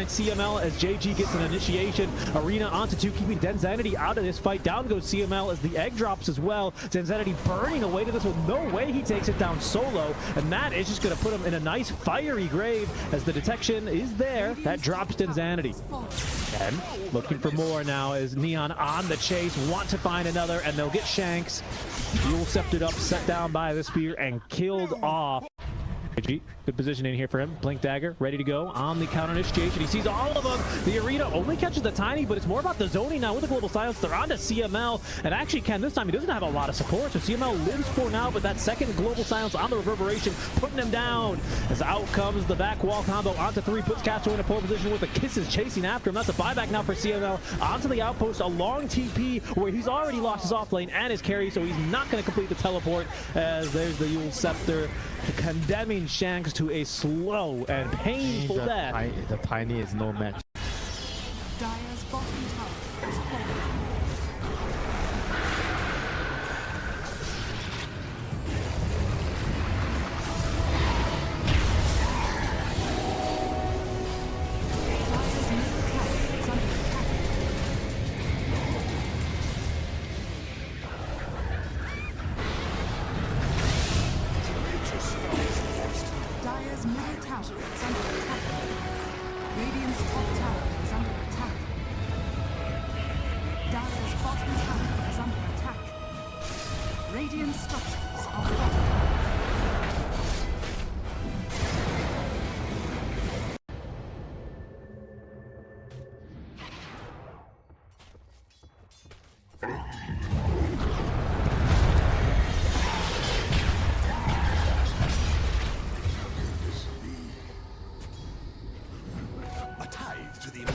against CML as JG gets an initiation. Arena onto 2, keeping Denzanity out of this fight. Down goes CML as the egg drops as well. Denzanity burning away to this one. No way he takes it down solo. And that is just going to put him in a nice fiery grave as the detection is there. That drops Denzanity. And looking for more now as Neon on the chase. Want to find another, and they'll get Shanks. Yule sceptered up, set down by the spear, and killed off. Good positioning here for him. Blink Dagger ready to go on the counter initiation. He sees all of them. The Arena only catches the tiny, but it's more about the zoning now with the global silence. They're on to CML, and actually Ken this time he doesn't have a lot of support, so CML lives for now, but that second global silence on the reverberation putting him down as out comes the back wall combo onto 3, puts Castro in a pole position with the kisses chasing after him. That's a buyback now for CML onto the outpost, a long TP where he's already lost his off lane and his carry, so he's not going to complete the teleport as there's the Yule Scepter condemning Shanks to a slow and painful death. The tiny is no match. Dire's bottom tower is falling. Radiant structures are fortified. A tithe to the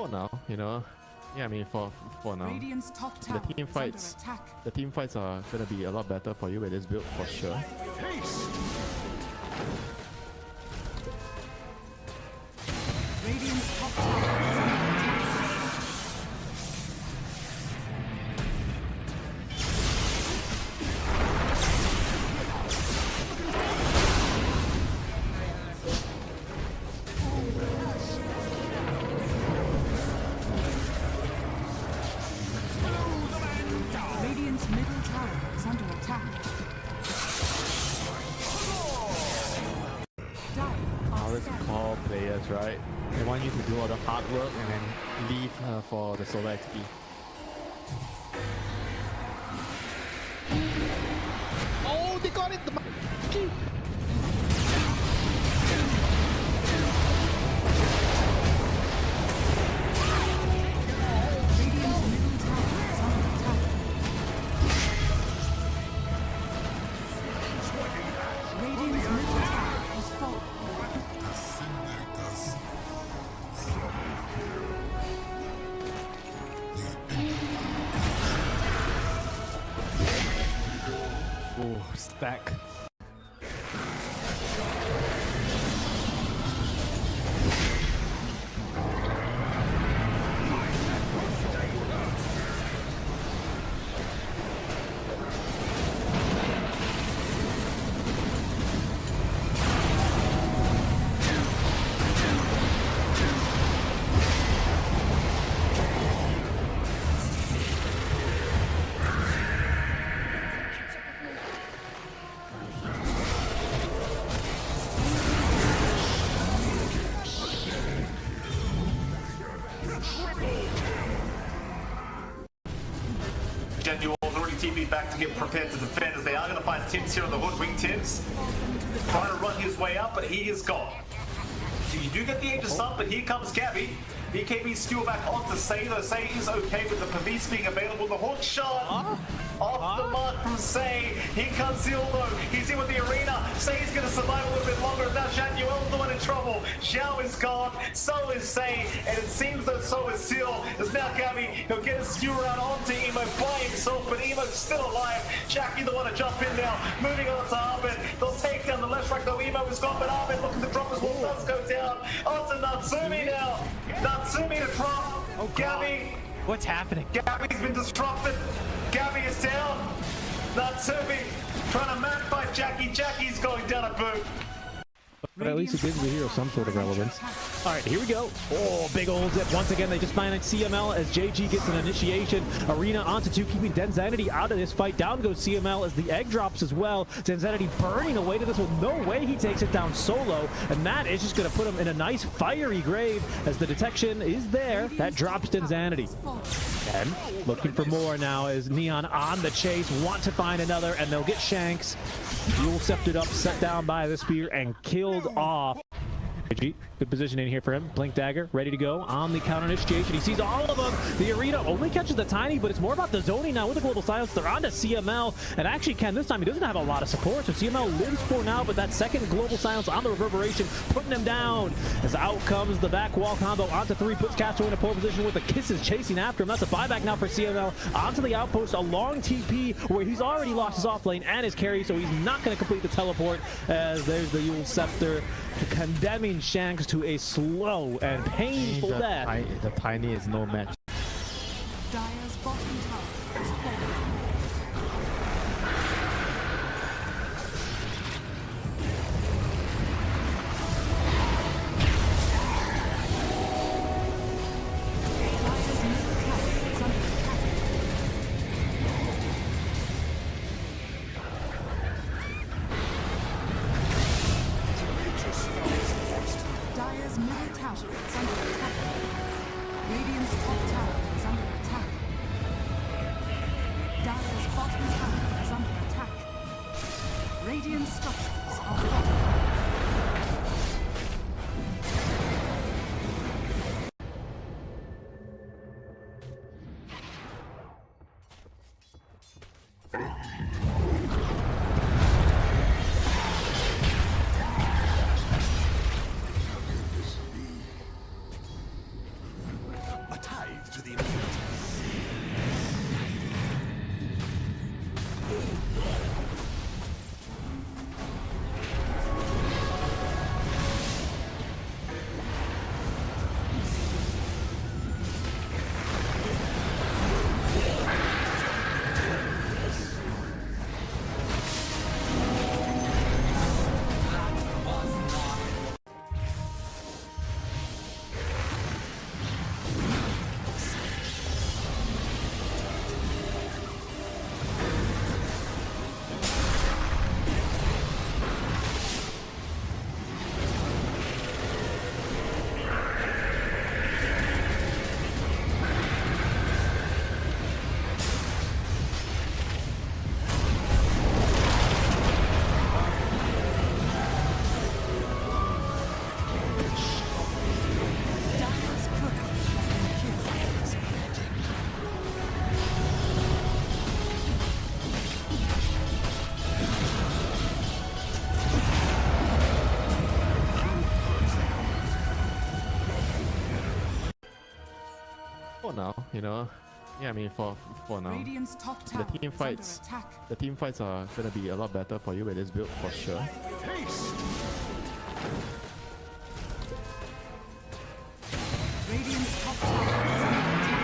For now, you know, yeah, I mean for now, the team fights are gonna be a lot better for you with this build for sure. Radiant's top tower is under attack. Radiant's middle tower is under attack. Always call players, right? They want you to do all the hard work and then leave for the solo XP. Oh, they got it! The stack. Genual's already TP'd back to get prepared to defend, as they are going to find Tims here on the hood. Wing Tims trying to run his way up, but he is gone. So you do get the Aegis up, but here comes Gabby. BKB skewer back onto Say, though Say is okay with the Pavis being available. The hook shot off the mark from Say. Here comes Seal though. He's in with the arena. Say's going to survive a little bit longer. Now Shanuel's the one in trouble. Xiao is gone. So is Say. And it seems that so is Seal. There's now Gabby. He'll get a skewer out onto Emo by himself, but Emo's still alive. Jackie the one to jump in now. Moving on to Arvin. They'll take down the left track though. Emo is gone, but Arvin looking to drop as well. Does go down. Onto Natsumi now. Natsumi to drop. Gabby. What's happening? Gabby's been disrupted. Gabby is down. Natsumi trying to map fight Jackie. Jackie's going down a boot. But at least it gives the hero some sort of relevance. All right, here we go. Oh, big old zip. Once again, they just find CML as JG gets an initiation. Arena onto 2, keeping Denzanity out of this fight. Down goes CML as the egg drops as well. Denzanity burning away to this one. No way he takes it down solo. And that is just going to put him in a nice fiery grave as the detection is there. That drops Denzanity. And looking for more now as Neon on the chase. Want to find another, and they'll get Shanks. Dual sceptered up, set down by the spear, and killed off. Good positioning here for him. Blink Dagger ready to go on the counter initiation. He sees all of them. The arena only catches the tiny, but it's more about the zoning now with the global silence. They're on to CML, and actually Ken this time he doesn't have a lot of support, so CML lives for now, but that second global silence on the reverberation putting him down. As out comes the back wall combo onto 3, puts Castro in a poor position with the kisses chasing after him. That's a buyback now for CML onto the outpost. A long TP where he's already lost his offlane and his carry, so he's not going to complete the teleport, as there's the Yule Scepter condemning Shanks to a slow and painful death. The tiny is no match. Dire's bottom tower is falling. Dire's middle tower is under attack. Radiant's top tower is under attack. Dire's bottom tower is under attack. Radiant structures are fortified. A tithe to the For now, you know. Yeah, I mean for now. Radiant's top tower The team is fights under attack. the team fights are gonna be a lot better for you with this build for sure. Radiant's top tower is under attack.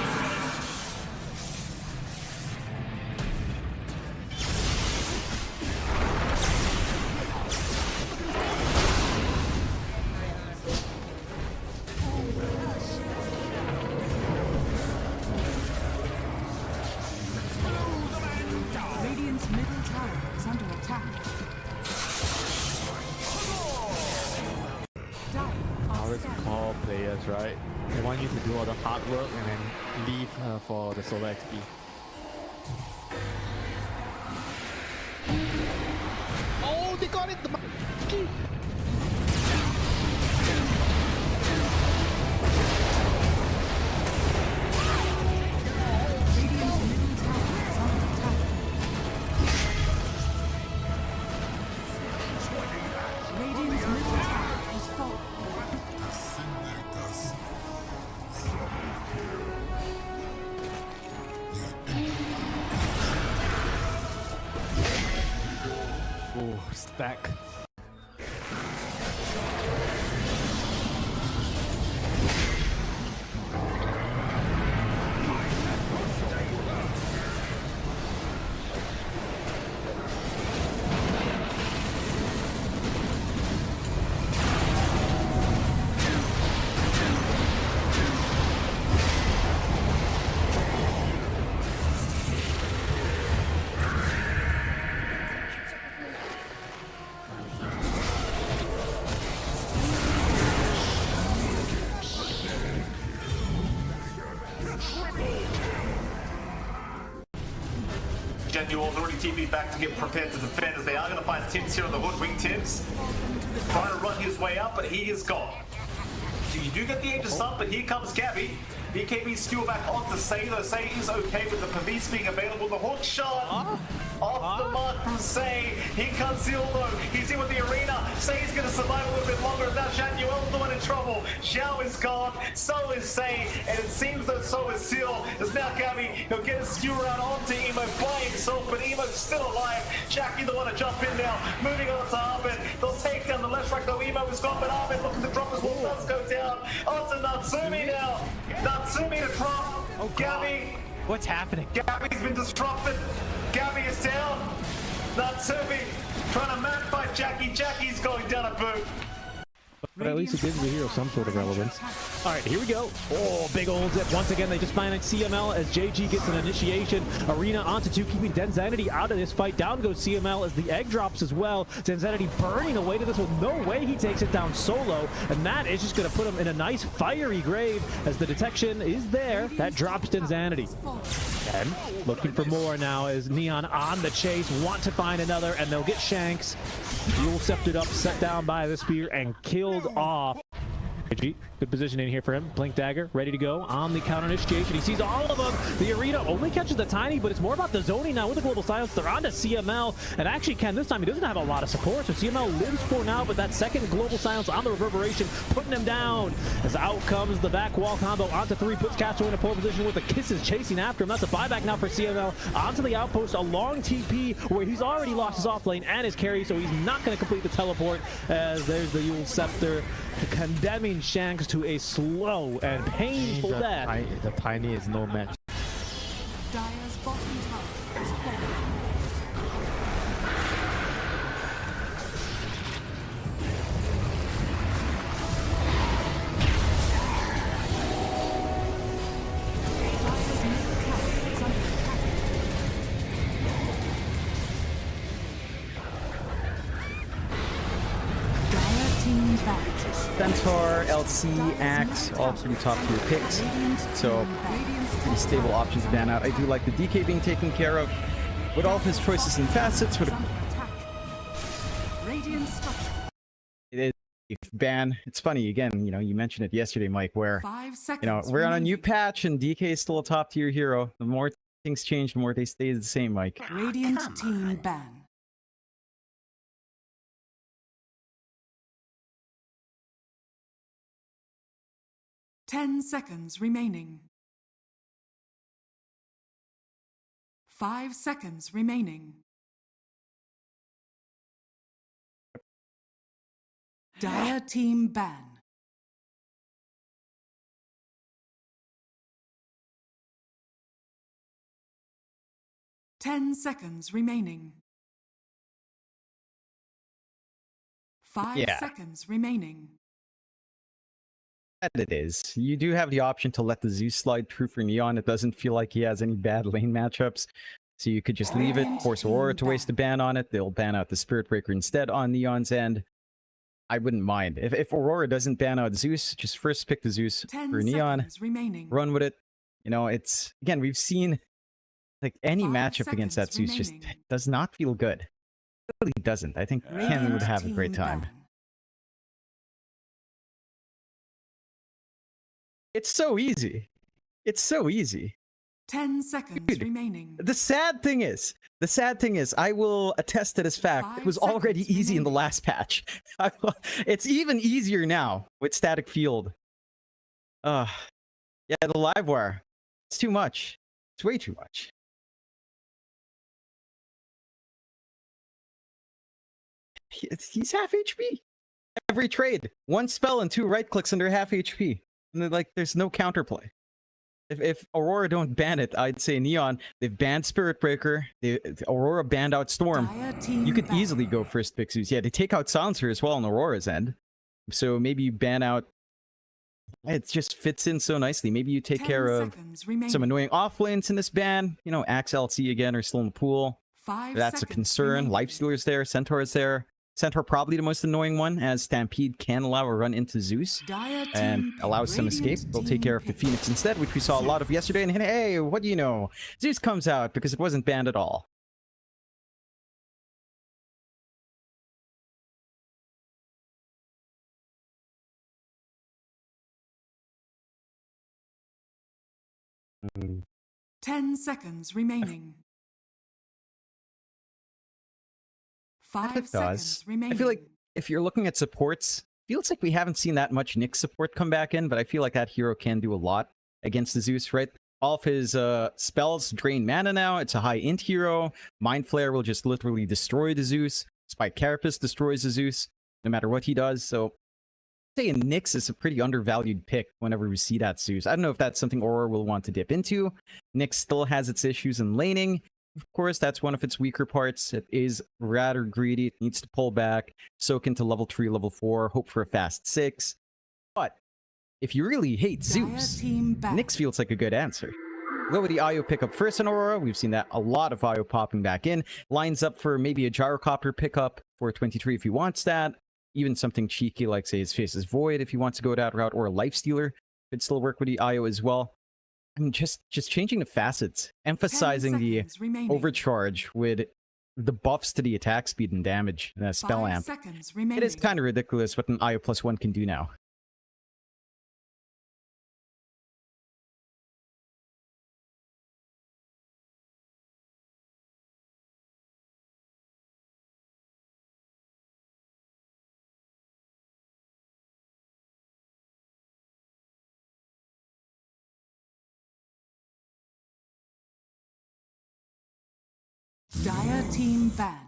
Radiant's middle tower is under attack. Dire are Always scanning. call players, right? They want you to do all the hard work and then leave for the solo XP. Oh, they got it! The monkey! Radiant's middle tower has fallen. Oh, stack. Genual's already TP'd back to get prepared to defend as they are going to find Tims here on the hood. Wing Tims trying to run his way up, but he is gone. So you do get the Aegis up, but here comes Gabby. BKB skew back onto Say, though Say is okay with the Pavis being available. The hook shot off the mark from Say. Here comes Seal though. He's in with the arena. Say's going to survive a little bit longer. Now Januel's the one in trouble. Xiao is gone. So is Say. And it seems that so is Seal. As now Gabby, he'll get a skew around onto Emo by himself, but Emo's still alive. Jackie the one to jump in now. Moving on to Ahmed. They'll take down the left track though. Emo is gone, but Ahmed looking to drop as well. Does go down. Onto Natsumi now. Natsumi to drop. Oh, Gabby. What's happening? Gabby's been disrupted. Gabby is down. Natsumi trying to man fight Jackie. Jackie's going down a boot. But at least it gives the hero some sort of relevance. All right, here we go. Oh, big old zip. Once again, they just find CML as JG gets an initiation. Arena onto 2, keeping Denzanity out of this fight. Down goes CML as the egg drops as well. Denzanity burning away to this one. No way he takes it down solo. And that is just going to put him in a nice fiery grave as the detection is there. That drops Denzanity. And looking for more now as Neon on the chase. Want to find another, and they'll get Shanks. Dual sceptered up, set down by the spear, and killed off. Good positioning here for him. Blink dagger, ready to go on the counter initiation. He sees all of them. The arena only catches the tiny, but it's more about the zoning now with the global silence. They're on to CML, and actually Ken this time he doesn't have a lot of support, so CML lives for now, but that second global silence on the reverberation putting him down. As out comes the back wall combo onto 3, puts Castro in a pole position with the kisses chasing after him. That's a buyback now for CML onto the outpost, a long TP where he's already lost his off lane and his carry, so he's not going to complete the teleport. As there's the Yule Scepter condemning Shanks to a slow and painful death. The tiny is no match. Dire's bottom tower is falling. Dire's middle tower is under attack. Dire teams back. Centaur, LC, Axe, all pretty top tier picks. So, pretty stable options to ban out. I do like the DK being taken care of with all of his choices and facets. With it is a ban. It's funny, again, you know, you mentioned it yesterday, Mike, where, we're on a new patch and DK is still a top tier hero. The more things change, the more they stay the same, Mike. Radiant team ban. Ten seconds remaining. 5 seconds remaining. Dire team ban. Ten seconds remaining. 5 seconds remaining. That it is. You do have the option to let the Zeus slide through for Neon. It doesn't feel like he has any bad lane matchups. So you could just leave it, force Aurora to waste a ban on it. They'll ban out the Spirit Breaker instead on Neon's end. I wouldn't mind. If Aurora doesn't ban out Zeus, just first pick the Zeus 10 for Neon, seconds remaining. run with it. You know, it's, again, we've seen, like, any 5 matchup against that Zeus just remaining. does not feel good. It really doesn't. I think Ken would have a great team time. ban. It's so easy. It's so easy. 10 seconds Dude, remaining. The sad thing is, I will attest to this fact, 5 it was already seconds easy in the remaining. last patch. It's even easier now with static field. Yeah, the live wire. It's too much. It's way too much. He's half HP. Every trade. One spell and 2 right clicks under half HP. And then, like, there's no counterplay. If Aurora don't ban it, I'd say Neon. They've banned Spirit Breaker. Aurora banned out Storm. Dire team You could ban. easily go first pick Zeus. Yeah, they take out Silencer as well on Aurora's end. So maybe you ban out... It just fits in so nicely. Maybe you take 10 care of seconds remaining. some annoying offlanes in this ban. You know, Axe LC again are still in the pool. 5 That's a seconds concern. remaining. Lifestealer's there. Centaur's there. Centaur probably the most annoying one, as Stampede can allow a run into Zeus Dire team and pick. allows some escape. Radiant They'll take team care of the pick. Phoenix instead, which we saw a lot of yesterday. And hey, what do you know? Zeus comes out because it wasn't banned at all. Mm. 10 seconds remaining. 5 It seconds does. remaining. I feel like if you're looking at supports, feels like we haven't seen that much Nyx support come back in, but I feel like that hero can do a lot against the Zeus, right? All of his spells drain mana now. It's a high int hero. Mind Flare will just literally destroy the Zeus. Spike Carapace destroys the Zeus, no matter what he does. So, I'd say Nyx is a pretty undervalued pick whenever we see that Zeus. I don't know if that's something Aurora will want to dip into. Nyx still has its issues in laning. Of course, that's one of its weaker parts. It is rather greedy. It needs to pull back, soak into level 3, level 4, hope for a fast 6. But if you really hate Zeus, team back. Nyx feels like a good answer. Go with the IO pickup first in Aurora. We've seen that a lot of IO popping back in. Lines up for maybe a Gyrocopter pickup for 23 if he wants that. Even something cheeky like, say, his Face's Void if he wants to go that route, or a Lifestealer could still work with the IO as well. I mean, just changing the facets, emphasizing 10 the seconds remaining. overcharge with the buffs to the attack speed and damage and spell 5 amp. seconds remaining. It is kind of ridiculous what an IO plus 1 can do now. Dire team ban.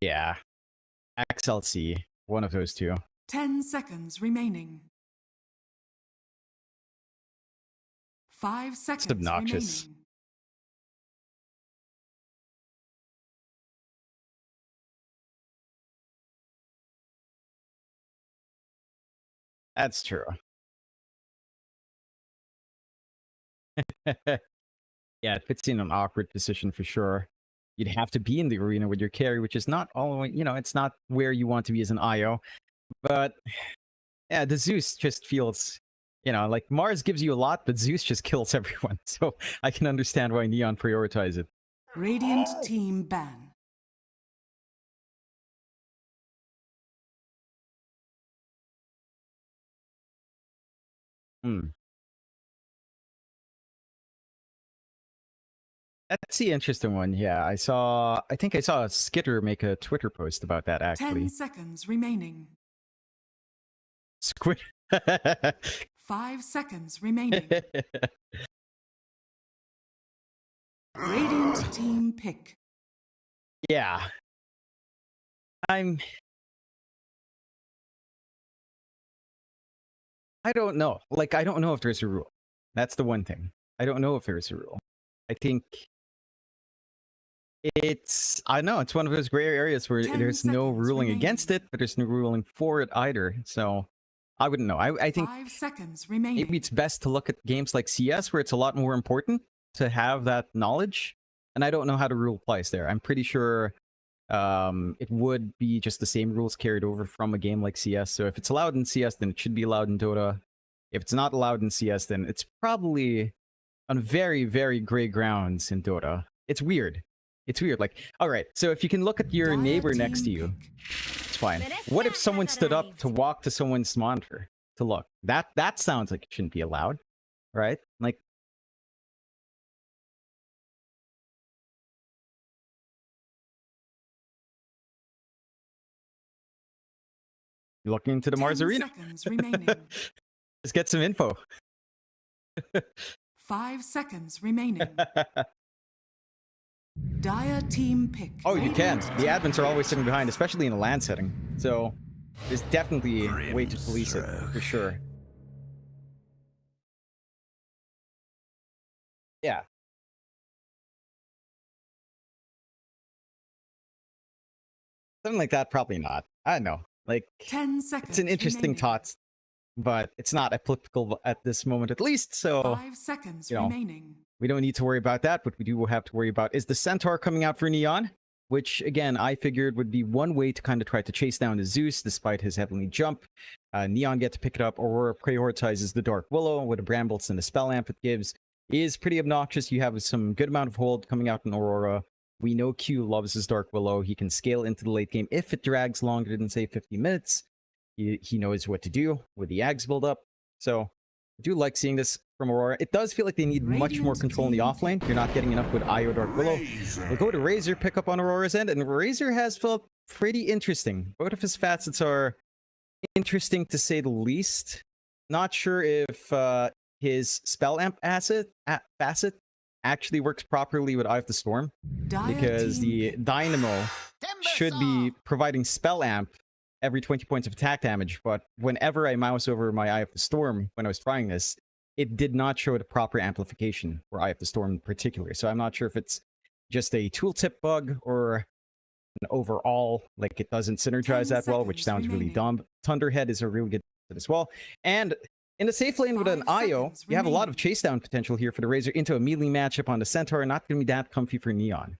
Yeah. XLC, one of those two. 10 seconds remaining. 5 seconds obnoxious. remaining. That's true. Yeah, it puts you in an awkward position for sure. You'd have to be in the arena with your carry, which is not all, it's not where you want to be as an IO. But yeah, the Zeus just feels, like Mars gives you a lot, but Zeus just kills everyone. So I can understand why Neon prioritize it. Radiant team ban. That's the interesting one. Yeah, I think I saw Skitter make a Twitter post about that, 10 actually. seconds remaining. Squid. 5 seconds remaining. Radiant team pick. Yeah. I don't know. Like, I don't know if there's a rule. That's the one thing. I don't know if there's a rule. I think I know it's one of those gray areas where 10 there's no seconds ruling remaining. against it, but there's no ruling for it either. So I wouldn't know. I think 5 seconds remaining. maybe it's best to look at games like CS where it's a lot more important to have that knowledge. And I don't know how the rule applies there. I'm pretty sure it would be just the same rules carried over from a game like CS. So if it's allowed in CS, then it should be allowed in Dota. If it's not allowed in CS, then it's probably on very, very gray grounds in Dota. It's weird. It's weird. Like, all right, so if you can look at your neighbor next to you, it's fine. What if someone stood up to walk to someone's monitor to look? That sounds like it shouldn't be allowed, right? Like, looking into the Mars Arena. Seconds remaining. Let's get some info. 5 seconds remaining. Dire team pick. Oh, you can. The admins are always sitting behind, especially in a LAN setting. So there's definitely a way to police it, for sure. Yeah. Something like that, probably not. I don't know. Like, 10 seconds. it's an interesting remaining. thought, but it's not applicable at this moment, at least. So 5 seconds you know, remaining. we don't need to worry about that. What we do have to worry about is the Centaur coming out for Neon, which, again, I figured would be one way to kind of try to chase down the Zeus despite his heavenly jump. Neon get to pick it up. Aurora prioritizes the Dark Willow with the Brambles and the Spell Amp it gives. Is pretty obnoxious. You have some good amount of hold coming out in Aurora. We know Q loves his Dark Willow. He can scale into the late game if it drags longer than, say, 50 minutes. He knows what to do with the Ags build up. So I do like seeing this from Aurora. It does feel like they need much more control in the offlane. You're not getting enough with Io Dark Willow. We'll go to Razor, pick up on Aurora's end, and Razor has felt pretty interesting. Both of his facets are interesting to say the least. Not sure if his Spell Amp facet actually works properly with Eye of the Storm, because the Dynamo should be providing Spell Amp every 20 points of attack damage, but whenever I mouse over my Eye of the Storm when I was trying this, it did not show the proper amplification for Eye of the Storm in particular. So I'm not sure if it's just a tooltip bug or an overall, like, it doesn't synergize that well, which sounds really dumb. Thunderhead is a really good as well. And in the safe lane with an IO, you have a lot of chase down potential here for the Razor into a melee matchup on the Centaur. Not going to be that comfy for Neon.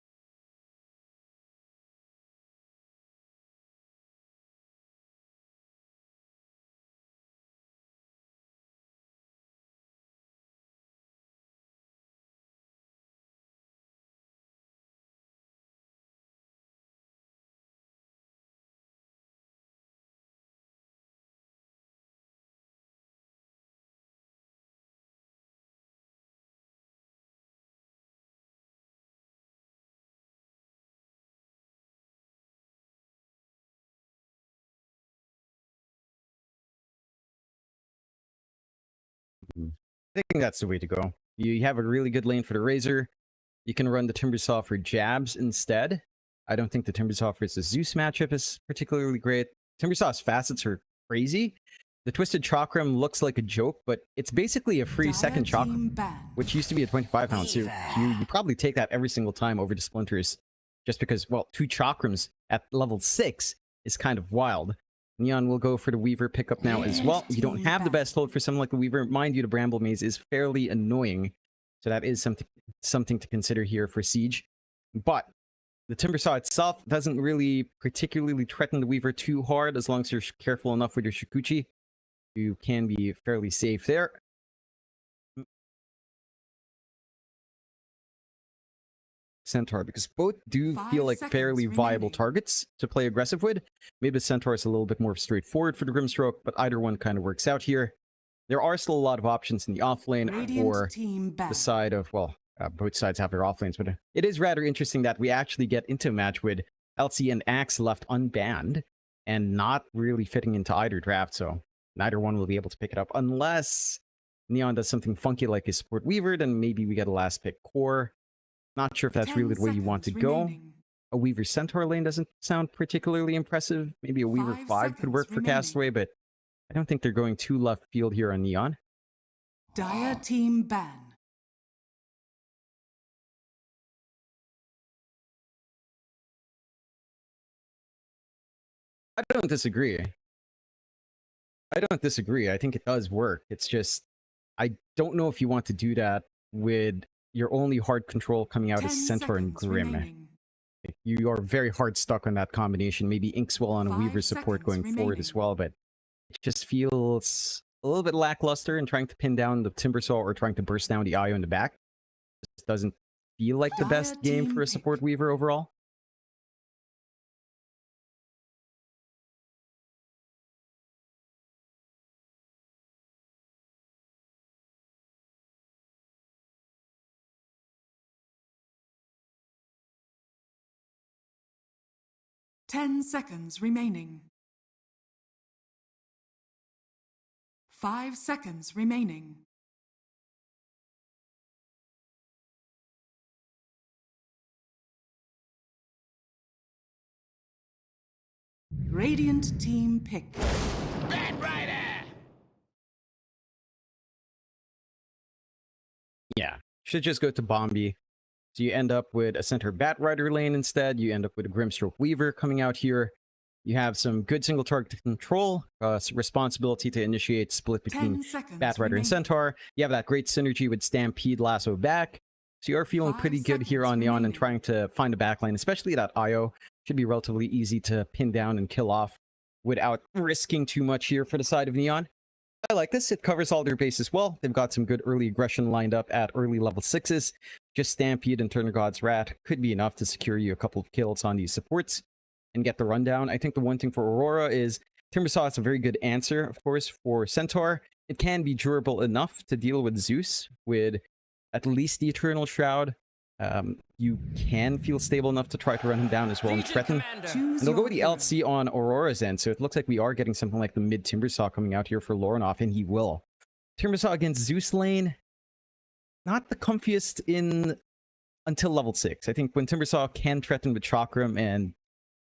I think that's the way to go. You have a really good lane for the Razor. You can run the Timbersaw for jabs instead. I don't think the Timbersaw versus Zeus matchup is particularly great. Timbersaw's facets are crazy. The Twisted Chakram looks like a joke, but it's basically a free second Chakram, which used to be a 25 pound. So you probably take that every single time over the Splinters, just because, well, 2 Chakrams at level 6 is kind of wild. Neon will go for the Weaver pickup now as well. You don't have the best hold for someone like the Weaver. Mind you, the Bramble Maze is fairly annoying, so that is something to consider here for Siege. But the Timbersaw itself doesn't really particularly threaten the Weaver too hard. As long as you're careful enough with your Shikuchi, you can be fairly safe there. Centaur, because both do feel like fairly viable targets to play aggressive with. Maybe Centaur is a little bit more straightforward for the Grimstroke, but either one kind of works out here. There are still a lot of options in the offlane or the side of, well, both sides have their offlanes, but it is rather interesting that we actually get into a match with LC and Axe left unbanned and not really fitting into either draft, so neither one will be able to pick it up unless Neon does something funky like his Support Weaver, then maybe we get a last pick Core. Not sure if that's really the way you want to go. A Weaver Centaur lane doesn't sound particularly impressive. Maybe a Weaver 5 could work for Castaway, but I don't think they're going too left field here on Neon. Dire team ban. I don't disagree. I don't disagree. I think it does work. It's just, I don't know if you want to do that with your only hard control coming out as Centaur and Grim. Remaining. You are very hard stuck on that combination. Maybe Inkswell on a 5 Weaver support going seconds forward as well, but it just feels a little bit lackluster in trying to pin down the Timbersaw or trying to burst down the IO in the back. It just doesn't feel like the best game for a support Weaver overall. Ten seconds remaining. 5 seconds remaining. Radiant team pick. Yeah, should just go to Bombi. So you end up with a center Bat Rider lane instead. You end up with a Grimstroke Weaver coming out here. You have some good single target control, responsibility to initiate split between Bat Rider and Centaur. You have that great synergy with Stampede Lasso back. So you're feeling pretty good here on Neon and trying to find a backline, especially that IO. Should be relatively easy to pin down and kill off without risking too much here for the side of Neon. I like this. It covers all their bases well. They've got some good early aggression lined up at early level 6s. Just Stampede and Turner God's Wrath could be enough to secure you a couple of kills on these supports and get the rundown. I think the one thing for Aurora is Timbersaw is a very good answer, of course, for Centaur. It can be durable enough to deal with Zeus with at least the Eternal Shroud. You can feel stable enough to try to run him down as well and threaten. And they'll go with the LC on Aurora's end, so it looks like we are getting something like the mid Timbersaw coming out here for Lornoff, and he will. Timbersaw against Zeus lane, not the comfiest in until level 6. I think when Timbersaw can threaten with Chakram and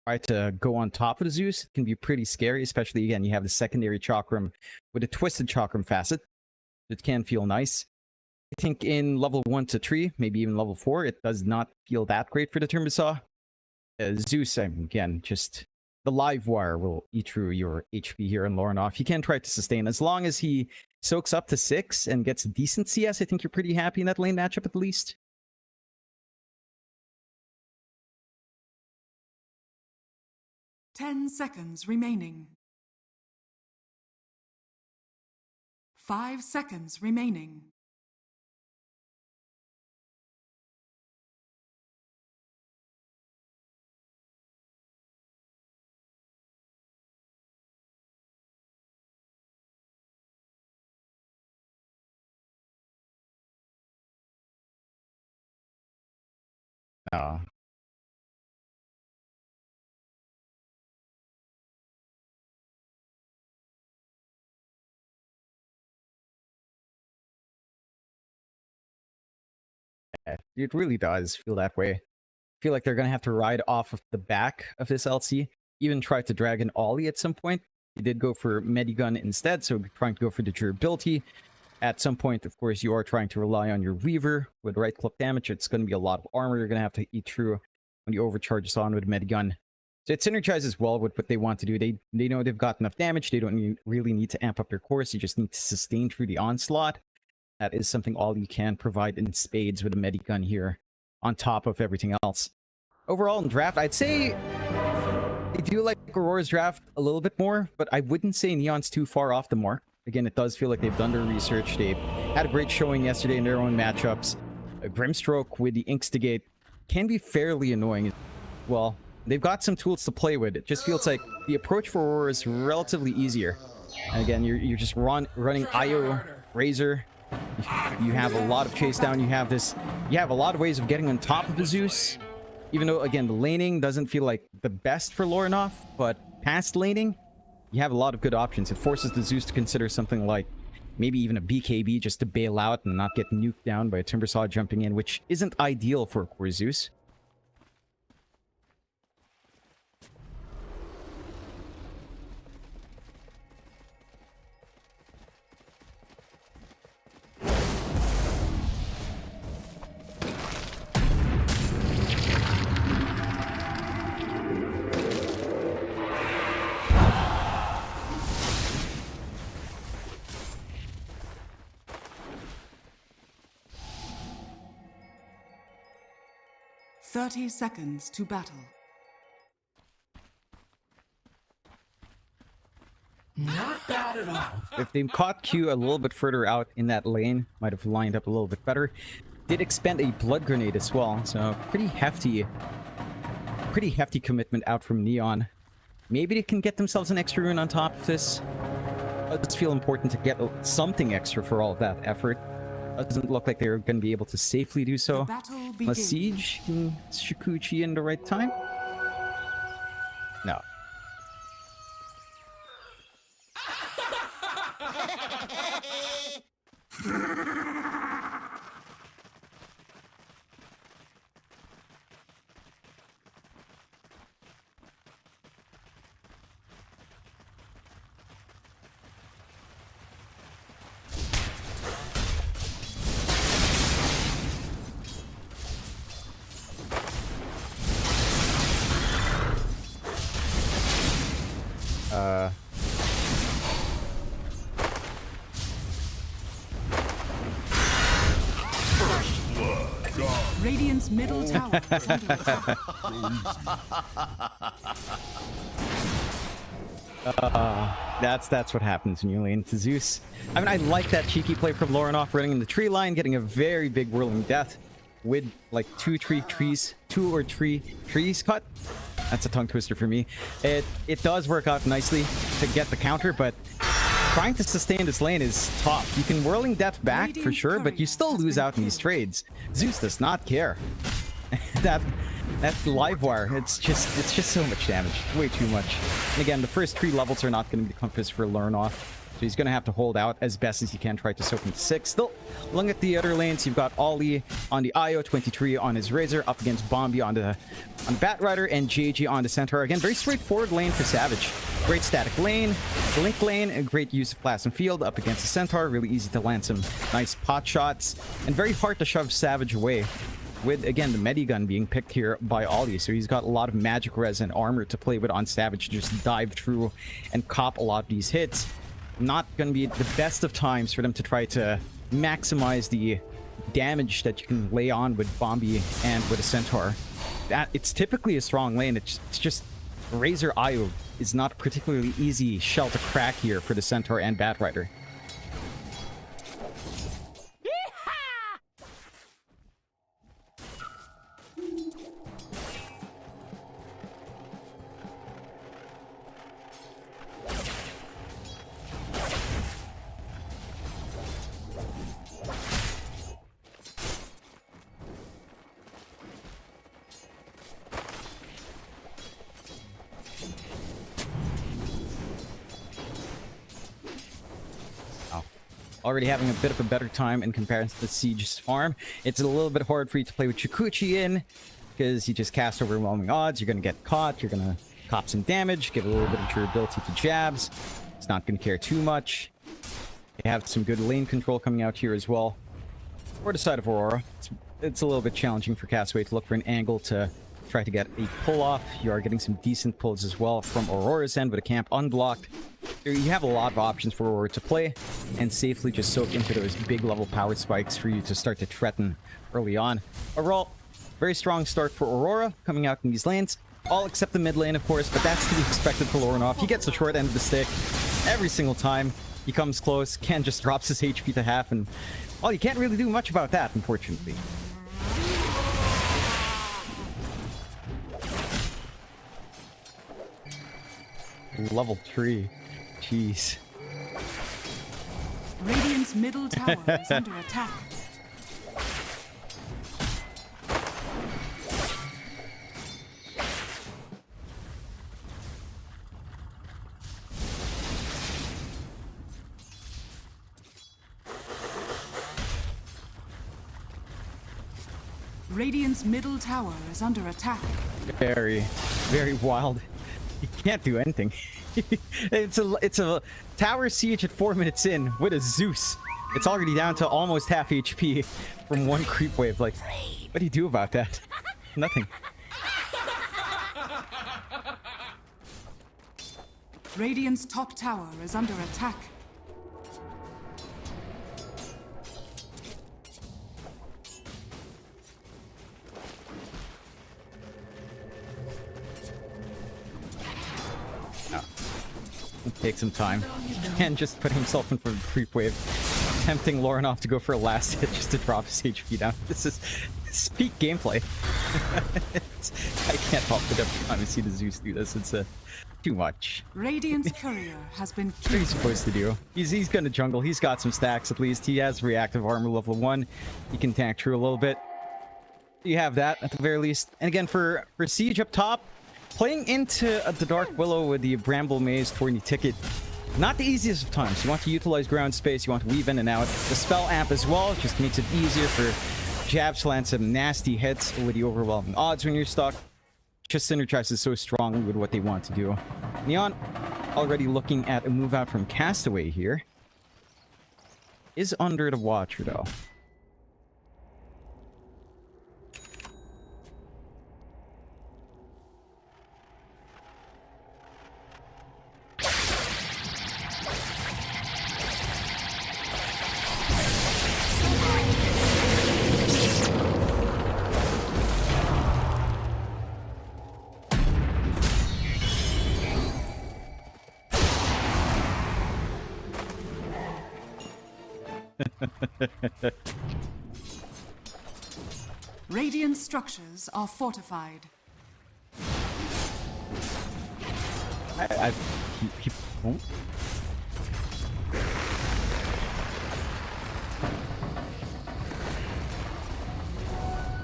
try to go on top of the Zeus, it can be pretty scary, especially again, you have the secondary Chakram with a twisted Chakram facet. It can feel nice. I think in level 1 to 3, maybe even level 4, it does not feel that great for the Timbersaw. Zeus, again, just the live wire will eat through your HP here in Lornoff. You can try to sustain. As long as he soaks up to 6 and gets decent CS, I think you're pretty happy in that lane matchup at least. Ten seconds remaining. 5 seconds remaining. It really does feel that way. I feel like they're going to have to ride off of the back of this LC, even try to drag an Ollie at some point. He did go for Medigun instead, so trying to go for the durability. At some point, of course, you are trying to rely on your Weaver with right-click damage. It's going to be a lot of armor you're going to have to eat through when you overcharge this on with Medigun. So it synergizes well with what they want to do. They know they've got enough damage. They don't really need to amp up their course. You just need to sustain through the onslaught. That is something all you can provide in spades with a Medigun here, on top of everything else. Overall in draft, I'd say I do like Aurora's draft a little bit more, but I wouldn't say Neon's too far off the mark. Again, it does feel like they've done their research. They've had a great showing yesterday in their own matchups. A Grimstroke with the Inkstigate can be fairly annoying. Well, they've got some tools to play with. It just feels like the approach for Aurora is relatively easier. And again, you're just running IO, Razor. You have a lot of chase down. You have a lot of ways of getting on top of the Zeus. Even though, again, the laning doesn't feel like the best for Lornoff, but past laning, you have a lot of good options. It forces the Zeus to consider something like maybe even a BKB just to bail out and not get nuked down by a Timbersaw jumping in, which isn't ideal for a core Zeus. 30 seconds to battle. Not bad at all. If they caught Q a little bit further out in that lane, might have lined up a little bit better. Did expend a blood grenade as well, so pretty hefty commitment out from Neon. Maybe they can get themselves an extra rune on top of this. It does feel important to get something extra for all of that effort. Doesn't look like they're going to be able to safely do so. A siege? Can Shukuchi in the right time? No. Radiant's middle tower is under attack. That's what happens when you lane to Zeus. I mean, I like that cheeky play from Lorenoff running in the tree line, getting a very big whirling death with like two or three trees cut. That's a tongue twister for me. It does work out nicely to get the counter, but trying to sustain this lane is tough. You can whirling death back for sure, but you still lose out in these trades. Zeus does not care. that live wire, it's just so much damage, way too much. And again, the first 3 levels are not going to be the compass for Lorenoff, so he's going to have to hold out as best as he can, try to soak into 6. Still, looking at the other lanes, you've got Ollie on the Io, 23 on his Razor, up against Bombi on the Bat Rider, and JG on the Centaur. Again, very straightforward lane for Savage. Great static lane, blink lane, and great use of class and field up against the Centaur. Really easy to land some nice pot shots, and very hard to shove Savage away. With, again, the Medigun being picked here by Ollie, so he's got a lot of magic res and armor to play with on Savage to just dive through and cop a lot of these hits. Not going to be the best of times for them to try to maximize the damage that you can lay on with Bombi and with a Centaur. It's typically a strong lane. It's just Razor Io is not a particularly easy shell to crack here for the Centaur and Bat Rider. Already having a bit of a better time in comparison to Siege's farm. It's a little bit hard for you to play with Shukuchi in, because you just cast overwhelming odds. You're going to get caught, you're going to cop some damage, give a little bit of durability to jabs. It's not going to care too much. You have some good lane control coming out here as well. For the side of Aurora, it's a little bit challenging for Castaway to look for an angle to try to get a pull-off. You are getting some decent pulls as well from Aurora's end with a camp unblocked. You have a lot of options for Aurora to play and safely just soak into those big level power spikes for you to start to threaten early on. Overall, very strong start for Aurora coming out in these lanes. All except the mid lane, of course, but that's to be expected for Lorenoff. He gets the short end of the stick every single time. He comes close, Ken just drops his HP to half, and well, you can't really do much about that, unfortunately. Level 3. Jeez. Radiant's middle tower is under attack. Radiant's middle tower is under attack. Very, very wild. You can't do anything. It's a tower siege at 4 minutes in with a Zeus. It's already down to almost half HP from one creep wave. Like, what do you do about that? Nothing. Radiant's top tower is under attack. take some time. And just put himself in for a creep wave. Tempting Lorinov to go for a last hit just to drop his HP down. This is peak gameplay. I can't help but every time I see the Zeus do this. It's too much. Radiant's courier has been What are you supposed to do? He's gonna jungle. He's got some stacks at least. He has reactive armor level 1. He can tank through a little bit. You have that at the very least. And again, for Siege up top, playing into the Dark Willow with the Bramble Maze Tourney ticket, not the easiest of times. You want to utilize ground space, you want to weave in and out. The spell amp as well just makes it easier for jabs to land some nasty hits with the overwhelming odds when you're stuck. Just synergizes so strongly with what they want to do. Neon already looking at a move out from Castaway here. Is under the Watcher though. Radiant structures are fortified. He won't.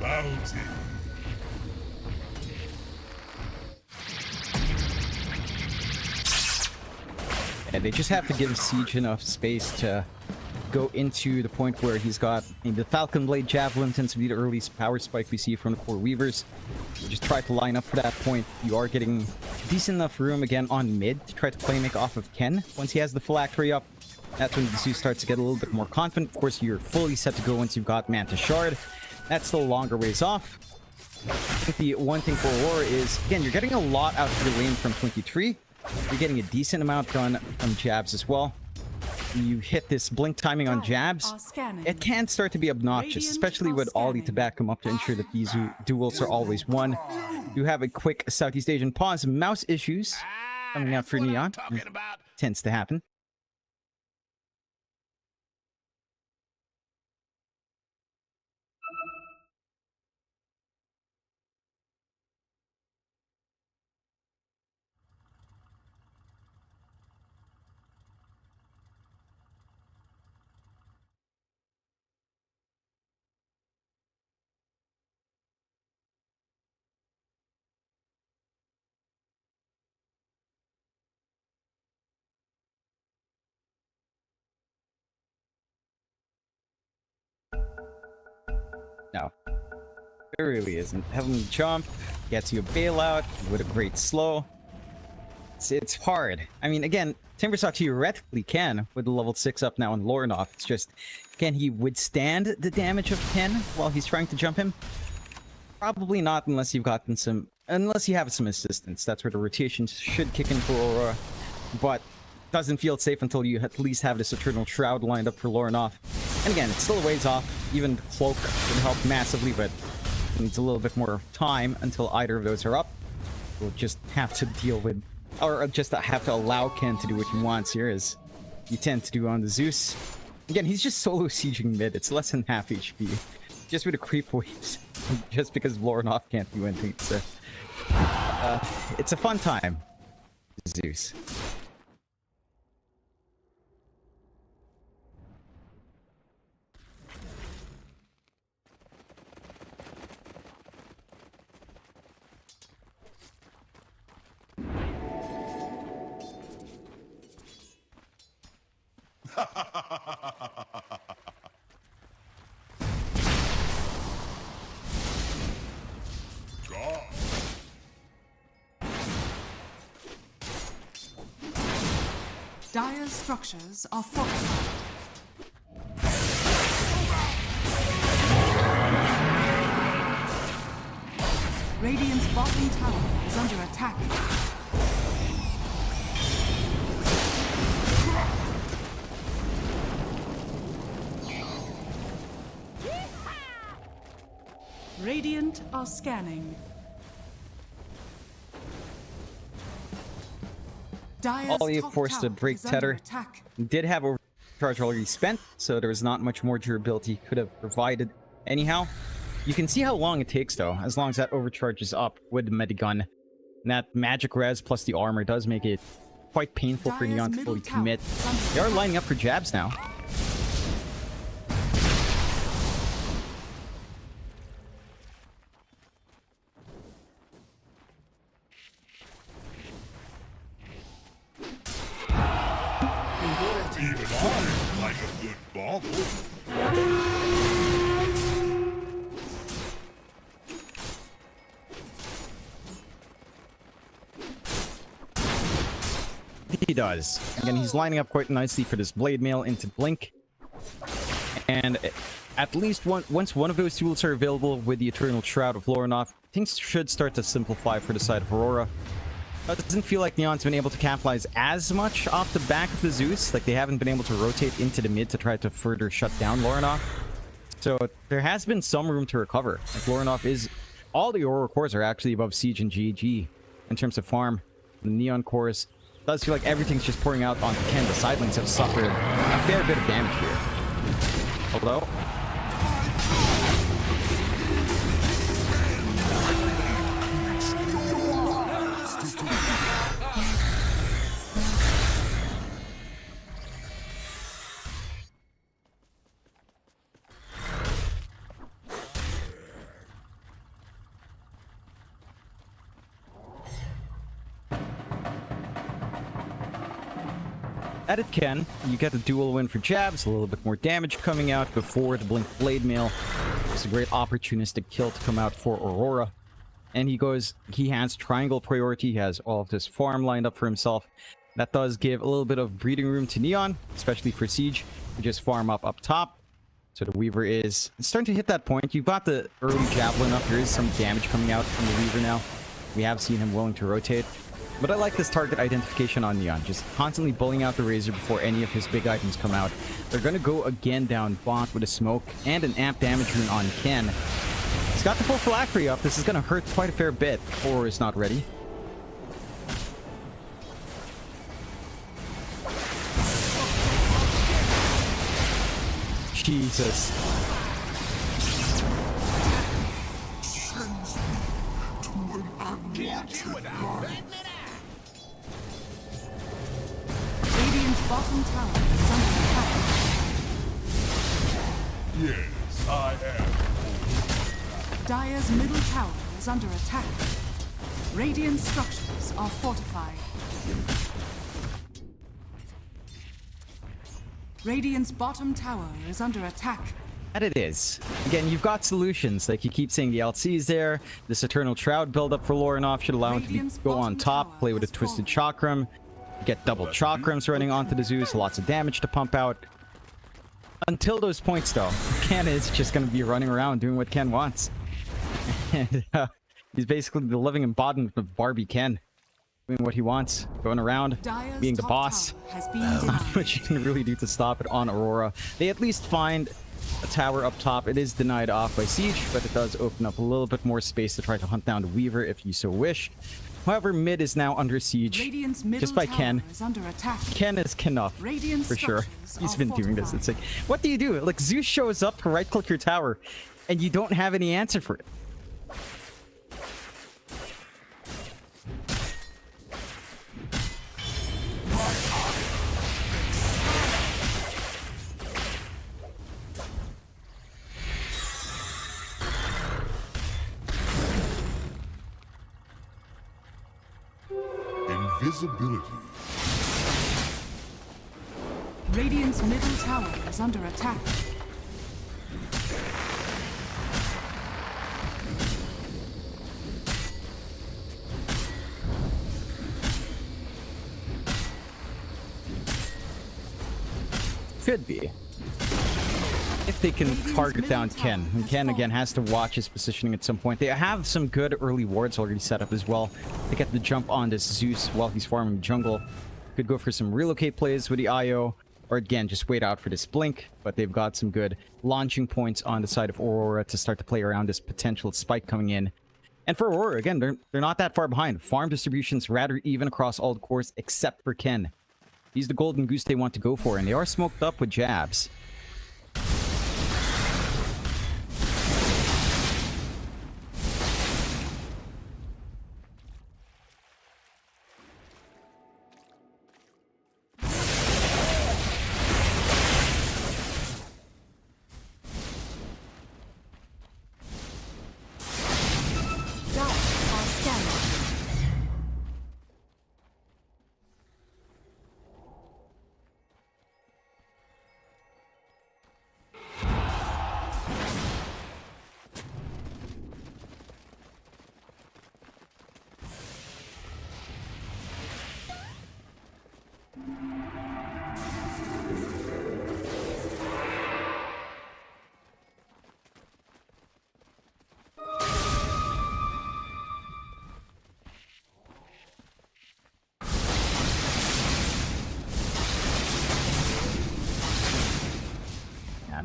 Bounty. And they just have to give Siege enough space to go into the point where he's got the Falcon Blade Javelin tends to be the earliest power spike we see from the core Weavers. You just try to line up for that point. You are getting decent enough room again on mid to try to play make off of Ken. Once he has the phylactery up, that's when the Zeus starts to get a little bit more confident. Of course, you're fully set to go once you've got Manta Shard. That's still a longer ways off. I think the one thing for Aurora is, again, you're getting a lot out of your lane from 23. You're getting a decent amount done from jabs as well. You hit this blink timing on jabs, it can start to be obnoxious, especially with Ollie to back him up to ensure that these duels are always won. You have a quick Southeast Asian pause. Mouse issues coming out for Neon. Tends to happen. No, it really isn't. Having to jump gets you a bailout with a great slow. It's hard. I mean, again, Timbersock theoretically can with the level 6 up now on Lorinov. It's just, can he withstand the damage of Ken while he's trying to jump him? Probably not unless you've gotten some... Unless you have some assistance. That's where the rotations should kick in for Aurora. But doesn't feel safe until you at least have this Eternal Shroud lined up for Lorinov. And again, it's still a ways off. Even the Cloak would help massively, but it needs a little bit more time until either of those are up. We'll just have to deal with... Or just have to allow Ken to do what he wants here, as you tend to do on the Zeus. Again, he's just solo sieging mid. It's less than half HP. Just with the creep waves. Just because Lorinov can't do anything. It's a fun time. Zeus. Dire's structures are fortified. Radiant's bottom tower is under attack. Radiant are scanning. Ollie forced to break tether. He did have overcharge already spent, so there was not much more durability he could have provided anyhow. You can see how long it takes though, as long as that overcharge is up with the medigun. And that magic res plus the armor does make it quite painful for Neon to fully commit. They are lining up for jabs now. Even I like a good bobble. He does. Again, he's lining up quite nicely for this blade mail into Blink. And at least once one of those tools are available with the Eternal Shroud of Lorinov, things should start to simplify for the side of Aurora. It doesn't feel like Neon's been able to capitalize as much off the back of the Zeus. Like, they haven't been able to rotate into the mid to try to further shut down Lorinov. So there has been some room to recover. Like, Lorinov is... All the Aurora cores are actually above Siege and GG in terms of farm. The Neon cores does feel like everything's just pouring out on Ken. The side lanes have suffered a fair bit of damage here. Although... At it can, you get the dual win for jabs, a little bit more damage coming out before the Blink Blade Mail. It's a great opportunistic kill to come out for Aurora. And he has triangle priority, he has all of this farm lined up for himself. That does give a little bit of breathing room to Neon, especially for Siege, to just farm up top. So the Weaver is starting to hit that point. You've got the early Javelin up, there is some damage coming out from the Weaver now. We have seen him willing to rotate. But I like this target identification on Neon, just constantly bullying out the Razor before any of his big items come out. They're going to go again down bot with a smoke and an amp damage rune on Ken. He's got the full phylactery up. This is going to hurt quite a fair bit. Aurora is not ready. Jesus. Radiant's bottom tower is under attack. Yes, I am. Dire's middle tower is under attack. Radiant structures are fortified. Radiant's bottom tower is under attack. And it is. Again, you've got solutions. Like, you keep saying the LC's there. This Eternal Shroud build-up for Lorinov should allow him to go on top, play with a Twisted Chakram, get double Chakrams running onto the Zeus, lots of damage to pump out. Until those points, though, Ken is just going to be running around doing what Ken wants. And he's basically the living embodiment of Barbie Ken. Doing what he wants, going around, being the boss. Not much you can really do to stop it on Aurora. They at least find a tower up top. It is denied off by Siege, but it does open up a little bit more space to try to hunt down the Weaver if you so wish. However, mid is now under siege, just by Ken. Ken is Kenough, for sure. He's been doing this. It's like, what do you do? Like, Zeus shows up to right-click your tower, and you don't have any answer for it. Invisibility. Radiant's middle tower is under attack. Could be. If they can target down Ken. And Ken, again, has to watch his positioning at some point. They have some good early wards already set up as well. They get the jump on this Zeus while he's farming jungle. Could go for some relocate plays with the IO. Or again, just wait out for this blink. But they've got some good launching points on the side of Aurora to start to play around this potential spike coming in. And for Aurora, again, they're not that far behind. Farm distribution's rather even across all the cores except for Ken. He's the golden goose they want to go for, and they are smoked up with jabs.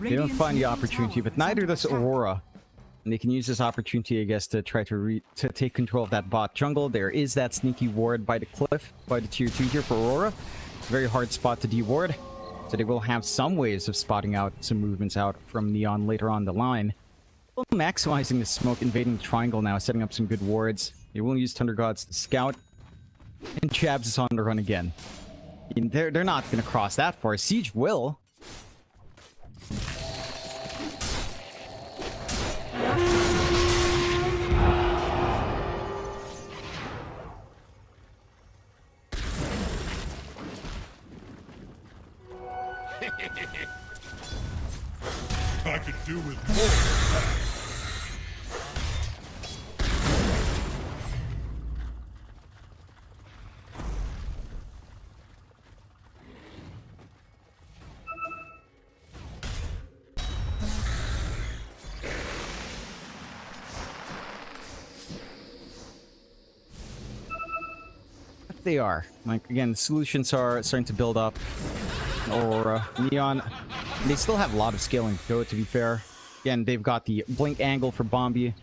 They don't find the opportunity, but neither does Aurora. And they can use this opportunity, I guess, to try to take control of that bot jungle. There is that sneaky ward by the cliff, by the tier 2 here for Aurora. Very hard spot to deward. So they will have some ways of spotting out some movements out from Neon later on the line. Well, maximizing the smoke, invading the triangle now, setting up some good wards. They will use Thunder Gods to scout. And Chabs is on the run again. I mean, they're not going to cross that far. Siege will. I could do with more of that. They are. Like, again, solutions are starting to build up. Aurora, Neon, they still have a lot of scaling to go, to be fair. Again, they've got the blink angle for Bombi.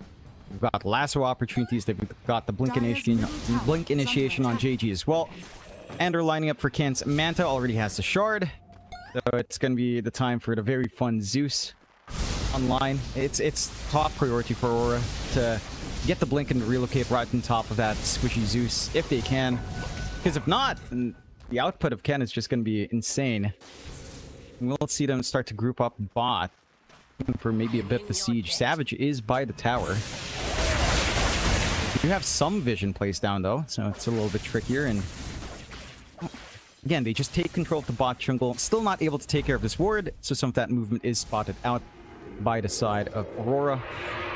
They've got lasso opportunities. They've got the blink initiation on JG as well. And they're lining up for Kent's. Manta already has the shard. So it's going to be the time for the very fun Zeus online. It's top priority for Aurora to get the blink and relocate right on top of that squishy Zeus if they can. Because if not, then the output of Ken is just going to be insane. And we'll see them start to group up bot for maybe a bit of a siege. Savage is by the tower. You have some vision placed down though, so it's a little bit trickier. And again, they just take control of the bot jungle. Still not able to take care of this ward, so some of that movement is spotted out by the side of Aurora.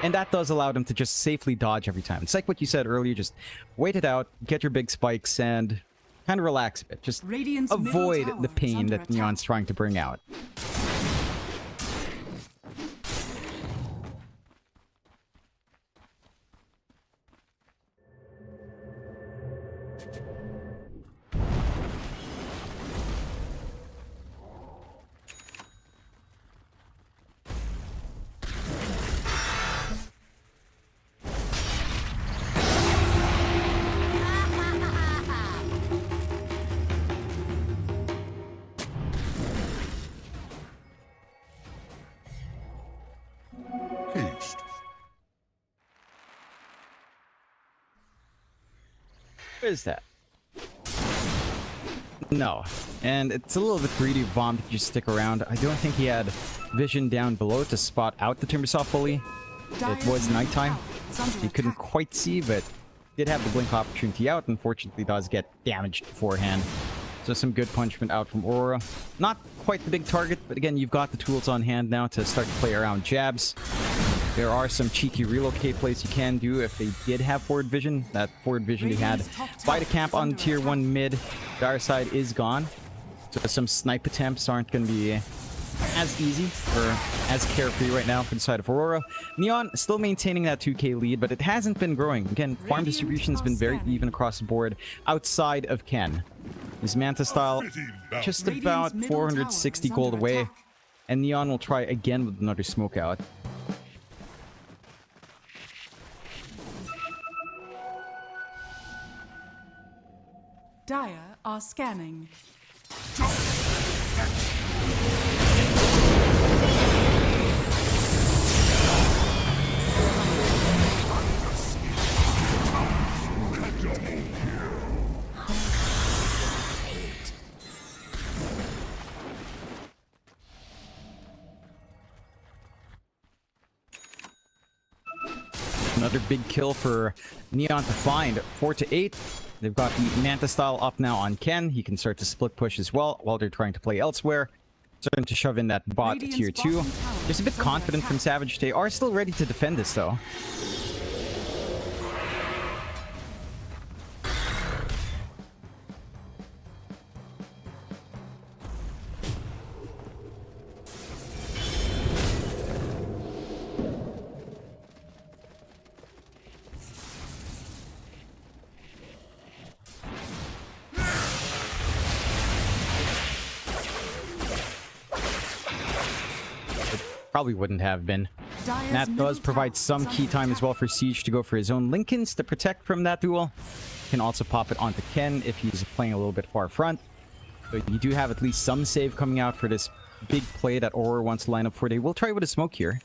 And that does allow them to just safely dodge every time. It's like what you said earlier, just wait it out, get your big spikes, and kind of relax a bit. Just avoid the pain that Neon's trying to bring out. What is that? No. And it's a little bit greedy of Bomb to just stick around. I don't think he had vision down below to spot out the Timbersaw fully. It was nighttime. He couldn't quite see, but did have the blink opportunity out. Unfortunately, does get damaged beforehand. So some good punishment out from Aurora. Not quite the big target, but again, you've got the tools on hand now to start to play around jabs. There are some cheeky relocate plays you can do if they did have forward vision. That forward vision they had by the camp on tier 1 mid. Dire side is gone. So some snipe attempts aren't going to be as easy or as carefree right now for the side of Aurora. Neon still maintaining that 2k lead, but it hasn't been growing. Again, farm distribution's been very even across the board outside of Ken. His Manta style just about 460 gold away. And Neon will try again with another smoke out. Dire are scanning. Another big kill for Neon to find. 4 to 8. They've got the Manta style up now on Ken. He can start to split push as well while they're trying to play elsewhere. Starting to shove in that bot to tier 2. Just a bit confident from Savage. They are still ready to defend this though. Probably wouldn't have been. That does provide some key time as well for Siege to go for his own Lincolns to protect from that duel. Can also pop it onto Ken if he's playing a little bit far front. So you do have at least some save coming out for this big play that Aurora wants to line up for. They will try with a smoke here.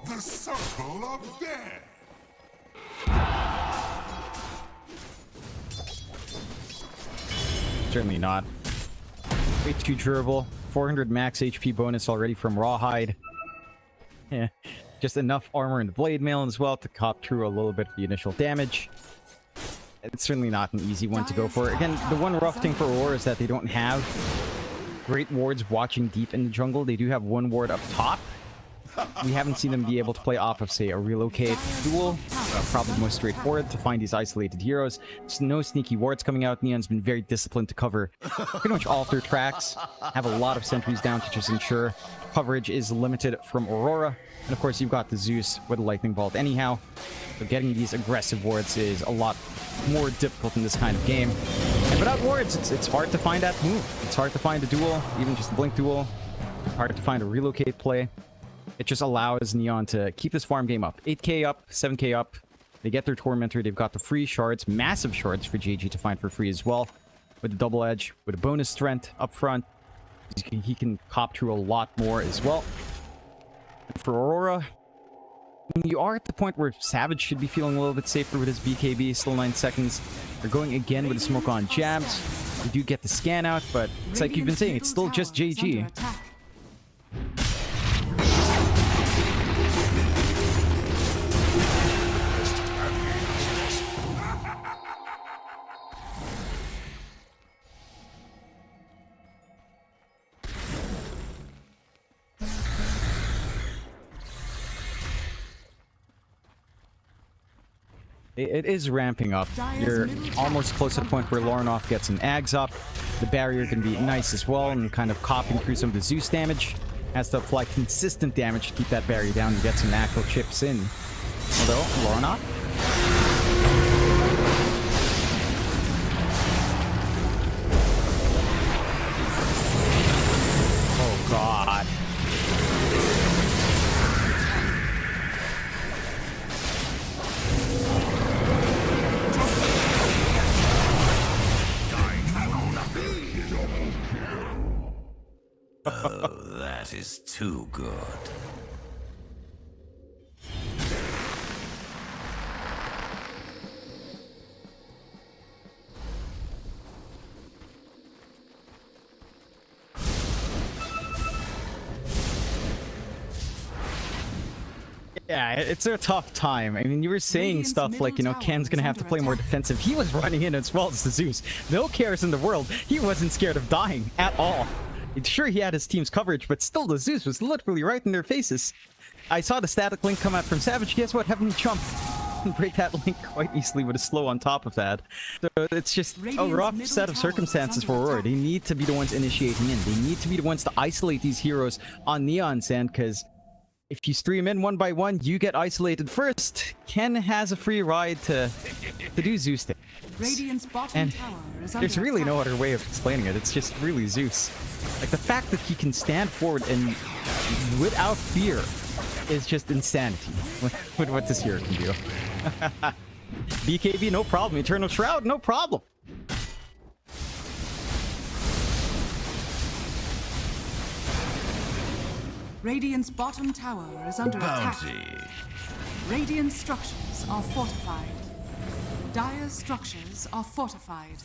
The circle of death. Certainly not. Way too durable. 400 max HP bonus already from Rawhide. Yeah, just enough armor in the blade mail as well to cop through a little bit of the initial damage. It's certainly not an easy one to go for. Again, the one rough thing for Aurora is that they don't have great wards watching deep in the jungle. They do have one ward up top. We haven't seen them be able to play off of, say, a relocate duel. Probably most straightforward to find these isolated heroes. There's no sneaky wards coming out. Neon's been very disciplined to cover pretty much all their tracks. Have a lot of sentries down to just ensure coverage is limited from Aurora. And of course, you've got the Zeus with a lightning bolt anyhow. So getting these aggressive wards is a lot more difficult in this kind of game. And without wards, it's hard to find that move. It's hard to find a duel, even just a blink duel. Hard to find a relocate play. It just allows Neon to keep this farm game up. 8k up, 7k up. They get their Tormentor. They've got the free shards, massive shards for JG to find for free as well. With the double edge, with a bonus strength up front. He can cop through a lot more as well. And for Aurora, you are at the point where Savage should be feeling a little bit safer with his BKB. Still 9 seconds. They're going again with the smoke on jabs. We do get the scan out, but it's like you've been saying, it's still just JG. It is ramping up. You're almost close to the point where Lornoff gets an Ags up. The barrier can be nice as well and kind of copying through some of the Zeus damage. Has to apply consistent damage to keep that barrier down and get some actual chips in. Although, Lornoff? Oh god. Oh, that is too good. Yeah, it's a tough time. I mean, you were saying stuff like, you know, Ken's gonna have to play more defensive. He was running in as well as the Zeus. No cares in the world. He wasn't scared of dying at all. Sure, he had his team's coverage, but still the Zeus was literally right in their faces. I saw the static link come out from Savage. Guess what? Heavenly Jump and break that link quite easily with a slow on top of that. So it's just a rough set of circumstances for Aurora. They need to be the ones initiating in. They need to be the ones to isolate these heroes on Neon's end, because if you stream in one by one, you get isolated first. Ken has a free ride to do Zeus things. And there's really no other way of explaining it. It's just really Zeus. Like, the fact that he can stand forward and without fear is just insanity with what this hero can do. BKB, no problem. Eternal Shroud, no problem. Radiant's bottom tower is under attack. Radiant structures are fortified. Dire structures are fortified.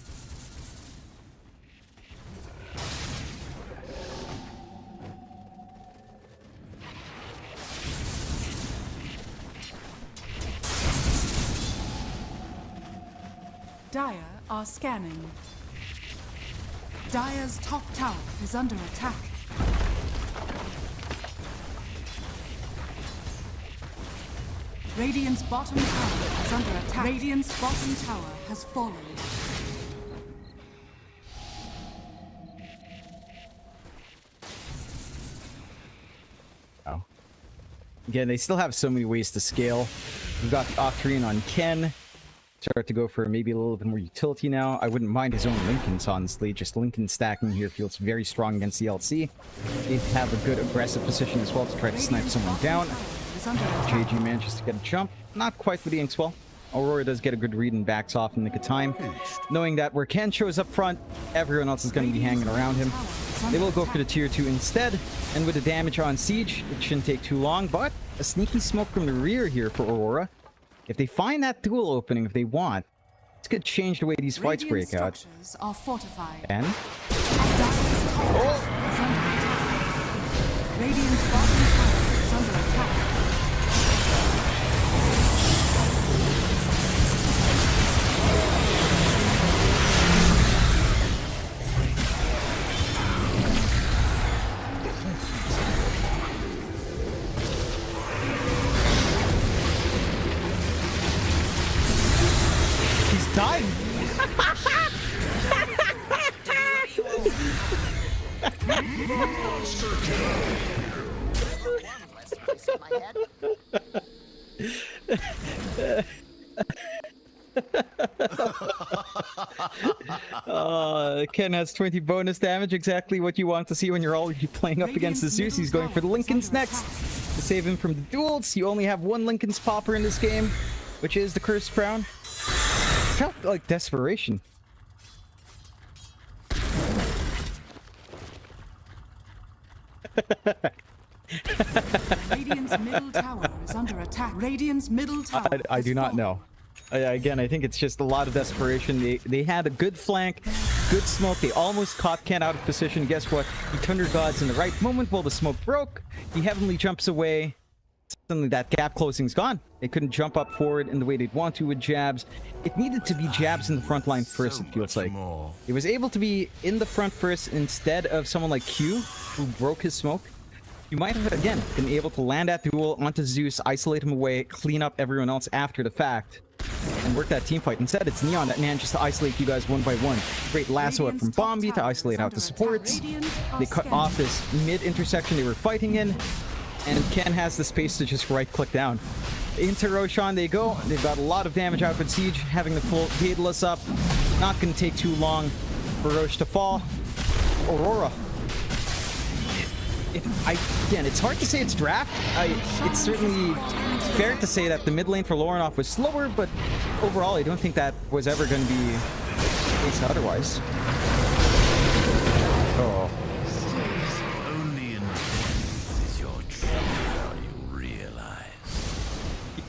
Dire are scanning. Dire's top tower is under attack. Radiant's bottom tower is under attack. Radiant's bottom tower has fallen. Oh. Again, they still have so many ways to scale. We've got the Octarine on Ken. Start to go for maybe a little bit more utility now. I wouldn't mind his own Linken's, honestly. Just Linken stacking here feels very strong against the LC. They have a good aggressive position as well to try to snipe someone down. JG manages to get a jump. Not quite with the Inkswell. Aurora does get a good read and backs off in the nick of time. Knowing that where Ken shows up front, everyone else is going to be hanging around him. They will go for the tier 2 instead. And with the damage on Siege, it shouldn't take too long. But a sneaky smoke from the rear here for Aurora. If they find that dual opening, if they want, it's going to change the way these fights break out. Are fortified. And? Radiant's bottom tower is under attack. He's dying. Ken has 20 bonus damage, exactly what you want to see when you're already playing up against the Zeus. He's going for the Linken's next to save him from the duels. You only have one Linken's popper in this game, which is the Cursed Crown. Felt like desperation. Radiant's middle tower is under attack. Radiant's middle tower. I do not know. Again, I think it's just a lot of desperation. They had a good flank, good smoke. They almost caught Ken out of position. Guess what? He Thunder Gods in the right moment while the smoke broke. He heavenly jumps away. Suddenly that gap closing's gone. They couldn't jump up forward in the way they'd want to with jabs. It needed to be jabs in the front line first, it feels like. It was able to be in the front first instead of someone like Q, who broke his smoke. You might have, again, been able to land that duel onto Zeus, isolate him away, clean up everyone else after the fact, and work that team fight. Instead, it's Neon that manages to isolate you guys one by one. Great lasso up from Bombi to isolate out the supports. They cut off this mid-intersection they were fighting in, and Ken has the space to just right-click down. Into Roshan they go. They've got a lot of damage out with Siege, having the full Daedalus up. Not going to take too long for Roche to fall. Aurora. Again, it's hard to say it's draft. It's certainly fair to say that the mid lane for Lorinov was slower, but overall, I don't think that was ever going to be the case otherwise. Oh. Only in death is your true you realize.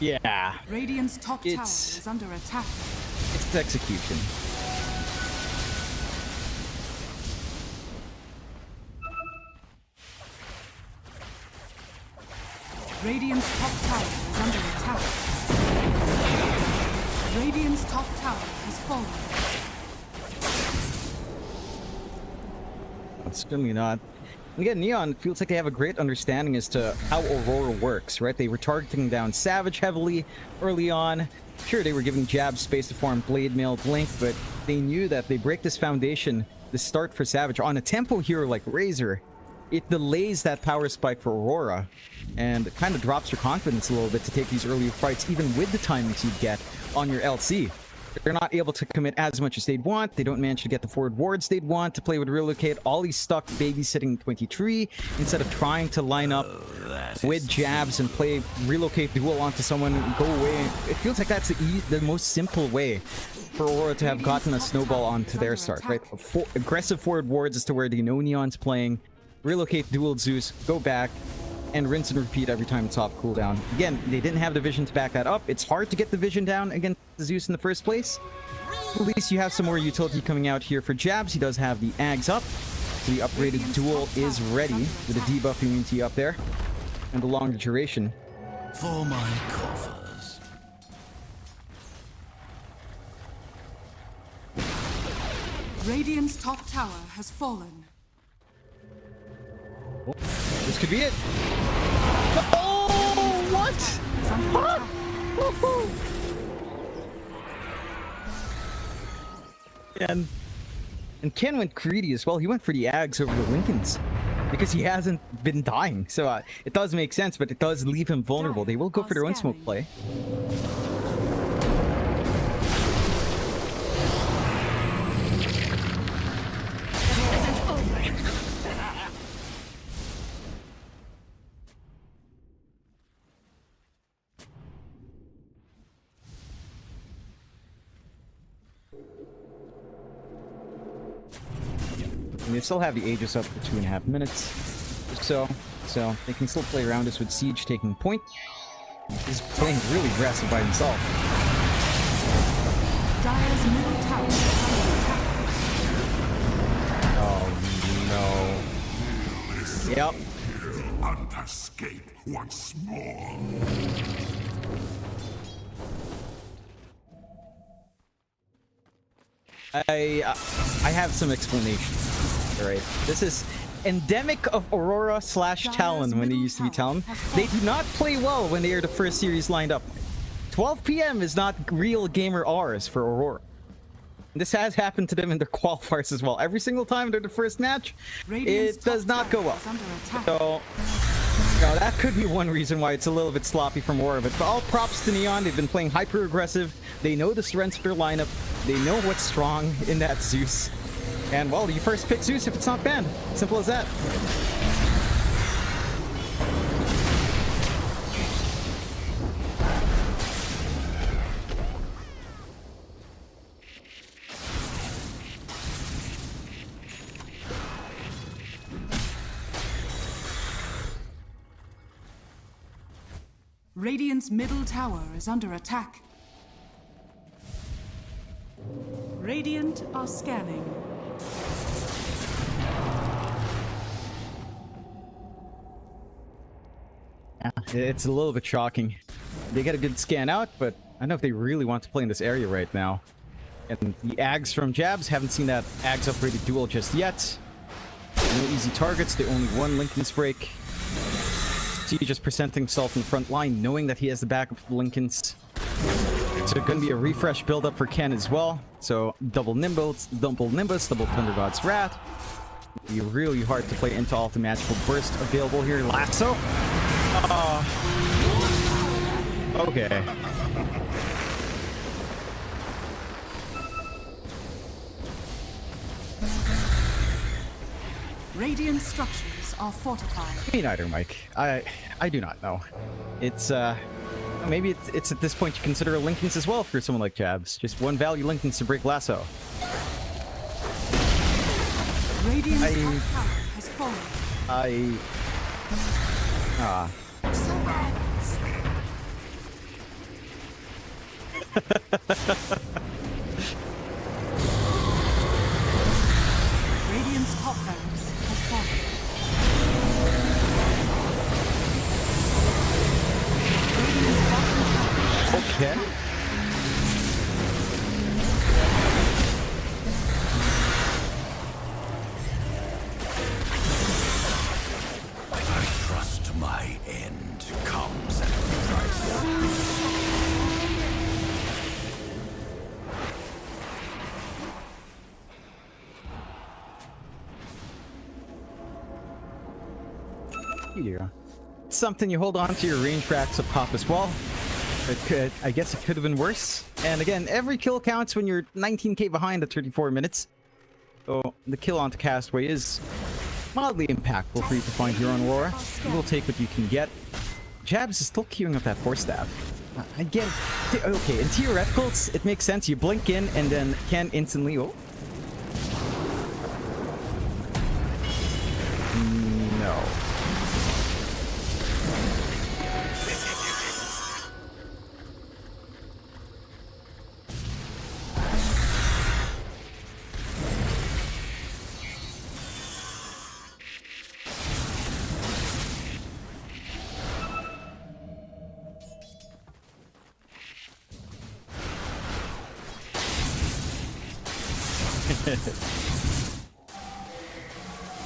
Yeah. Radiant's top tower is under attack. It's execution. Radiant's top tower is under attack. Radiant's top tower has fallen. certainly not. And again, Neon feels like they have a great understanding as to how Aurora works, right? They were targeting down Savage heavily early on. Sure, they were giving Jab space to form Blade Mail Blink, but they knew that they break this foundation, the start for Savage, on a tempo hero like Razor. It delays that power spike for Aurora, and it kind of drops your confidence a little bit to take these earlier fights, even with the timings you'd get on your LC. They're not able to commit as much as they'd want. They don't manage to get the forward wards they'd want to play with Relocate. Ollie's stuck babysitting 23 instead of trying to line up with jabs and play Relocate duel onto someone and go away. It feels like that's the most simple way for Aurora to have gotten a snowball onto their start, right? Aggressive forward wards as to where they know Neon's playing. Relocate dual Zeus, go back, and rinse and repeat every time it's off cooldown. Again, they didn't have the vision to back that up. It's hard to get the vision down against Zeus in the first place. At least you have some more utility coming out here for Jabs. He does have the Ags up. So the upgraded duel is ready with a debuff immunity up there. And the longer duration. For my coffers. Radiant's top tower has fallen. Oh, this could be it. Oh, what? Huh? Woohoo! And Ken went greedy as well. He went for the Ags over the Lincolns because he hasn't been dying. So it does make sense, but it does leave him vulnerable. They will go for their own smoke play. And they still have the Aegis up for 2.5 minutes or so they can still play around us with Siege taking point. He's playing really aggressive by himself. Dire's middle tower is under attack. Oh no. Yep. And escape once more. I have some explanation. Alright, this is endemic of Aurora / Talon when they used to be Talon. They do not play well when they are the first series lined up. 12 p.m. is not real gamer hours for Aurora. This has happened to them in their qualifiers as well. Every single time they're the first match, it does not go well. So, that could be one reason why it's a little bit sloppy from Aurora. But all props to Neon. They've been playing hyper aggressive. They know the strengths of their lineup. They know what's strong in that Zeus. And well, you first pick Zeus if it's not banned. Simple as that. Radiant's middle tower is under attack. Radiant are scanning. Yeah, it's a little bit shocking. They get a good scan out, but I don't know if they really want to play in this area right now. And the Ags from Jabs, haven't seen that Ags upgraded duel just yet. No easy targets, the only one Lincoln's break. He just presenting himself in the front line, knowing that he has the backup of the Lincolns. So going to be a refresh build-up for Ken as well. So double Nimbus, double Thunder God's Wrath. It'll be really hard to play into all the magical burst available here. Lasso. Okay. Radiant structures are fortified. Me neither, Mike. I do not know. It's maybe it's at this point you consider Lincolns as well for someone like Jabs. Just one value Lincolns to break Lasso. Radiant's top tower has fallen. Radiant's top barracks has fallen. Radiant's bottom tower. Okay. Yeah. Something you hold on to your range racks up top as well. I guess it could have been worse. And again, every kill counts when you're 19k behind at 34 minutes. So the kill onto Castaway is mildly impactful for you to find here on Aurora. You will take what you can get. Jabs is still queuing up that force staff. Again, okay, in theoreticals, it makes sense. You blink in and then can instantly... Oh. No.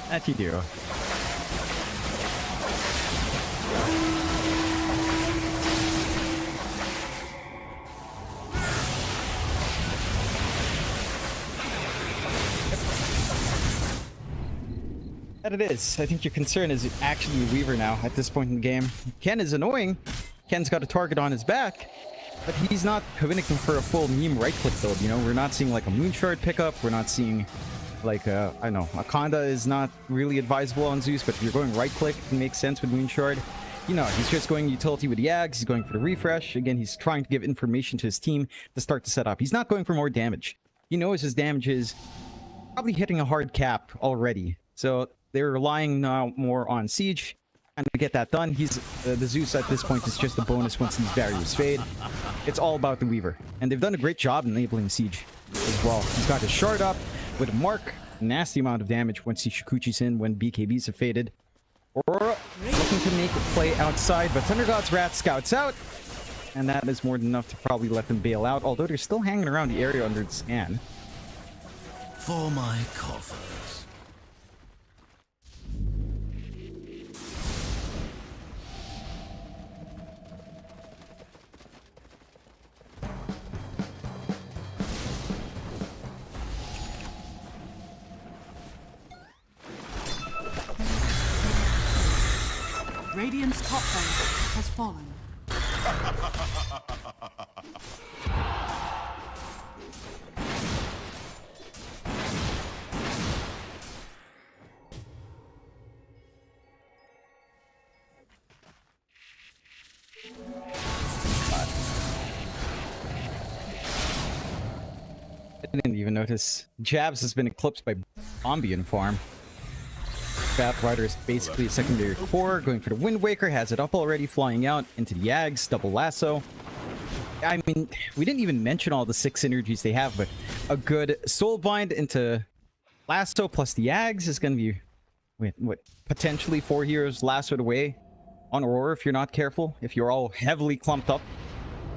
That you do. That it is. I think your concern is actually Weaver now at this point in the game. Ken is annoying. Ken's got a target on his back, but he's not committing for a full meme right click build. You know, we're not seeing like a Moonshard pickup. We're not seeing like I don't know, Akanda is not really advisable on Zeus, but if you're going right click, it makes sense with Moonshard. You know, he's just going utility with Yags, he's going for the refresh. Again, he's trying to give information to his team to start the setup. He's not going for more damage. He knows his damage is probably hitting a hard cap already. So they're relying now more on Siege. And to get that done, he's the Zeus at this point is just a bonus once these barriers fade. It's all about the Weaver. And they've done a great job enabling Siege as well. He's got his shard up with a mark. Nasty amount of damage once he Shikuchi's in when BKBs have faded. Aurora looking to make a play outside, but Thunder God's Wrath scouts out. And that is more than enough to probably let them bail out, although they're still hanging around the area under the scan. For my coffers. Radiant's top lane has fallen. I didn't even notice. Jabs has been eclipsed by Bombian Farm. Batrider is basically a secondary core, going for the Wind Waker, has it up already, flying out into the Yags, double lasso. I mean, we didn't even mention all the 6 synergies they have, but a good Soulbind into lasso plus the Yags is going to be, what, potentially 4 heroes lassoed away on Aurora if you're not careful. If you're all heavily clumped up,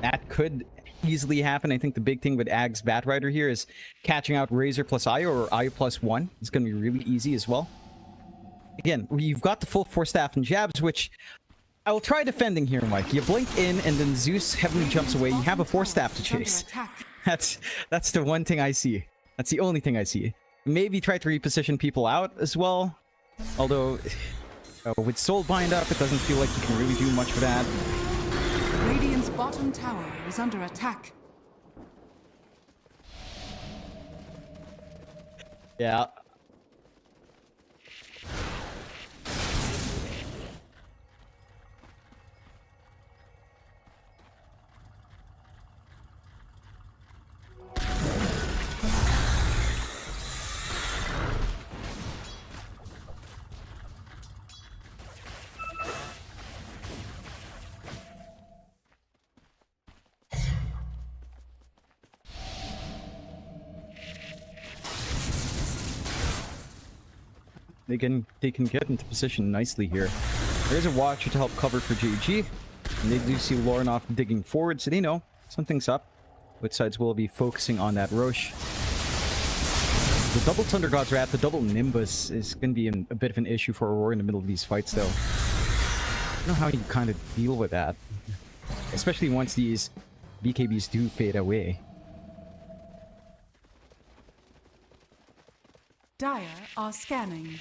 that could easily happen. I think the big thing with Ag's Batrider here is catching out Razor plus Io or Io plus 1. It's going to be really easy as well. Again, you've got the full force staff and Jabs, which I will try defending here, Mike. You blink in and then Zeus heavily jumps away. You have a force staff to chase. That's the one thing I see. That's the only thing I see. Maybe try to reposition people out as well. Although, with Soulbind up, it doesn't feel like you can really do much for that. Radiant's bottom tower is under attack. Yeah. They can get into position nicely here. There's a Watcher to help cover for JG. And they do see Lornoff digging forward, so they know something's up. Both sides will be focusing on that Roche. The double Thunder God's Wrath, the double Nimbus is going to be a bit of an issue for Aurora in the middle of these fights, though. I don't know how you kind of deal with that. Especially once these BKBs do fade away. Dire are scanning.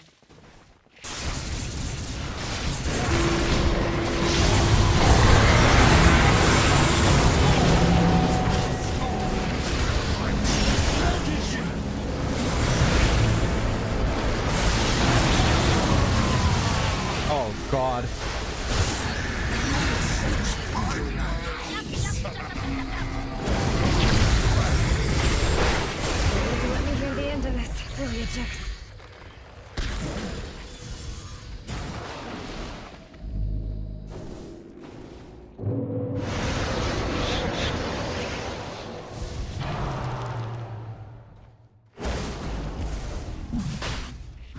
god. Let me hear the end of this. Really ejects.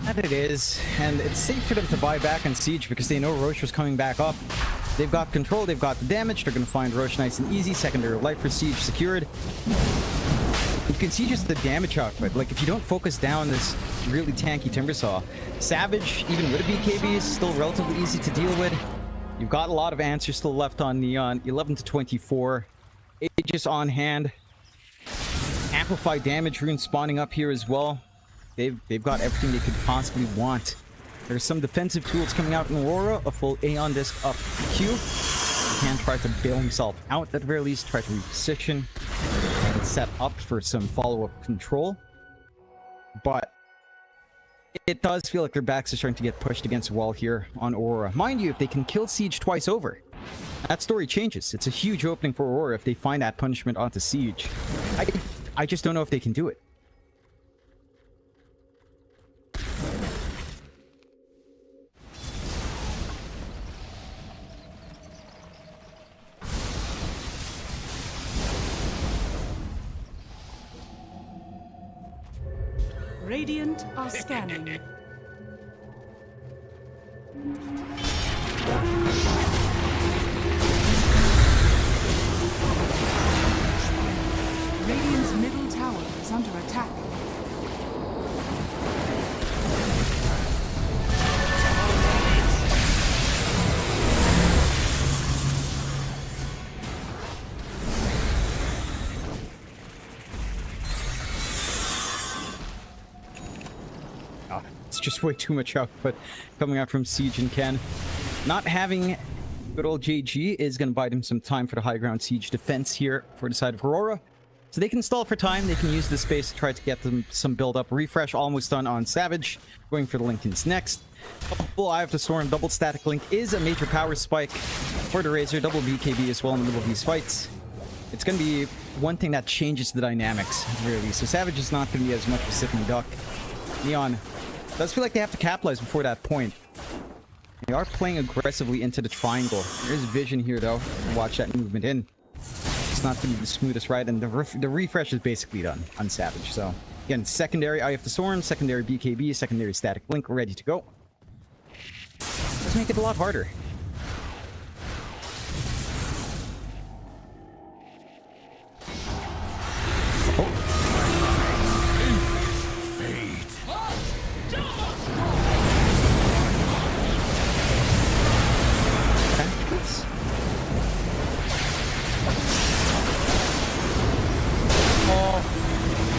That it is, and it's safe for them to buy back on Siege because they know Roche was coming back up. They've got control, they've got the damage, they're going to find Roche nice and easy. Secondary life for Siege secured. You can see just the damage output. Like, if you don't focus down this really tanky Timbersaw, Savage, even with a BKB, is still relatively easy to deal with. You've got a lot of answers still left on Neon. 11 to 24. Aegis on hand. Amplified damage rune spawning up here as well. They've got everything they could possibly want. There's some defensive tools coming out in Aurora. A full Aeon disc up Q. He can try to bail himself out at the very least. Try to reposition and set up for some follow-up control. But it does feel like their backs are starting to get pushed against the wall here on Aurora. Mind you, if they can kill Siege twice over, that story changes. It's a huge opening for Aurora if they find that punishment onto Siege. I just don't know if they can do it. Radiant are scanning. Radiant's middle tower is under attack. It's just way too much output coming out from Siege and Ken. Not having good old JG is going to bite him some time for the high ground Siege defense here for the side of Aurora. So they can stall for time. They can use this space to try to get them some build up. Refresh almost done on Savage. Going for the Lincolns next. Double Eye of the Storm, double Static Link is a major power spike for the Razor. Double BKB as well in the middle of these fights. It's going to be one thing that changes the dynamics, really. So Savage is not going to be as much of a sitting duck. Neon does feel like they have to capitalize before that point. They are playing aggressively into the triangle. There's vision here, though. Watch that movement in. It's not going to be the smoothest ride, and the refresh is basically done on Savage. So, again, secondary Eye of the Storm, secondary BKB, secondary Static Link, ready to go. Let's make it a lot harder.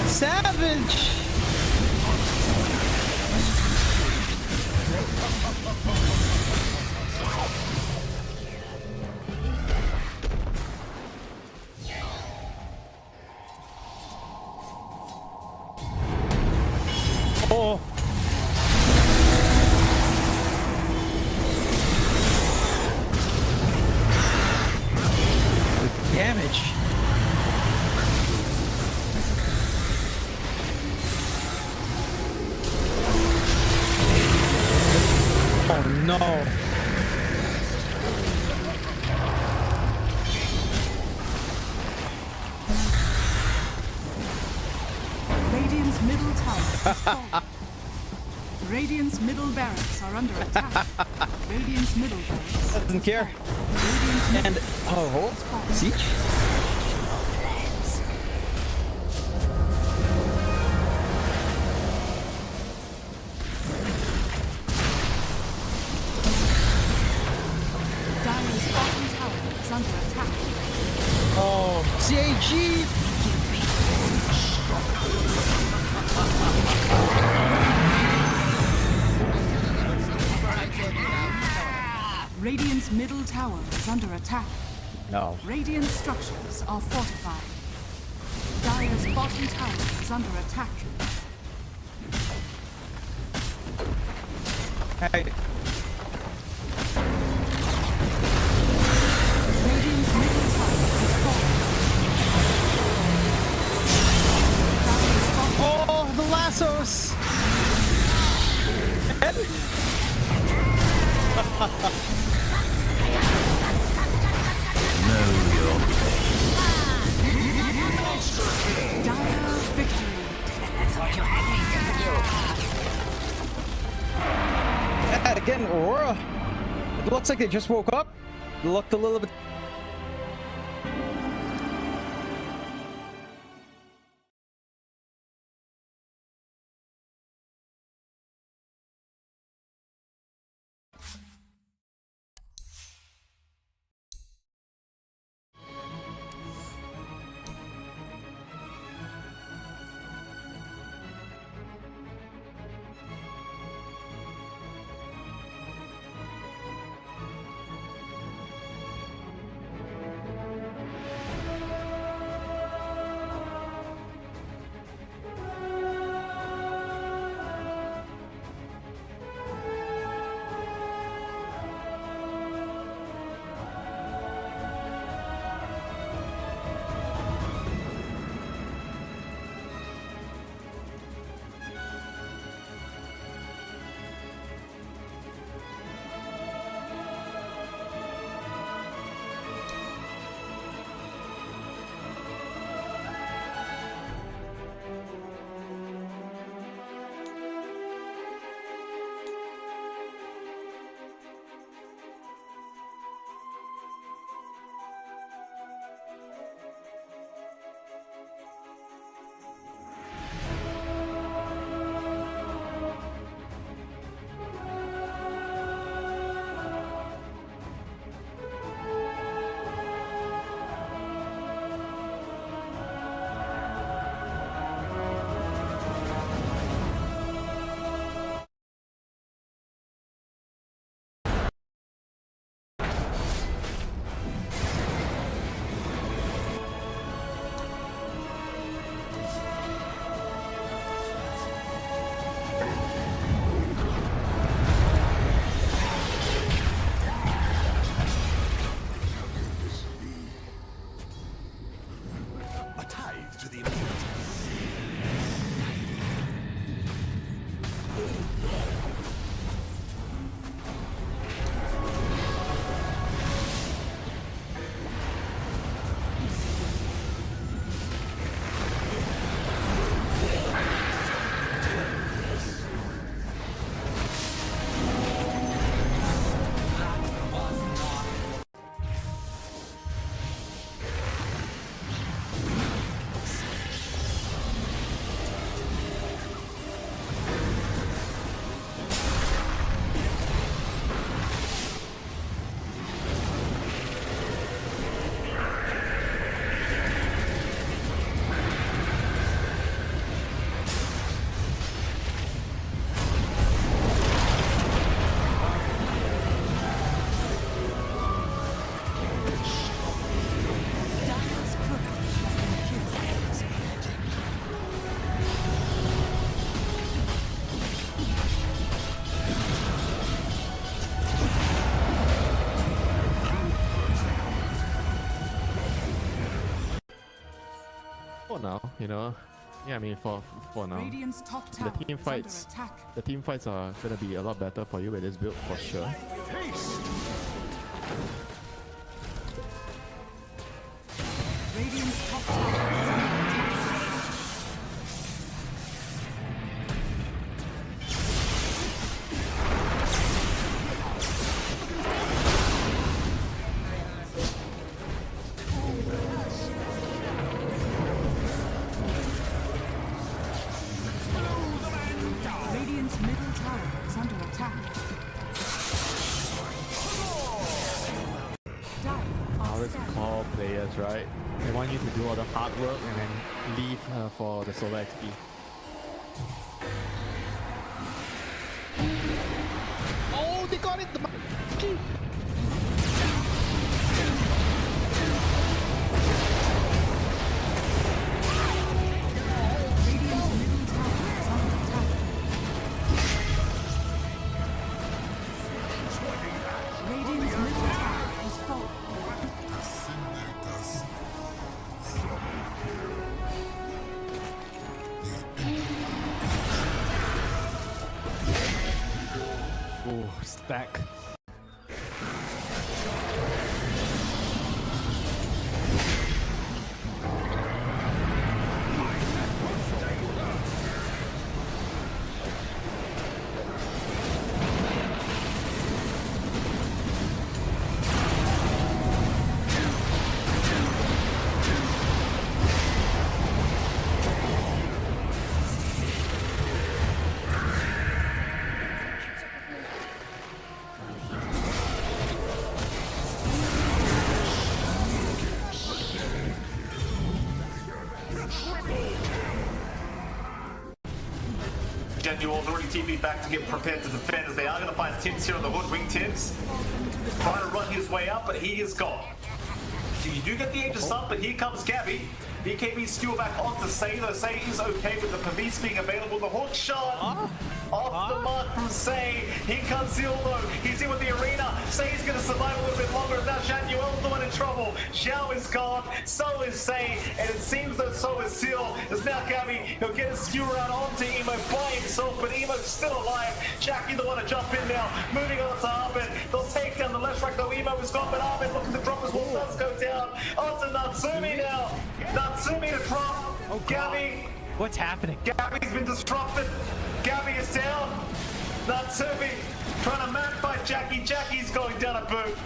Savage! Oh! The damage! Oh no! Radiant's middle tower has fallen. Radiant's middle barracks are under attack. Radiant's middle barracks Doesn't care. And oh, Siege. under attack. Oh, CAG! Radiant's middle tower is under attack. No. Radiant structures are fortified. Dire's bottom tower is under attack. Hey. Know your Dire victory. And again, Aurora. It looks like they just woke up. It looked a little bit. For now, you know. Yeah, I mean for now. Radiant's top tower The team is fights under attack. the team fights are gonna be a lot better for you with this build for sure. Radiant's top tower is under attack. Radiant's middle tower is under attack. All these core players, right? They want you to do all the hard work and then leave for the solo XP. Oh, they got it! The monkey! Radiant's middle tower is under attack. Radiant's middle tower is falling. Oh, stack. Shen Yule's already TP'd back to get prepared to defend as they are going to find Tims here on the hood. Wing Tims trying to run his way up, but he is gone. So you do get the Aegis up, but here comes Gabby. BKB skewer back onto Say, though Say is okay with the Pavis being available. The hook shot off the mark from Say. Here comes Zil though. He's in with the arena. Say's going to survive a little bit longer. Now Shan Yuel's the one in trouble. Xiao is gone. So is Say. And it seems that so is Zil. As now Gabby, he'll get a skewer out onto Emo by himself, but Emo's still alive. Jackie the one to jump in now. Moving on to Ahmed. They'll take down the left rack though. Emo is gone, but Ahmed looking to drop as well. Does go down. Onto Natsumi now. Natsumi to drop. Gabby. What's happening? Gabby's been disrupted. Gabby is down. Natsumi trying to man fight Jackie. Jackie's going down a boot.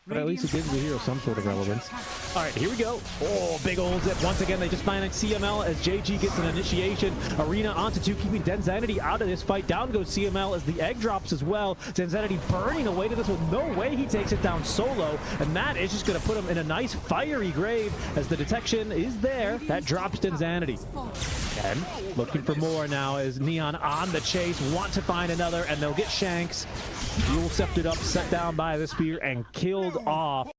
But at least it gives the hero some sort of relevance. All right, here we go. Oh, big old zip. Once again, they just find CML as JG gets an initiation. Arena onto 2, keeping Denzanity out of this fight. Down goes CML as the egg drops as well. Denzanity burning away to this one. No way he takes it down solo. And that is just going to put him in a nice fiery grave as the detection is there. That drops Denzanity. And looking for more now as Neon on the chase. Want to find another, and they'll get Shanks. Yule scepted up, set down by the spear, and killed off.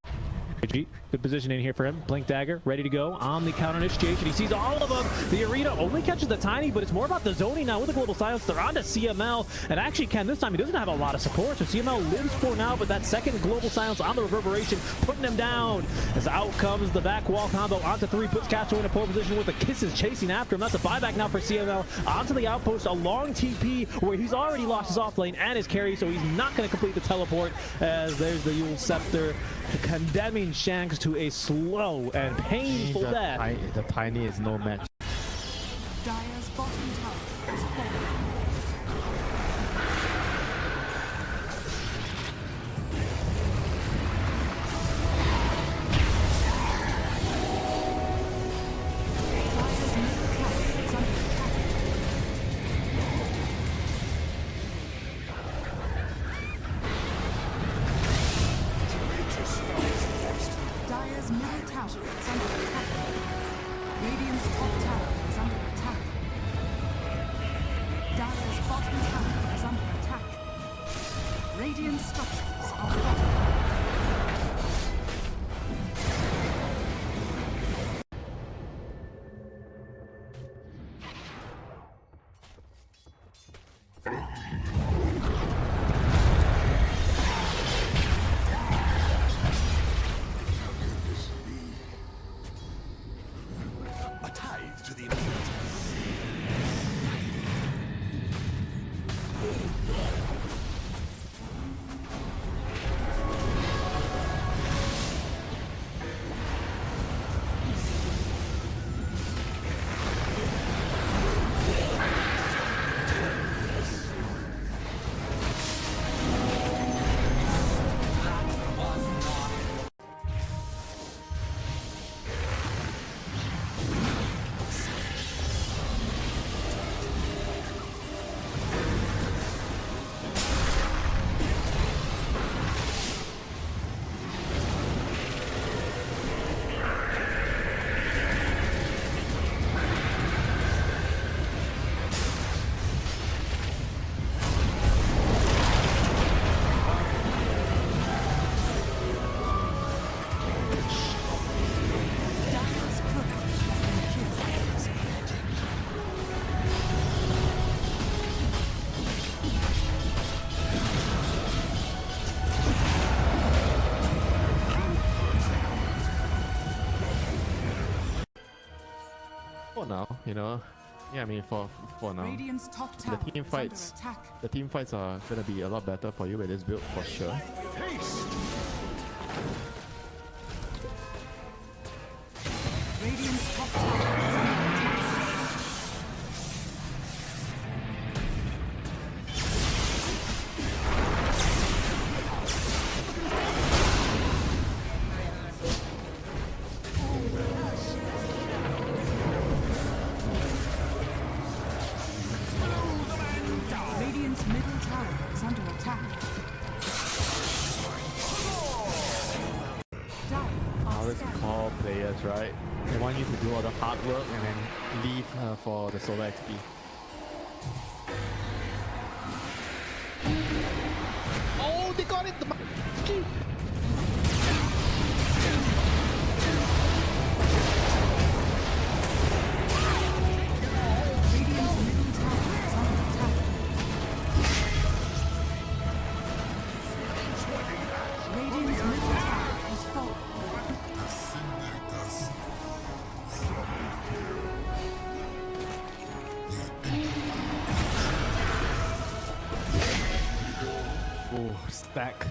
Good positioning here for him. Blink Dagger ready to go on the counter initiation. He sees all of them. The arena only catches the tiny, but it's more about the zoning now with the global silence. They're on to CML, and actually Ken this time he doesn't have a lot of support, so CML lives for now, but that second global silence on the reverberation putting him down. As out comes the back wall combo onto 3, puts Castro in a pole position with the kisses chasing after him. That's a buyback now for CML. Onto the outpost, a long TP where he's already lost his offlane and his carry, so he's not going to complete the teleport as there's the Yule Scepter condemning Shanks to a slow and painful death. The tiny is no match. Dire's bottom tower is falling. Radiant structures are fortified. A tithe to the For now, you know. Yeah, I mean for now. Radiant's top tower The team fights are gonna be a lot better for you with this build for sure. Radiant's top tower is under attack. Radiant's middle tower is under attack. Always call players, right? They want you to do all the hard work and then leave for the solo XP. Oh, stack.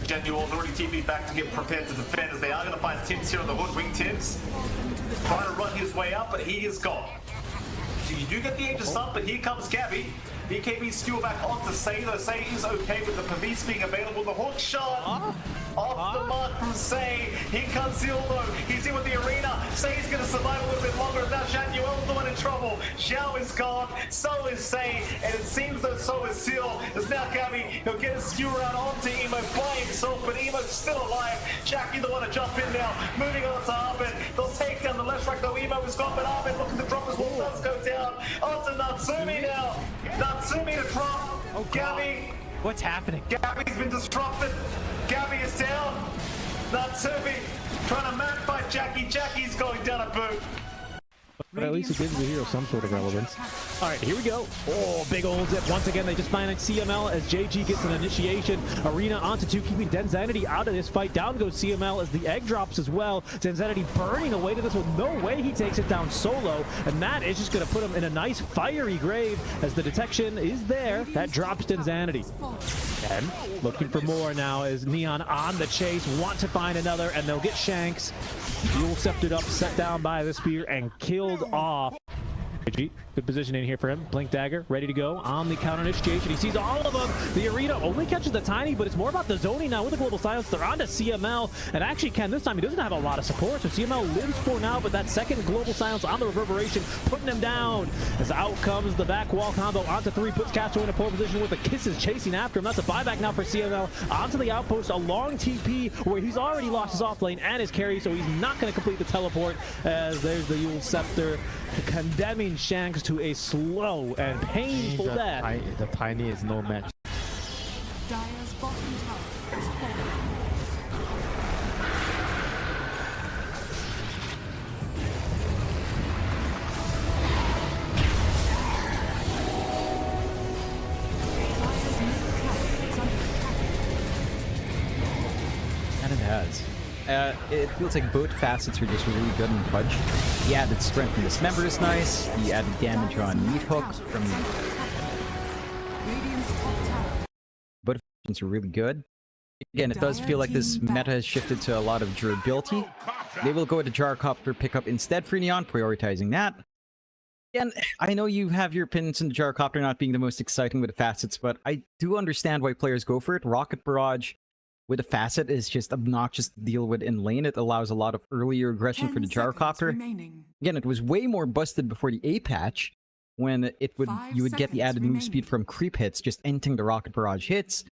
Gen Duel's already TP'd back to get prepared to defend as they are going to find Tims here on the hood. Wing Tims trying to run his way up, but he is gone. So you do get the Aegis up, but here comes Gabby. BKB skew back onto Say, though Say is okay with the Pavis being available. The hook shot off the mark from Say. Here comes Seal though. He's in with the arena. Say's going to survive a little bit longer. Now Shanuel's the one in trouble. Xiao is gone. So is Say. And it seems that so is Seal. As now Gabby, he'll get his skew around onto Emo by himself, but Emo's still alive. Jackie the one to jump in now. Moving on to Ahmed. They'll take down the left track though. Emo is gone, but Ahmed looking to drop as well. Does go down. Onto Natsumi now. Natsumi to drop. Oh, Gabby. What's happening? Gabby's been disrupted. Gabby is down. Natsumi trying to man fight Jackie. Jackie's going down a boot. But at least it gives the hero some sort of relevance. All right, here we go. Oh, big old zip. Once again, they just find CML as JG gets an initiation. Arena onto 2, keeping Denzanity out of this fight. Down goes CML as the egg drops as well. Denzanity burning away to this one. No way he takes it down solo. And that is just going to put him in a nice fiery grave as the detection is there. That drops Denzanity. And looking for more now as Neon on the chase. Want to find another, and they'll get Shanks. Fuel sceptered up, set down by the spear, and killed off. Good positioning here for him. Blink Dagger, ready to go on the counter initiation. He sees all of them. The arena only catches the tiny, but it's more about the zoning now with the global silence. They're on to CML, and actually Ken, this time he doesn't have a lot of support, so CML lives for now, but that second global silence on the reverberation, putting him down. As out comes the back wall combo onto 3, puts Castro in a pole position with the kisses chasing after him. That's a buyback now for CML. Onto the outpost, a long TP where he's already lost his offlane and his carry, so he's not going to complete the teleport, as there's the Yule Scepter condemning Shanks to a slow and painful death. The tiny is no match. Dire's bottom tower is falling. Dire's middle tower is under attack. And it has. It feels like both facets are just really good in Pudge. The added strength from Dismember is nice. The added damage on Meat Hook from Radiant's top tower. both factions are really good. Again, it does feel like this meta has shifted to a lot of durability. They will go to Gyrocopter pickup instead for Neon, prioritizing that. And I know you have your opinions on the Gyrocopter not being the most exciting with the facets, but I do understand why players go for it. Rocket Barrage with a facet is just obnoxious to deal with in lane. It allows a lot of earlier aggression for the Gyrocopter. Again, it was way more busted before the A patch, when you would get the added move speed from creep hits, just ending the Rocket Barrage hits.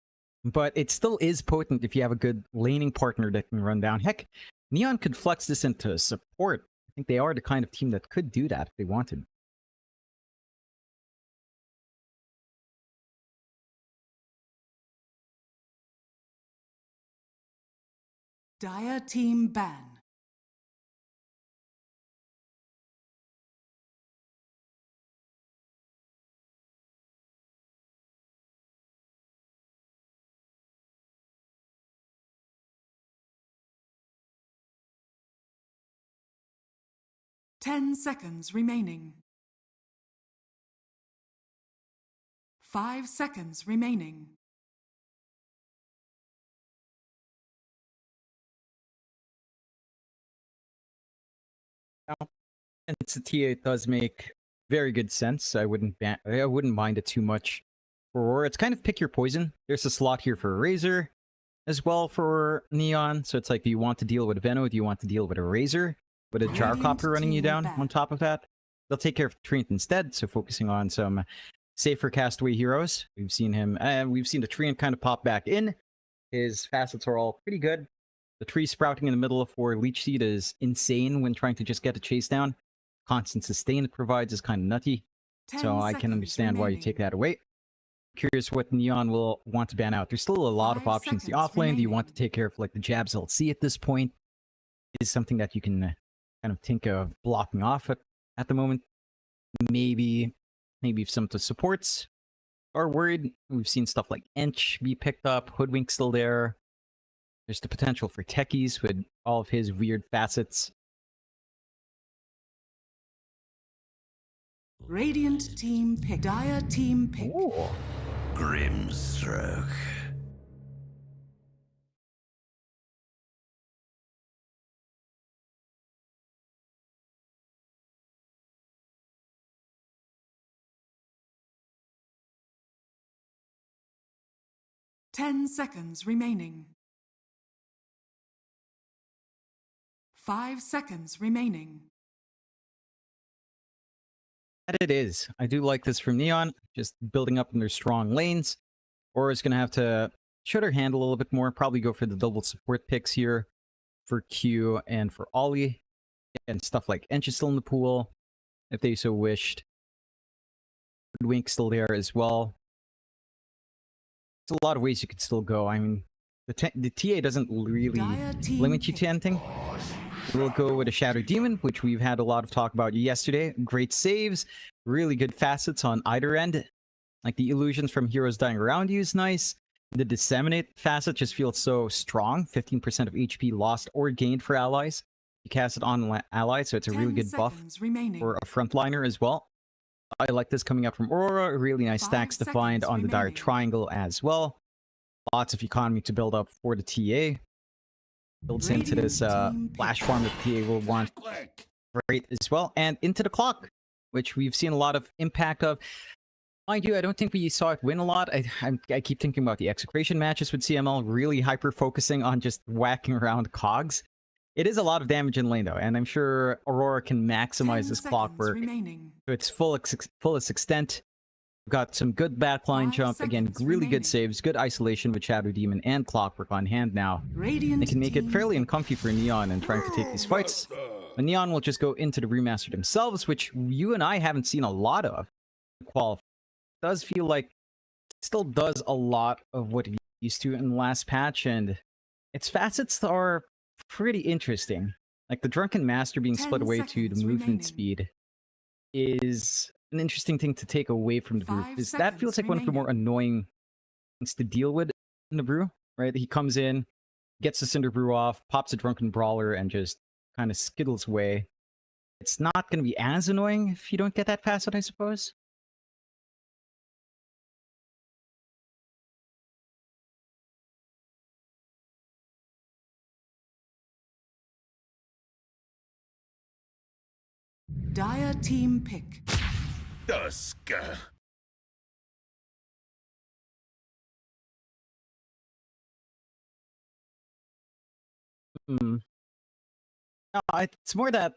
But it still is potent if you have a good laning partner that can run down. Heck, Neon could flex this into support. I think they are the kind of team that could do that if they wanted. Dire team ban. Ten seconds remaining. 5 seconds remaining. And it's a TA, it does make very good sense. I wouldn't mind it too much. For Aurora, it's kind of pick your poison. There's a slot here for a Razor as well for Neon. So it's like, do you want to deal with Veno? Do you want to deal with a Razor? With a Gyrocopter running you down on top of that? They'll take care of Treant instead, so focusing on some safer castaway heroes. We've seen him, we've seen the Treant kind of pop back in. His facets are all pretty good. The tree sprouting in the middle of 4 Leech Seed is insane when trying to just get a chase down. Constant sustain it provides is kind of nutty. So I can understand why you take that away. Curious what Neon will want to ban out. There's still a lot of options. The offlane, do you want to take care of like the Jabs LC at this point? Is something that you can kind of think of blocking off at the moment. Maybe if some of the supports are worried. We've seen stuff like Ench be picked up, Hoodwink still there. There's the potential for Techies with all of his weird facets. Radiant team pick. Dire team pick. Ooh. Grimstroke. Ten seconds remaining. 5 seconds remaining. And it is. I do like this from Neon, just building up in their strong lanes. Aurora's going to have to show their hand a little bit more, probably go for the double support picks here for Q and for Ollie. And stuff like Ench is still in the pool, if they so wished. Wink still there as well. There's a lot of ways you could still go. I mean, the TA doesn't really limit you to anything. We'll go with a Shadow Demon, which we've had a lot of talk about yesterday. Great saves, really good facets on either end. Like the illusions from heroes dying around you is nice. The Disseminate facet just feels so strong. 15% of HP lost or gained for allies. You cast it on allies, so it's a really good buff for a frontliner as well. I like this coming up from Aurora. Really nice stacks to find on the Dire Triangle as well. Lots of economy to build up for the TA. Builds into this flash farm that the TA will want great as well. And into the clock, which we've seen a lot of impact of. Mind you, I don't think we saw it win a lot. I keep thinking about the Execration matches with CML, really hyper-focusing on just whacking around cogs. It is a lot of damage in lane, though, and I'm sure Aurora can maximize this clockwork to its fullest extent. We've got some good backline jump. Again, really good saves, good isolation with Shadow Demon and Clockwork on hand now. They can make it fairly uncomfy for Neon in trying to take these fights. But Neon will just go into the Brewmaster themselves, which you and I haven't seen a lot of. Qualifier. It does feel like it still does a lot of what it used to in the last patch, and its facets are pretty interesting. Like the Drunken Master being split away to the movement speed is an interesting thing to take away from the brew. Because that feels like one of the more annoying things to deal with in the brew, right? He comes in, gets the Cinder Brew off, pops a Drunken Brawler, and just kind of skittles away. It's not going to be as annoying if you don't get that facet, I suppose. Dire team pick. Dusk. No, it's more that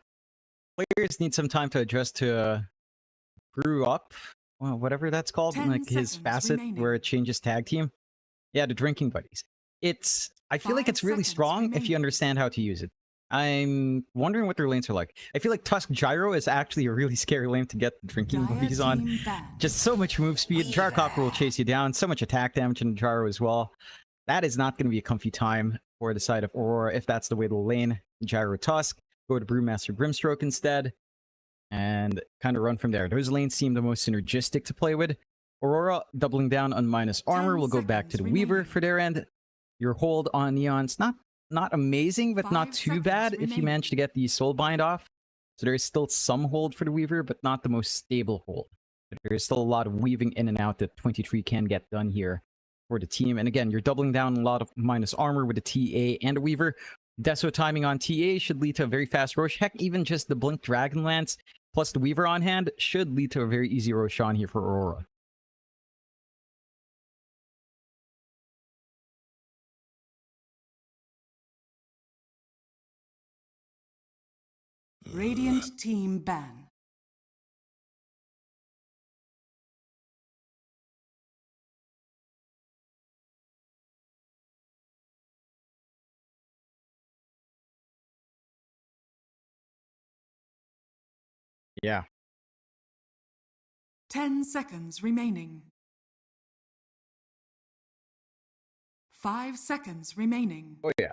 players need some time to adjust to brew up, well, whatever that's called, like his facet where it changes tag team. Yeah, the drinking buddies. I feel like it's really strong if you understand how to use it. I'm wondering what their lanes are like. I feel like Tusk Gyro is actually a really scary lane to get the drinking buddies on. Just so much move speed. Gyrocopter will chase you down. So much attack damage in Gyro as well. That is not going to be a comfy time for the side of Aurora if that's the way to lane Gyro Tusk. Go to Brewmaster Grimstroke instead. And kind of run from there. Those lanes seem the most synergistic to play with. Aurora doubling down on minus armor will go back to the Weaver for their end. Your hold on Neon's not amazing, but not too bad if you manage to get the Soulbind off. So there is still some hold for the Weaver, but not the most stable hold. But there is still a lot of weaving in and out that 23 can get done here for the team. And again, you're doubling down a lot of minus armor with the TA and the Weaver. Deso timing on TA should lead to a very fast Rosh. Heck, even just the Blink Dragonlance plus the Weaver on hand should lead to a very easy Roshan here for Aurora. Radiant team ban. Yeah. 10 seconds remaining. 5 seconds remaining. Oh yeah.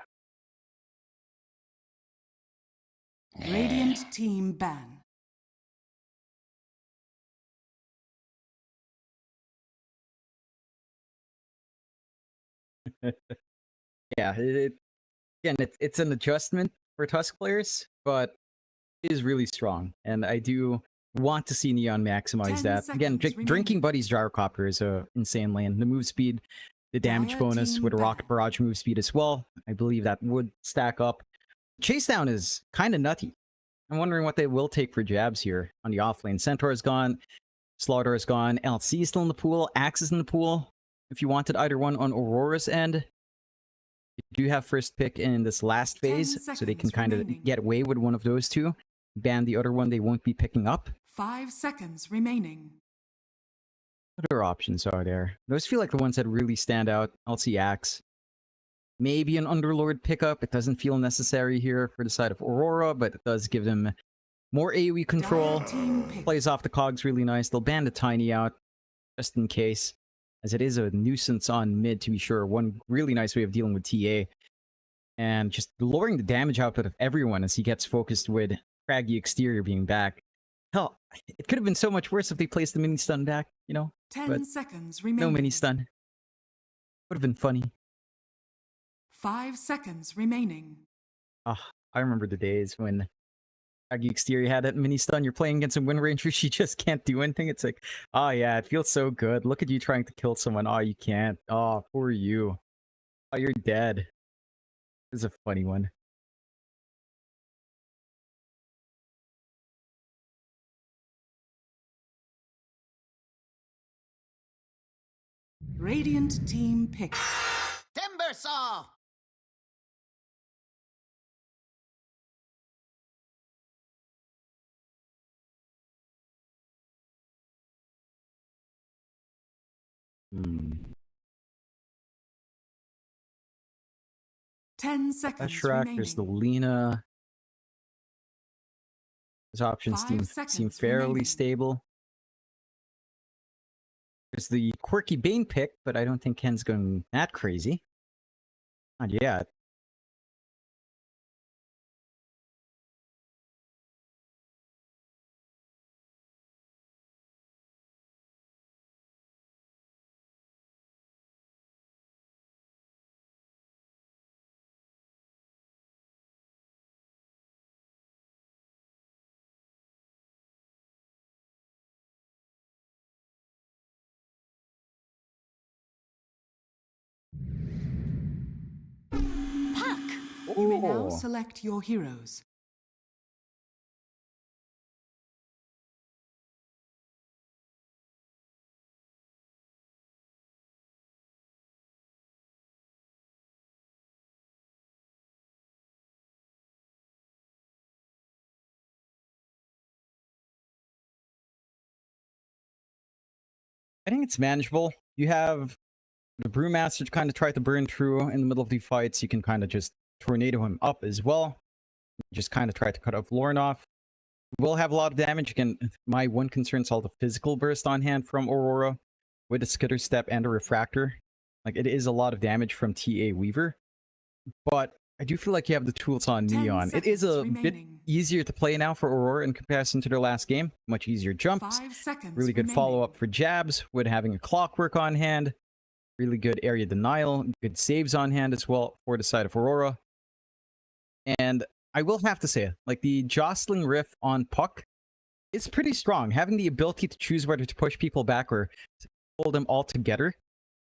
Radiant team ban. Yeah, again, it's an adjustment for Tusk players, but it is really strong, and I do want to see Neon maximize that. Again, drinking Buddy's Gyrocopter is a insane lane. The move speed, the damage bonus with a Rocket Barrage move speed as well. I believe that would stack up. Chase down is kind of nutty. I'm wondering what they will take for jabs here on the offlane. Centaur is gone, Slaughter is gone, LC is still in the pool, Axe is in the pool. If you wanted either one on Aurora's end, you do have first pick in this last phase, so they can kind of get away with one of those two. Ban the other one they won't be picking up. 5 seconds remaining. What other options are there? Those feel like the ones that really stand out. LC Axe. Maybe an Underlord pickup. It doesn't feel necessary here for the side of Aurora, but it does give them more AoE control. Plays off the cogs really nice. They'll ban the Tiny out, just in case, as it is a nuisance on mid, to be sure. One really nice way of dealing with TA. And just lowering the damage output of everyone as he gets focused with Craggy Exterior being back. Hell, it could have been so much worse if they placed the mini-stun back, you know? 10 seconds remaining. No mini-stun. Would have been funny. 5 seconds remaining. I remember the days when Craggy Exterior had that mini-stun. You're playing against a Wind Ranger, she just can't do anything. It's like, oh yeah, it feels so good. Look at you trying to kill someone. Oh, you can't. Oh, poor you. Oh, you're dead. This is a funny one. Radiant team pick. Timber Saw! Hmm. 10 seconds Shrek, remaining. there's the Lena. Those options seem fairly remaining. stable. There's the quirky Bane pick, but I don't think Ken's going that crazy. Not yet. You may now select your heroes. I think it's manageable. You have the Brewmaster to kind of try to burn through in the middle of the fights. You can kind of just tornado him up as well. Just kind of try to cut off Lorne off. Will have a lot of damage. Again, my one concern is all the physical burst on hand from Aurora with a Skitter Step and a Refractor. Like, it is a lot of damage from TA Weaver. But I do feel like you have the tools on Neon. It is a bit easier to play now for Aurora in comparison to their last game. Much easier jumps. Really good follow-up for jabs with having a Clockwork on hand. Really good area denial. Good saves on hand as well for the side of Aurora. And I will have to say, like, the Jostling Riff on Puck is pretty strong. Having the ability to choose whether to push people back or to hold them all together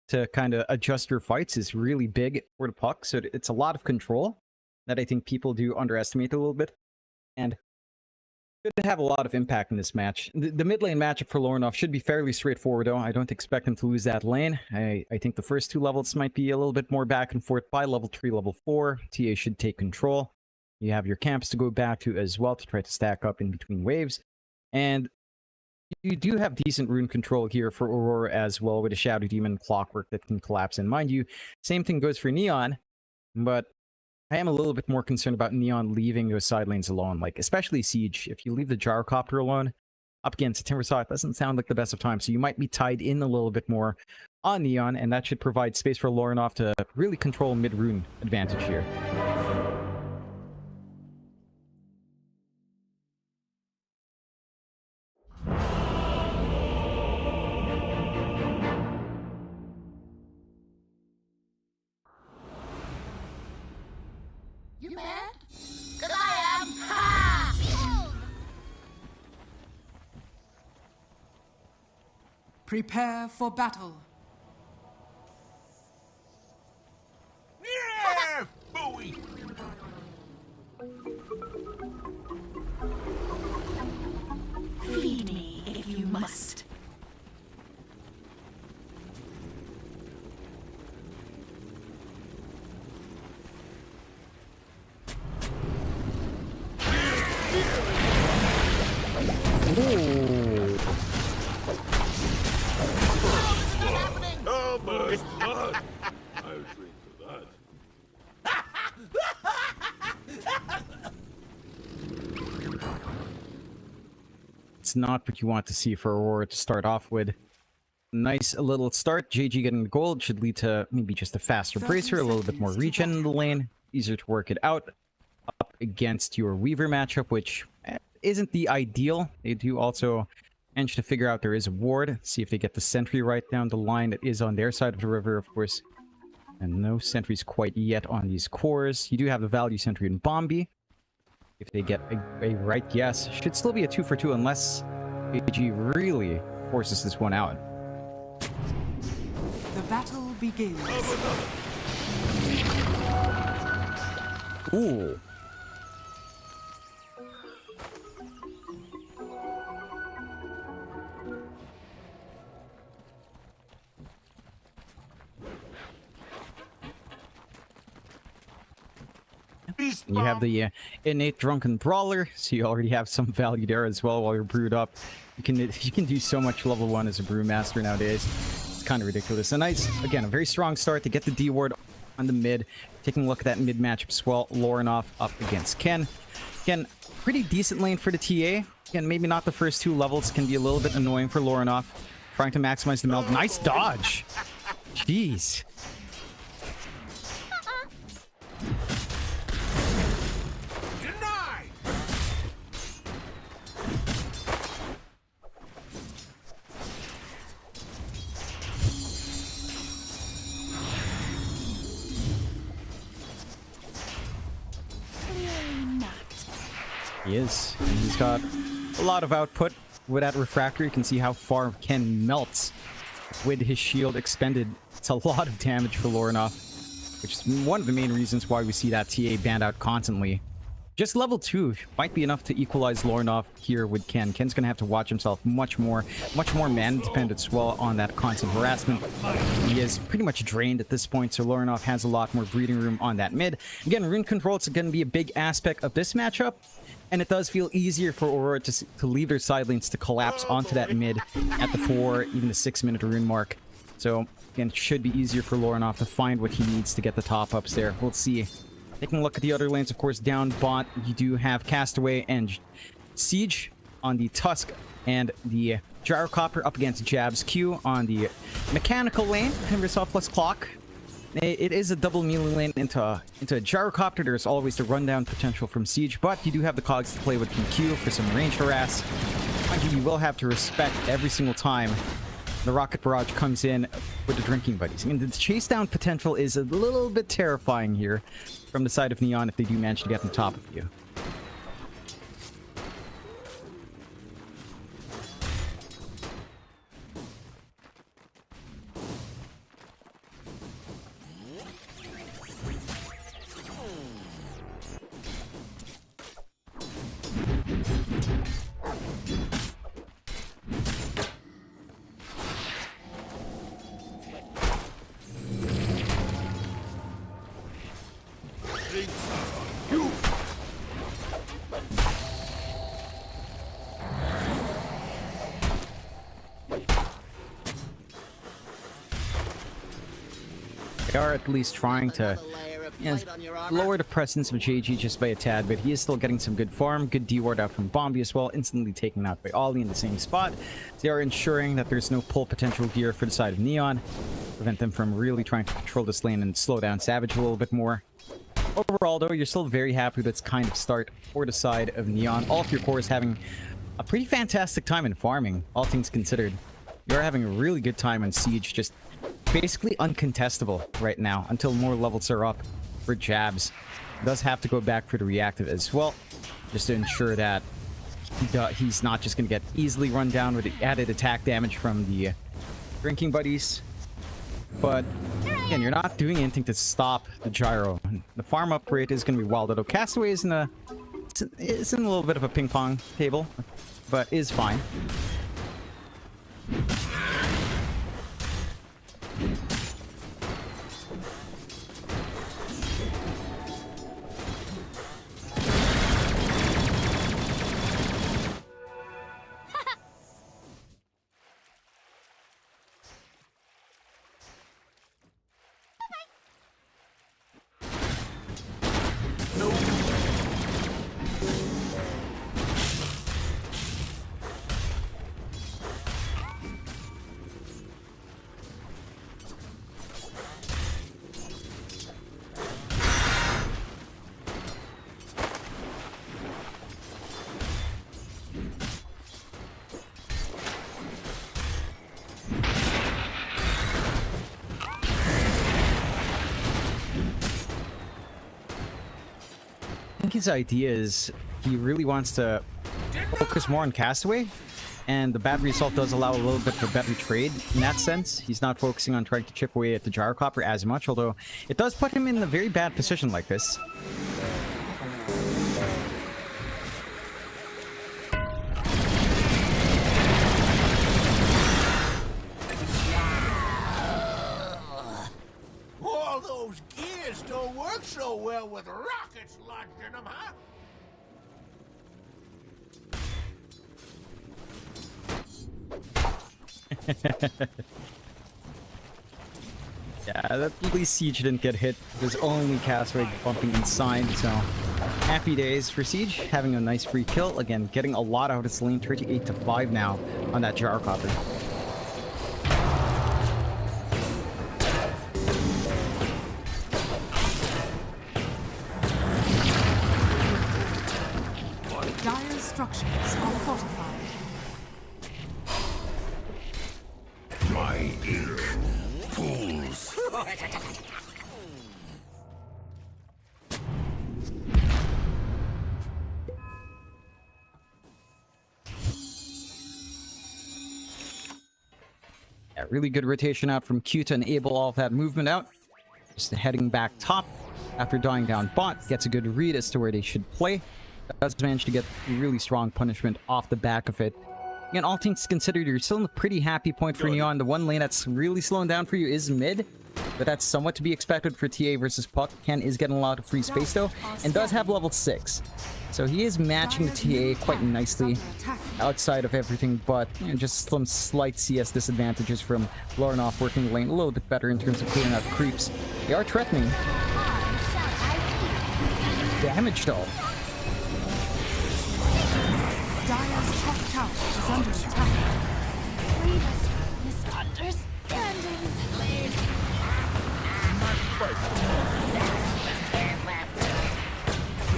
to kind of adjust your fights is really big for the Puck. So it's a lot of control. that I think people do underestimate a little bit, and could have a lot of impact in this match. The mid lane matchup for Lorinov should be fairly straightforward, though. I don't expect him to lose that lane. I think the first 2 levels might be a little bit more back and forth. By level 3, level 4, TA should take control. You have your camps to go back to as well to try to stack up in between waves. And you do have decent rune control here for Aurora as well, with a Shadow Demon Clockwork that can collapse. And mind you, same thing goes for Neon, but I am a little bit more concerned about Neon leaving those side lanes alone, like especially Siege. If you leave the Gyrocopter alone up against Timbersaw, it doesn't sound like the best of times. So you might be tied in a little bit more on Neon, and that should provide space for Lorinov to really control mid-rune advantage here. You mad? 'Cause I am. Ha! Prepare for battle. Yeah! Bowie! Feed me if you must. Oh my God! I'll drink to that. It's not what you want to see for Aurora to start off with. Nice little start. JG getting the gold should lead to maybe just a faster bracer, a little bit more regen in the lane. Easier to work it out up against your Weaver matchup, which isn't the ideal. They do also manage to figure out there is a ward. See if they get the sentry right down the line that is on their side of the river, of course. And no sentries quite yet on these cores. You do have the value sentry in Bombi. If they get a right guess, should still be a 2 for 2 unless AG really forces this one out. The battle begins. Ooh. You have the innate drunken brawler, so you already have some value there as well while you're brewed up. You can do so much level 1 as a brewmaster nowadays. It's kind of ridiculous. A nice, again, a very strong start to get the D ward on the mid. Taking a look at that mid matchup as well. Lorinov up against Ken. Ken, pretty decent lane for the TA. Again, maybe not the first 2 levels. Can be a little bit annoying for Lorinov. Trying to maximize the meld. Nice dodge. Jeez. He is. And he's got a lot of output. With that refractor, you can see how far Ken melts with his shield expended. It's a lot of damage for Lorinov, which is one of the main reasons why we see that TA banned out constantly. Just level 2 might be enough to equalize Lorinov here with Ken. Ken's going to have to watch himself much more mana-dependent as well on that constant harassment. He is pretty much drained at this point, so Lorinov has a lot more breathing room on that mid. Again, rune control is going to be a big aspect of this matchup, and it does feel easier for Aurora to leave their side lanes to collapse onto that mid at the 4, even the 6-minute rune mark. So, again, it should be easier for Lorinov to find what he needs to get the top-ups there. We'll see. Taking a look at the other lanes, of course, down bot, you do have Castaway and Siege on the Tusk, and the Gyrocopter up against Jab's Q on the mechanical lane. Timbersaw plus Clock. It is a double melee lane into a Gyrocopter. There's always the rundown potential from Siege, but you do have the cogs to play with from Q for some range harass. Mind you, you will have to respect every single time the Rocket Barrage comes in with the Drinking Buddies. I mean, the chase down potential is a little bit terrifying here from the side of Neon if they do manage to get on top of you. They are at least trying to lower the presence of JG just by a tad, but he is still getting some good farm, good D-ward out from Bombi as well, instantly taken out by Ollie in the same spot. They are ensuring that there's no pull potential here for the side of Neon, prevent them from really trying to control this lane and slow down Savage a little bit more. Overall, though, you're still very happy with this kind of start for the side of Neon. All of your cores having a pretty fantastic time in farming, all things considered. You're having a really good time on Siege, just basically uncontestable right now until more levels are up for Jabs. Does have to go back for the reactive as well, just to ensure that he's not just going to get easily run down with the added attack damage from the drinking buddies. But again, you're not doing anything to stop the gyro. The farm upgrade is going to be wild, although Castaway is in a little bit of a ping pong table, but is fine. His idea is he really wants to focus more on Castaway, and the bad result does allow a little bit of a better trade in that sense. He's not focusing on trying to chip away at the Gyrocopter as much, although it does put him in a very bad position like this. All those gears don't work so well with rockets lodged in them, huh? Yeah, at least Siege didn't get hit. There's only Castaway bumping inside, so happy days for Siege, having a nice free kill. Again, getting a lot out of his lane, 38-5 now on that Gyrocopter. Dire structures are fortified. My ink pools. Yeah, really good rotation out from Q to enable all of that movement out. Just heading back top after dying down bot. Gets a good read as to where they should play. Does manage to get really strong punishment off the back of it. Again, all things considered, you're still in a pretty happy point for Neon. The one lane that's really slowing down for you is mid, but that's somewhat to be expected for TA versus Puck. Ken is getting a lot of free space though, and does have level 6. So he is matching the TA quite nicely outside of everything, but you know, just some slight CS disadvantages from Lornoff working the lane a little bit better in terms of clearing out creeps. They are threatening. Damage though. Dire's top tower is under attack. Misunderstandings, please.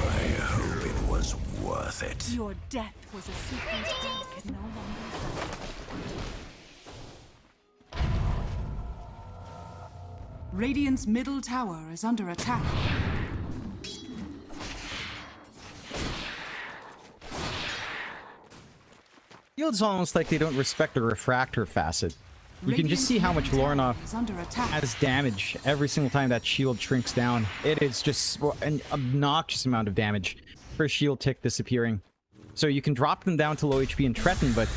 I hope it was worth it. Your death was a secret I can no longer. Radiant's middle tower is under attack. Feels almost like they don't respect the refractor facet. You can just see how much Lornoff has damage every single time that shield shrinks down. It is just an obnoxious amount of damage for a shield tick disappearing. So you can drop them down to low HP and threaten, but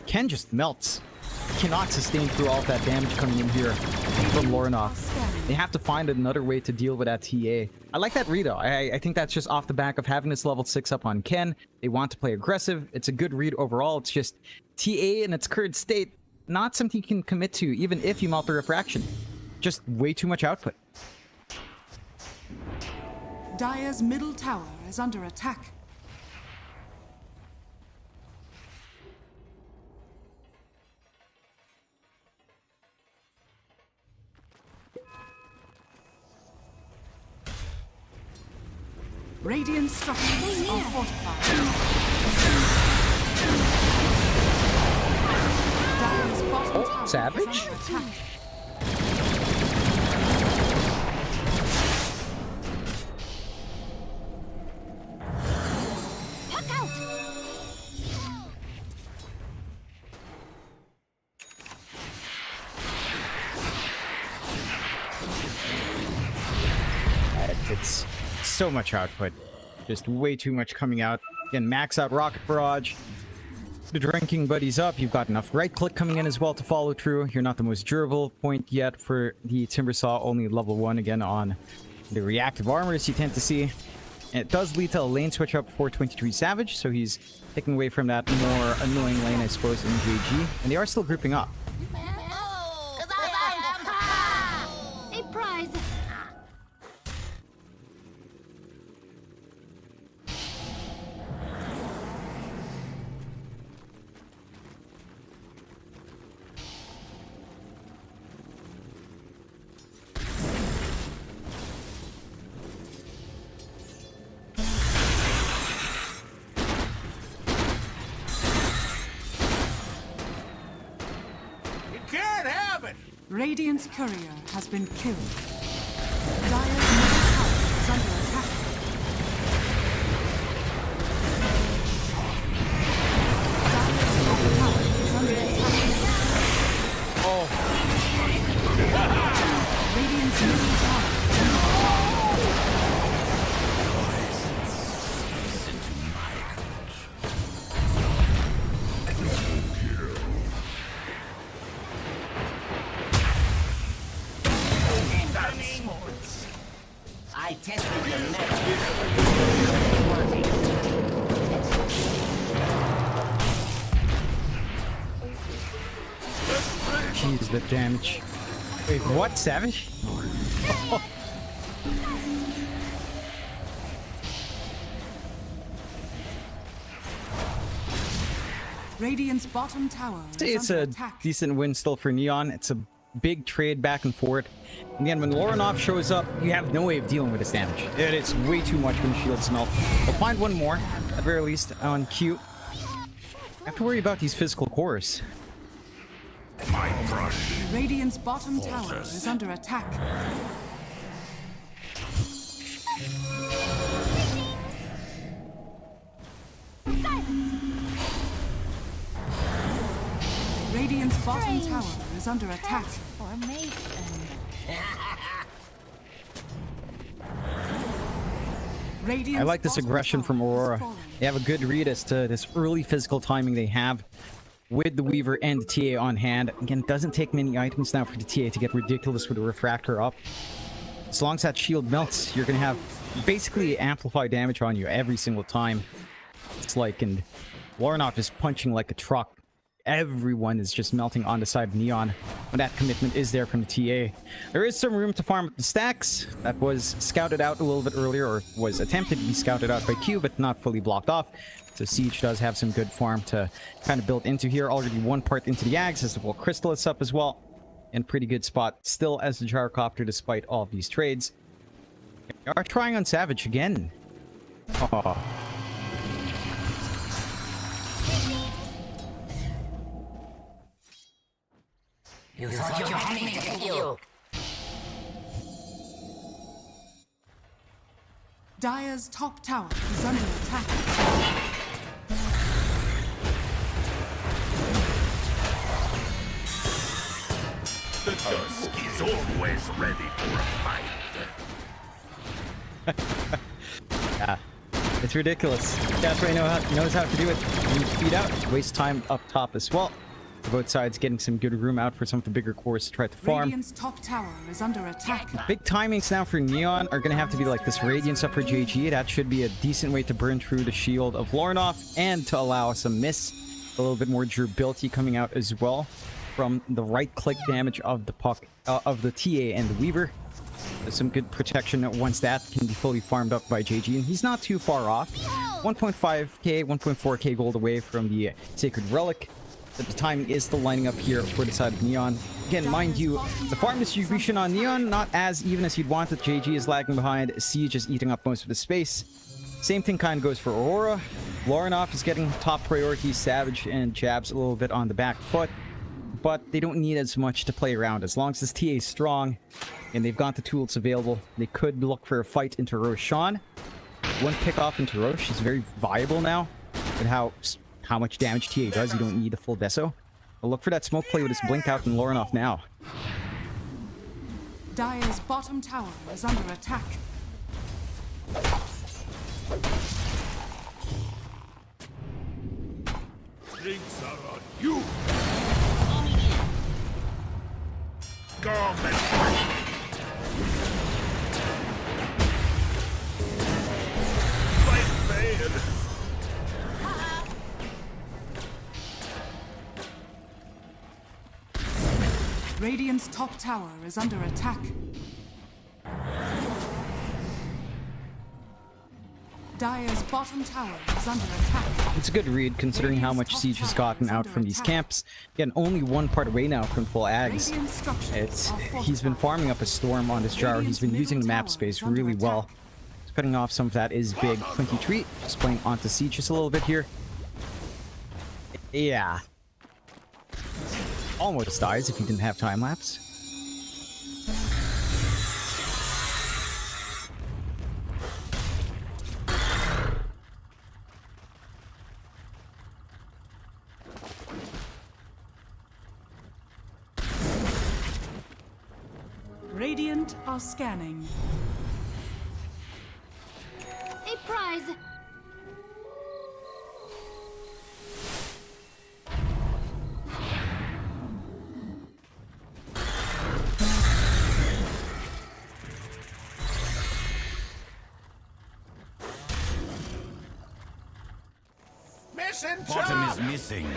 Ken just melts. Cannot sustain through all of that damage coming in here from Lornoff. They have to find another way to deal with that TA. I like that read though. I think that's just off the back of having this level 6 up on Ken. They want to play aggressive. It's a good read overall. It's just TA in its current state, not something you can commit to even if you melt the refraction. just way too much output. Dire's middle tower is under attack. Radiant structures are fortified. Dire's bottom tower Savage? is under attack. It's so much output. Just way too much coming out. Again, max out Rocket Barrage. The drinking buddies up. You've got enough right click coming in as well to follow through. You're not the most durable point yet for the Timbersaw. Only level 1 again on the reactive armors you tend to see. And it does lead to a lane switch up for 23 Savage. So he's taking away from that more annoying lane, I suppose, in JG. And they are still grouping up. A prize. Radiant's courier has been killed. Dire's middle tower is under attack. Dire's top tower is under attack. Oh. Radiant's middle tower is under attack. I tested the metal. Jeez, the damage. Wait, what? Savage? Radiant's bottom tower is It's under a attack. decent win still for Neon. It's a big trade back and forth. Again, when Lorinov shows up, you have no way of dealing with his damage. It is way too much when shields melt. We'll find one more, at the very least, on Q. I have to worry about these physical cores. My brush. Radiant's bottom tower is under attack. Radiant's bottom tower is under attack. Formation. Radiant's I like this bottom aggression tower from has Aurora. fallen. They have a good read as to this early physical timing they have with the Weaver and the TA on hand. Again, it doesn't take many items now for the TA to get ridiculous with the Refractor up. As long as that shield melts, you're going to have basically amplified damage on you every single time. It's like, and Lorinov is punching like a truck. Everyone is just melting on the side of Neon when that commitment is there from the TA. There is some room to farm up the stacks. That was scouted out a little bit earlier, or was attempted to be scouted out by Q, but not fully blocked off. So Siege does have some good farm to kind of build into here. Already one part into the Ags, as the full Crystal is up as well. And pretty good spot still as the Gyrocopter despite all of these trades. We are trying on Savage again. Oh. You thought you had me, didn't you? Dire's top tower is under attack. The dusk is always ready for a fight. Yeah, it's ridiculous. That's why he knows how to do it. You speed out, waste time up top as well. Both sides getting some good room out for some of the bigger cores to try to farm. Radiant's top tower is under attack. Big timings now for Neon are going to have to be like this Radiance up for JG. That should be a decent way to burn through the shield of Lorinov and to allow us a miss. A little bit more durability coming out as well. from the right-click damage of the puck, of the TA and the Weaver. There's some good protection once that can be fully farmed up by JG, and he's not too far off. 1.5k, 1.4k gold away from the Sacred Relic. But the timing is still lining up here for the side of Neon. Again, mind you, the farm distribution on Neon, not as even as you'd want it. JG is lagging behind, Siege is eating up most of the space. Same thing kind of goes for Aurora. Lorinov is getting top priority, Savage and Jabs a little bit on the back foot. But they don't need as much to play around. As long as this TA is strong and they've got the tools available, they could look for a fight into Roshan. One pick off into Roche is very viable now. And how much damage TA does, you don't need a full Deso. But look for that smoke play with his blink out and Lorinov now. Dire's bottom tower is under attack. Drinks are on you. Come and fight fair. Radiant's top tower is under attack. Dire's bottom tower is under attack. It's a good read considering how much Siege has gotten out from these camps. Again, only one part away now from full ags. He's been farming up a storm on this Gyro. He's been using the map space really well. Cutting off some of that is big. Quinty Treat just playing onto Siege just a little bit here. Yeah. Almost dies if he didn't have time lapse. Radiant are scanning. A prize. Bottom is missing.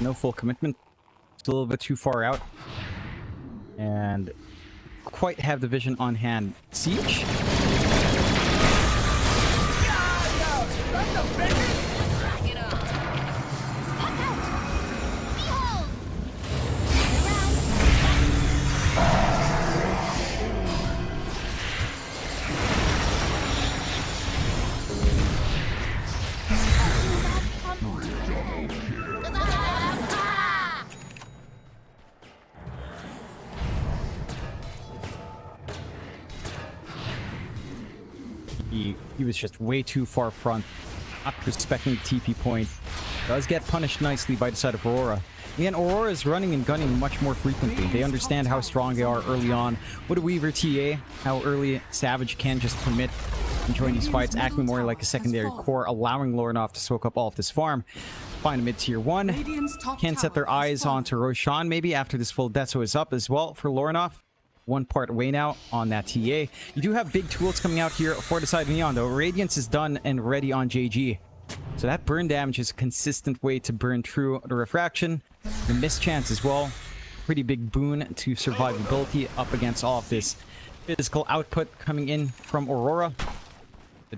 No full commitment. Still a little bit too far out. And quite have the vision on hand. Siege? He was just way too far front, not respecting the TP point. Does get punished nicely by the side of Aurora. Again, Aurora is running and gunning much more frequently. They understand how strong they are early on. With a Weaver TA, how early Savage can just commit and join these fights, acting more like a secondary core, allowing Lorinov to soak up all of this farm. Find a mid-tier 1. Can set their eyes onto Roshan maybe after this full Deso is up as well for Lorinov. One part away now on that TA. You do have big tools coming out here for the side of Neon though. Radiance is done and ready on JG. So that burn damage is a consistent way to burn through the refraction. The miss chance as well. Pretty big boon to survivability up against all of this physical output coming in from Aurora.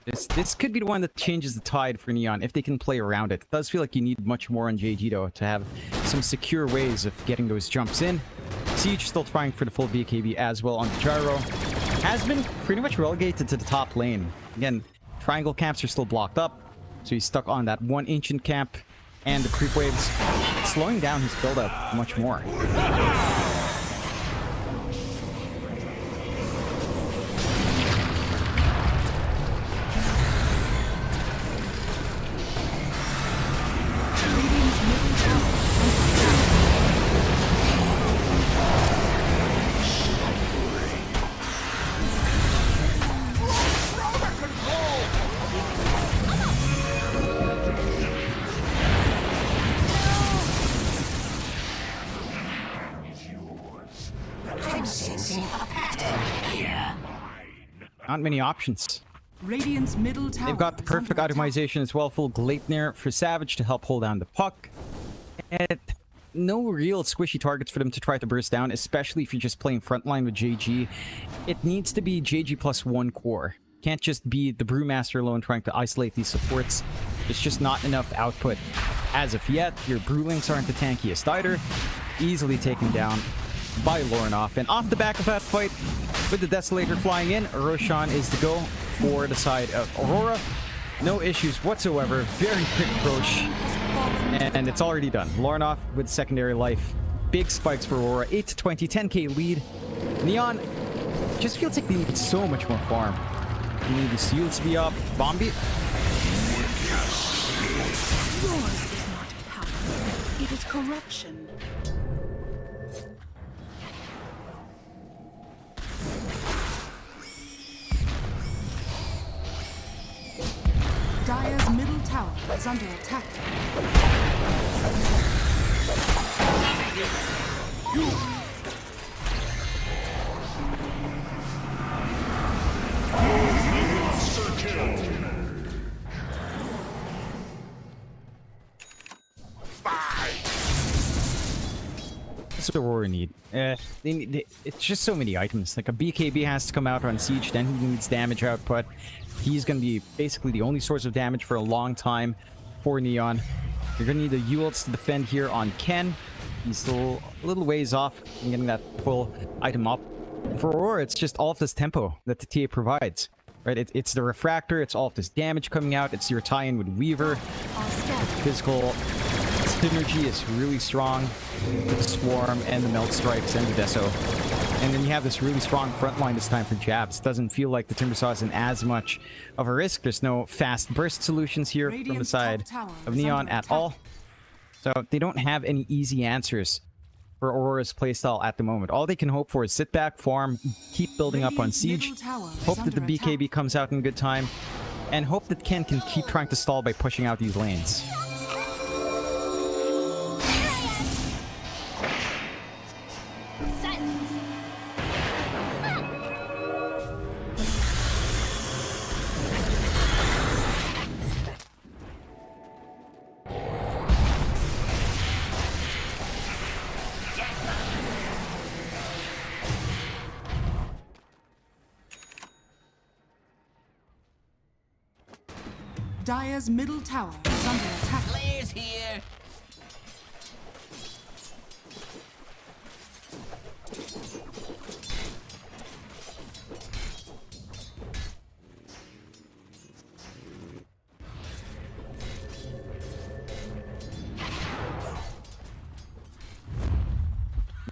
This could be the one that changes the tide for Neon if they can play around it. It does feel like you need much more on JG though to have some secure ways of getting those jumps in. Siege still trying for the full BKB as well on the Gyro. Has been pretty much relegated to the top lane. Again, triangle camps are still blocked up. So he's stuck on that one ancient camp and the creep waves, slowing down his build-up much more. There's not many options. Radiant's middle tower. They've got the perfect itemization as well. Full Gleipnir for Savage to help hold down the puck. And no real squishy targets for them to try to burst down, especially if you're just playing frontline with JG. It needs to be JG plus 1 core. Can't just be the Brewmaster alone trying to isolate these supports. It's just not enough output. As of yet, your Brewlings aren't the tankiest either. Easily taken down by Lornoff. And off the back of that fight, with the Desolator flying in, Roshan is to go for the side of Aurora. No issues whatsoever. Very quick approach. And it's already done. Lornoff with secondary life. Big spikes for Aurora. 8 to 20, 10k lead. Neon just feels like they need so much more farm. You need the seals to be up. Bombi. Yours is not power. It is corruption. Dire's middle tower is under attack. That's what Aurora need. It's just so many items. Like a BKB has to come out on Siege, then he needs damage output. He's going to be basically the only source of damage for a long time for Neon. You're going to need the Ewelts to defend here on Ken. He's still a little ways off from getting that full item up. And for Aurora, it's just all of this tempo that the TA provides. Right? It's the Refractor, it's all of this damage coming out, it's your tie-in with Weaver. Physical synergy is really strong with the Swarm and the Melt Strikes and the Deso. And then you have this really strong front line this time for Jabs. Doesn't feel like the Timbersaw isn't as much of a risk. There's no fast burst solutions here from the side of Neon at all. So they don't have any easy answers for Aurora's playstyle at the moment. All they can hope for is sit back, farm, keep building up on Siege, hope that the BKB comes out in good time, and hope that Ken can keep trying to stall by pushing out these lanes. Dire's middle tower is under attack. Players here.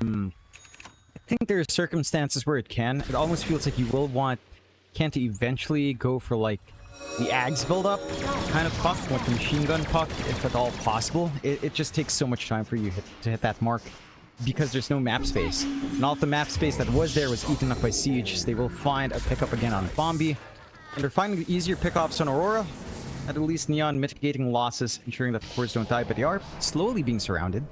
I think there are circumstances where it can. It almost feels like you will want Ken to eventually go for like the Ags build-up kind of puck, like the machine gun puck, if at all possible. It just takes so much time for you to hit that mark because there's no map space. And all of the map space that was there was eaten up by Siege, so they will find a pickup again on Bombi. And they're finding the easier pickoffs on Aurora. At least Neon mitigating losses, ensuring that the cores don't die, but they are slowly being surrounded.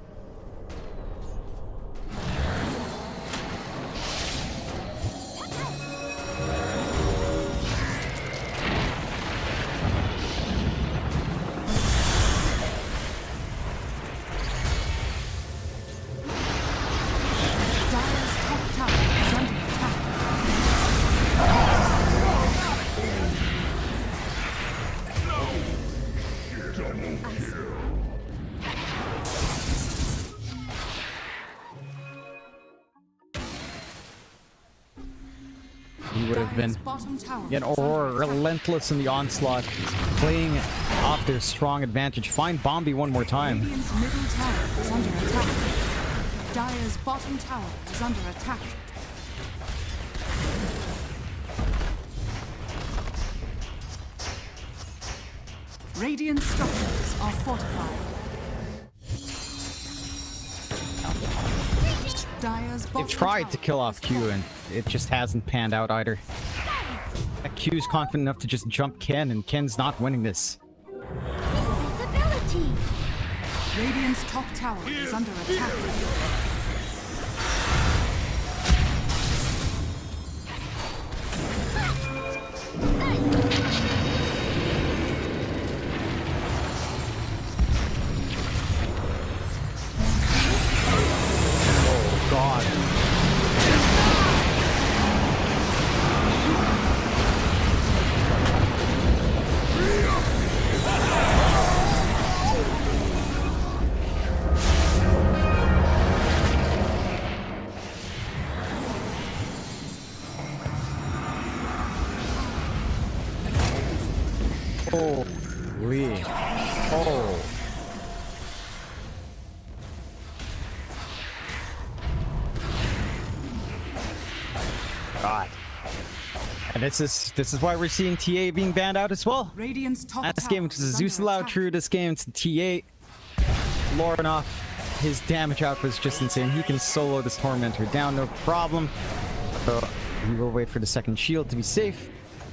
He would have been. Yet Aurora relentless in the onslaught, playing off their strong advantage. Find Bombi one more time. Radiant's middle tower is under attack. Dire's bottom tower is under attack. Radiant structures are fortified. They've tried to kill off Q and it just hasn't panned out either. That Q's confident enough to just jump Ken and Ken's not winning this. Radiant's top tower is under attack. Holy. Oh. God. And this is why we're seeing TA being banned out as well. Radiant's top Last game it was Zeus allowed true. This game it's TA. Lornoff, his damage output is just insane. He can solo this Tormentor down, no problem. So we will wait for the second shield to be safe.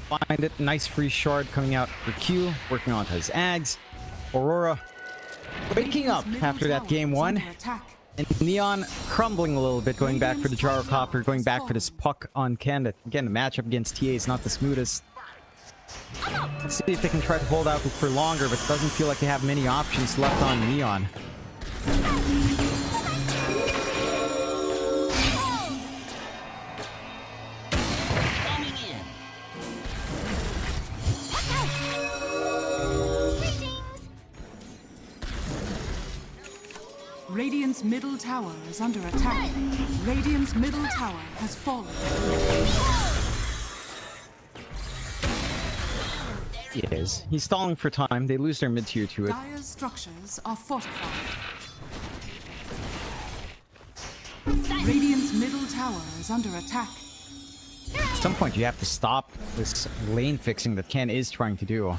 Find it. Nice free shard coming out for Q, working onto his Ags. Aurora waking up after that game one. And Neon crumbling a little bit, going back for the Gyrocopter, going back for this puck on Ken. Again, the matchup against TA is not the smoothest. Let's see if they can try to hold out for longer, but it doesn't feel like they have many options left on Neon. Radiant's middle tower is under attack. Radiant's middle tower has fallen. It is. He's stalling for time. They lose their mid-tier to it. Dire's structures are fortified. Radiant's middle tower is under attack. At some point, you have to stop this lane fixing that Ken is trying to do.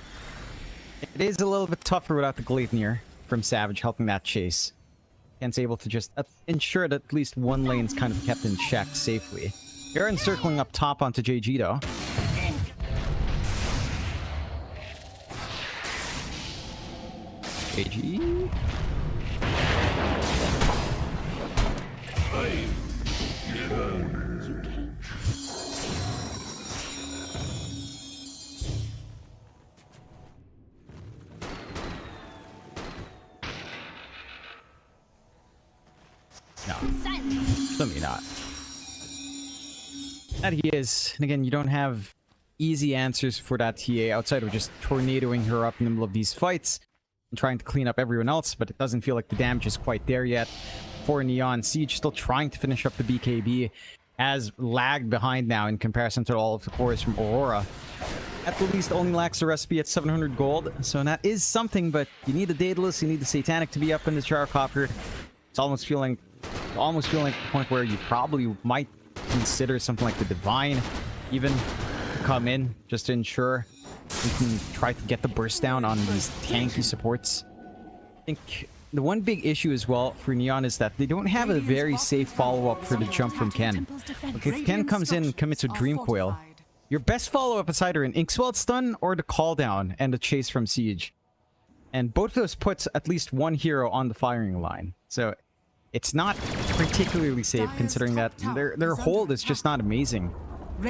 It is a little bit tougher without the Gleipnir from Savage helping that chase. Ken's able to just ensure that at least one lane's kind of kept in check safely. Aaron circling up top onto JG though. JG. No. Certainly not. That he is. And again, you don't have easy answers for that TA outside of just tornadoing her up in the middle of these fights and trying to clean up everyone else, but it doesn't feel like the damage is quite there yet for Neon. Siege still trying to finish up the BKB, has lagged behind now in comparison to all of the cores from Aurora. At least only lacks the recipe at 700 gold, so that is something, but you need the Daedalus, you need the Satanic to be up in the Gyrocopter. It's almost feeling like the point where you probably might consider something like the Divine even to come in just to ensure you can try to get the burst down on these tanky supports. I think the one big issue as well for Neon is that they don't have a very safe follow-up for the jump from Ken. Okay, if Ken comes in and commits a Dream Coil, your best follow-up is either an Inkswell stun or the call down and the chase from Siege. And both of those puts at least one hero on the firing line. So it's not particularly safe considering that their hold is just not amazing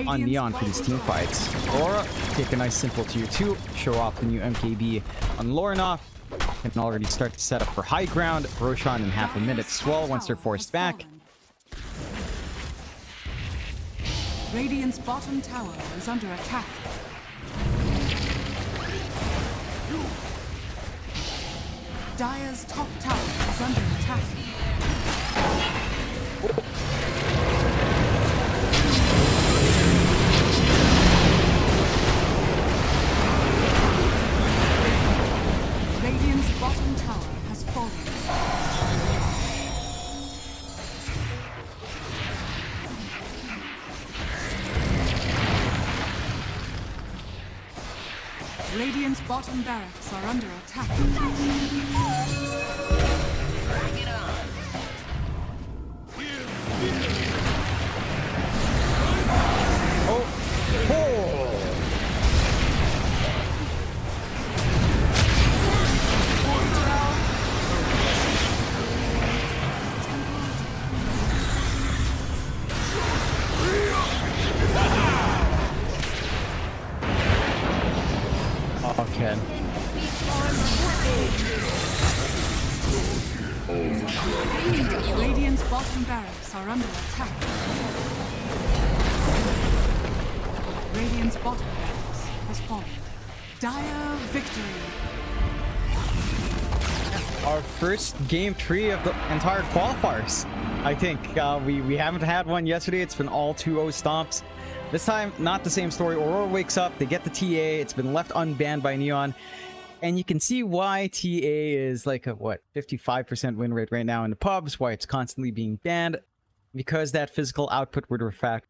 on Neon for these team fights. Aurora take a nice simple tier 2, show off the new MKB on Lornoff, and already start to set up for high ground. Roshan in half a minute swell once they're forced back. Radiant's bottom tower is under attack. Dire's top tower is under attack. Radiant's bottom tower has fallen. Radiant's bottom barracks are under attack. Bring it on. Okay. Radiant's bottom barracks are under attack. Radiant's bottom barracks has fallen. Dire victory. Our first game 3 of the entire qualifiers. I think we haven't had one yesterday. It's been all 2-0 stomps. This time, not the same story. Aurora wakes up, they get the TA, it's been left unbanned by Neon. And you can see why TA is like a, what, 55% win rate right now in the pubs, why it's constantly being banned. Because that physical output would reflect.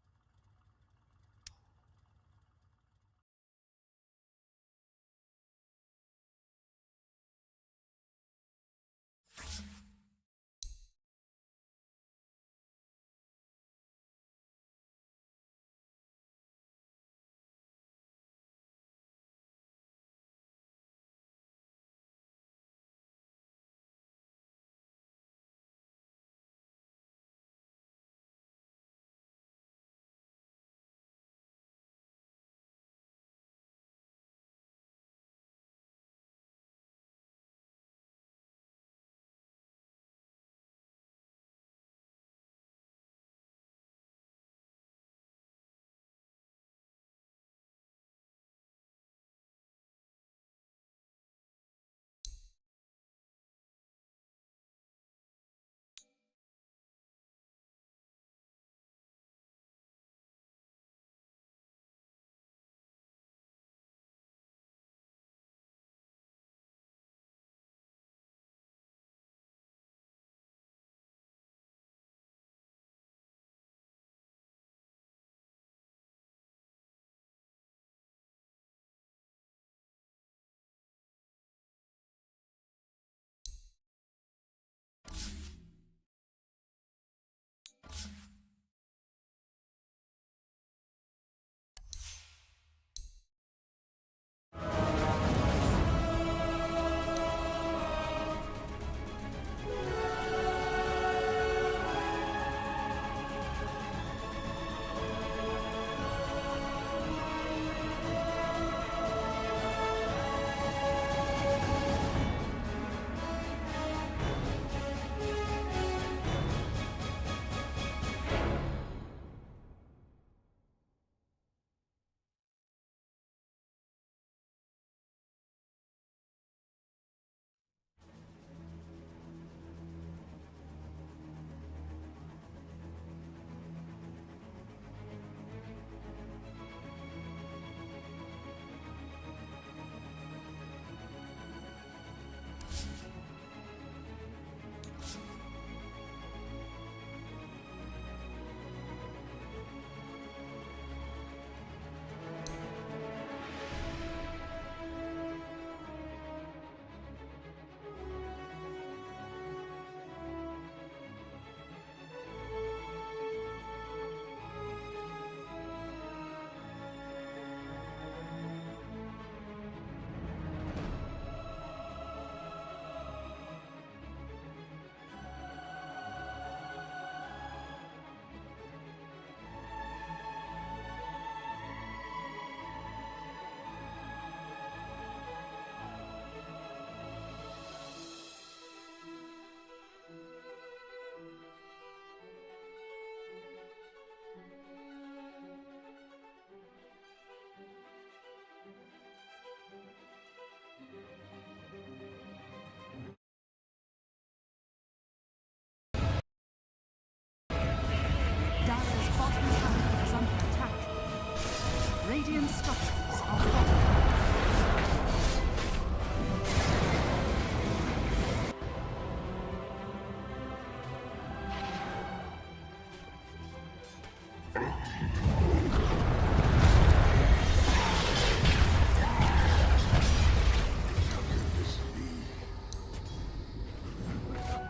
Radiant structures are fortified.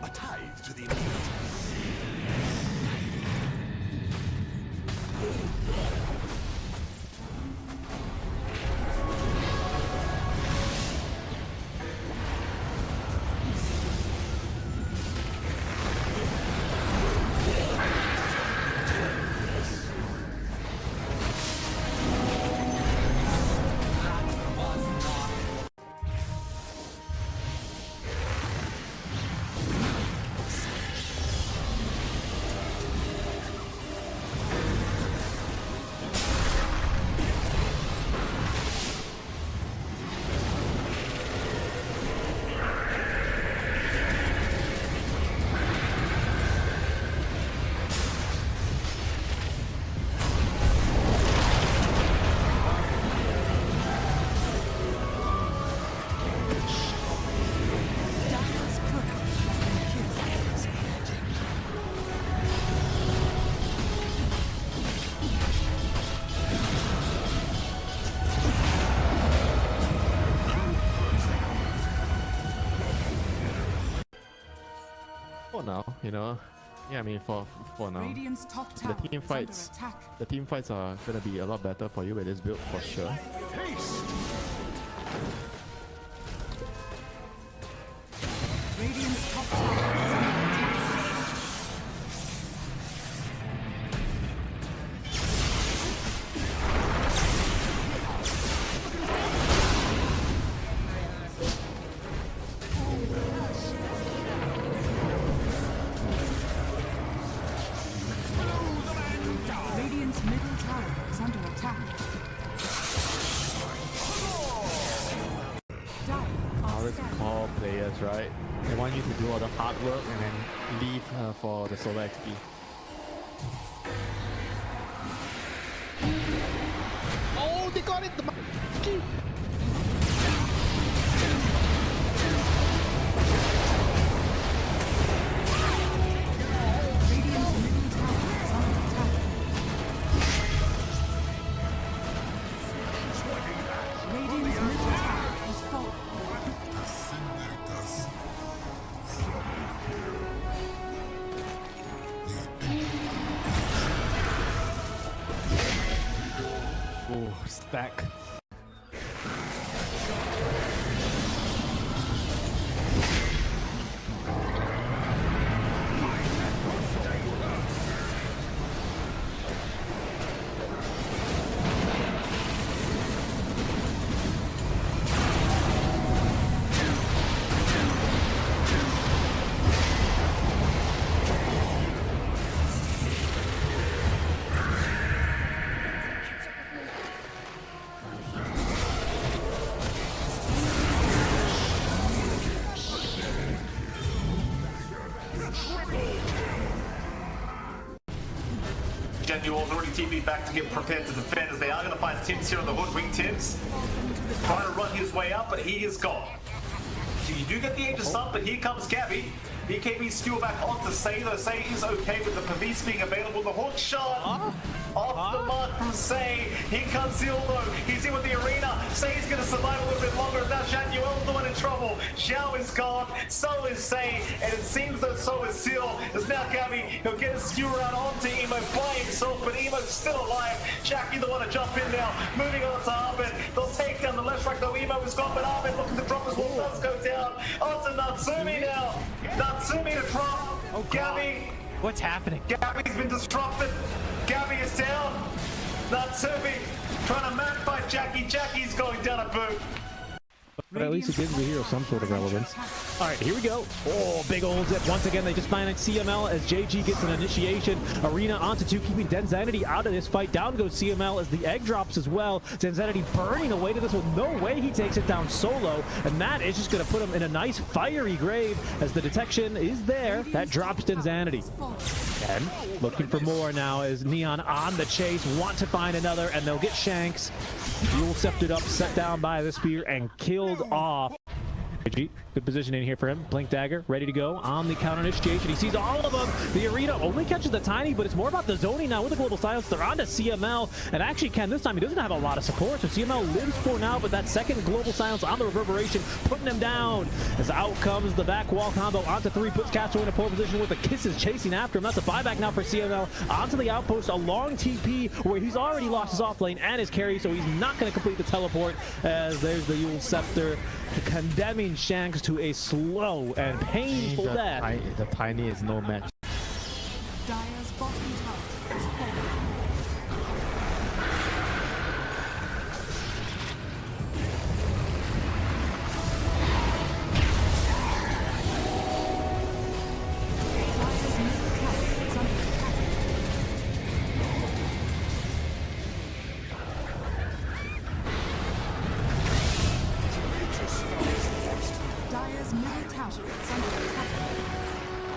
A tithe to the elite. For now, you know. Yeah, I mean for now. Radiant's top tower The team is under fights. attack. The team fights are gonna be a lot better for you with this build for sure. Radiant's top tower is under attack. Radiant's middle tower is under attack. All these core players, right? They want you to do all the hard work and then leave for the solo XP. Oh, they got it! The monkey! Radiant's middle tower is under attack. Radiant's middle tower is falling. Oh, stack. Gen Newell's already TP'd back to get prepared to defend as they are going to find Tims here on the hood. Wing Tims trying to run his way up, but he is gone. So you do get the Aegis up, but here comes Gabby. BKB skew back onto Say, though Say is okay with the Pavis being available. The hook shot off the mark from Say. Here comes Seal though. He's in with the arena. Say's going to survive a little bit longer. Now Shanuel's the one in trouble. Xiao is gone. So is Say. And it seems that so is Seal. As now Gabby, he'll get his skew around onto Emo by himself, but Emo's still alive. Jackie the one to jump in now. Moving on to Ahmed. They'll take down the left track though. Emo is gone, but Ahmed looking to drop his wall does go down. Onto Natsumi now. Natsumi to drop. Oh, Gabby. What's happening? Gabby's been disrupted. Gabby is down. Natsumi trying to match fight Jackie. Jackie's going down a boot. But at least it gives the hero some sort of relevance. All right, here we go. Oh, big old zip. Once again, they just find CML as JG gets an initiation. Arena onto 2, keeping Denzanity out of this fight. Down goes CML as the egg drops as well. Denzanity burning away to this one. No way he takes it down solo. And that is just going to put him in a nice fiery grave as the detection is there. That drops Denzanity. And looking for more now as Neon on the chase. Want to find another, and they'll get Shanks. Fuel sceptered up, set down by the spear, and killed off. Good positioning here for him. Blink Dagger, ready to go on the counter initiation. He sees all of them. The arena only catches the tiny, but it's more about the zoning now with the global silence. They're on to CML, and actually Ken this time he doesn't have a lot of support, so CML lives for now, but that second global silence on the reverberation, putting him down. As out comes the back wall combo onto 3, puts Castro in a poor position with the kisses chasing after him. That's a buyback now for CML. Onto the outpost, a long TP where he's already lost his offlane and his carry, so he's not going to complete the teleport as there's the Yule Scepter condemning Shanks to a slow and painful death. The tiny is no match. Dire's bottom tower is falling. Dire's middle tower is under attack. Dire's middle tower is under attack.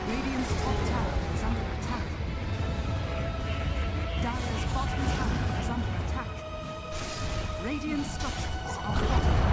Radiant's top tower is under attack. Dire's bottom tower is under attack. Radiant structures are falling.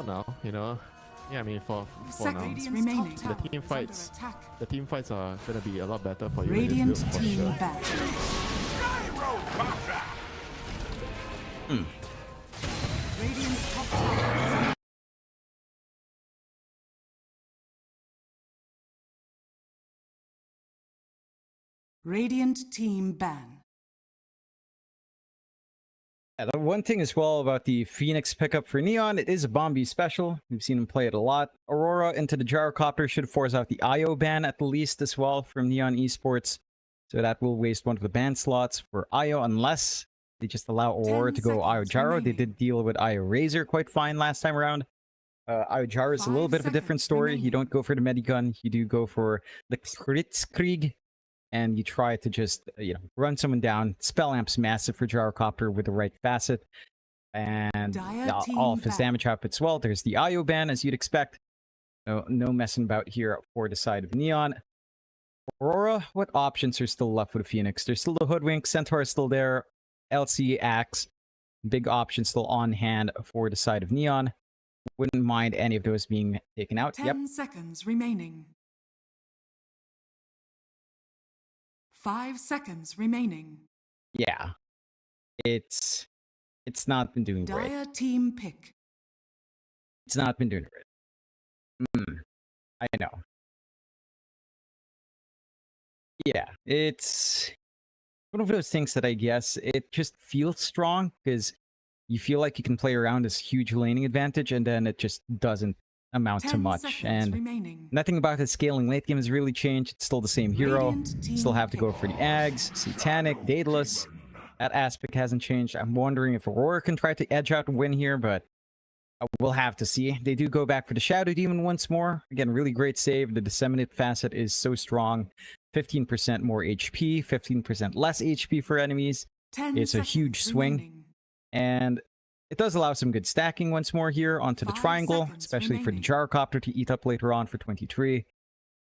now, you know. Yeah, I mean for now. Seconds remaining. The team fights are gonna be a lot better for you. Radiant for team sure. back. Radiant's top tower is Radiant team ban. Yeah, the one thing as well about the Phoenix pickup for Neon, it is a Bombi special. We've seen him play it a lot. Aurora into the Gyrocopter should force out the IO ban at the least as well from Neon Esports. So that will waste one of the ban slots for IO unless they just allow Aurora to go IO Gyro. They did deal with IO Razor quite fine last time around. IO Gyro is a little bit of a different story. You don't go for the Medigun. You do go for the Kritzkrieg. And you try to just, run someone down. Spell Amp's massive for Gyrocopter with the right facet. And all of his damage outputs well. There's the IO ban, as you'd expect. No messing about here for the side of Neon. Aurora, what options are still left with the Phoenix? There's still the Hoodwink. Centaur is still there. LC, Axe. Big option still on hand for the side of Neon. Wouldn't mind any of those being taken out. 10 seconds remaining. 5 seconds remaining. Yeah. It's not been doing great. Dire team pick. It's not been doing great. I know. Yeah, it's one of those things that I guess it just feels strong because you feel like you can play around this huge laning advantage and then it just doesn't amount to much. And remaining. Nothing about his scaling late game has really changed. It's still the same hero. Still have to go for the Ags, Satanic, Daedalus. That aspect hasn't changed. I'm wondering if Aurora can try to edge out and win here, but we'll have to see. They do go back for the Shadow Demon once more. Again, really great save. The Disseminate facet is so strong. 15% more HP, 15% less HP for enemies. It's a huge swing. And it does allow some good stacking once more here onto the triangle, especially for the Gyrocopter to eat up later on for 23.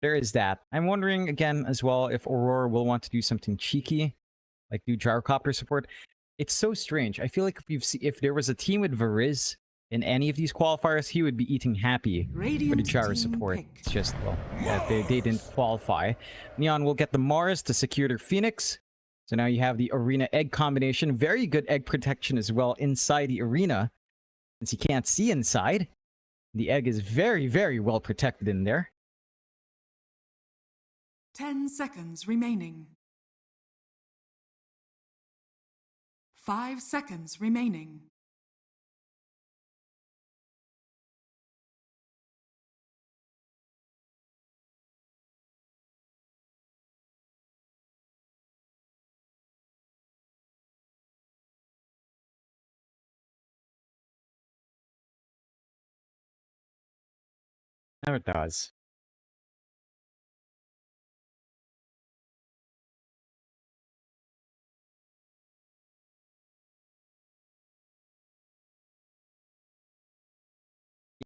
There is that. I'm wondering again as well if Aurora will want to do something cheeky, like do Gyrocopter support. It's so strange. I feel like if there was a team with Variz in any of these qualifiers, he would be eating happy for the Gyro support. It's just, well, they didn't qualify. Neon will get the Mars to secure their Phoenix. So now you have the Arena Egg combination. Very good egg protection as well inside the arena. Since you can't see inside, the egg is very, very well protected in there. 10 seconds remaining. 5 seconds remaining. Now it does.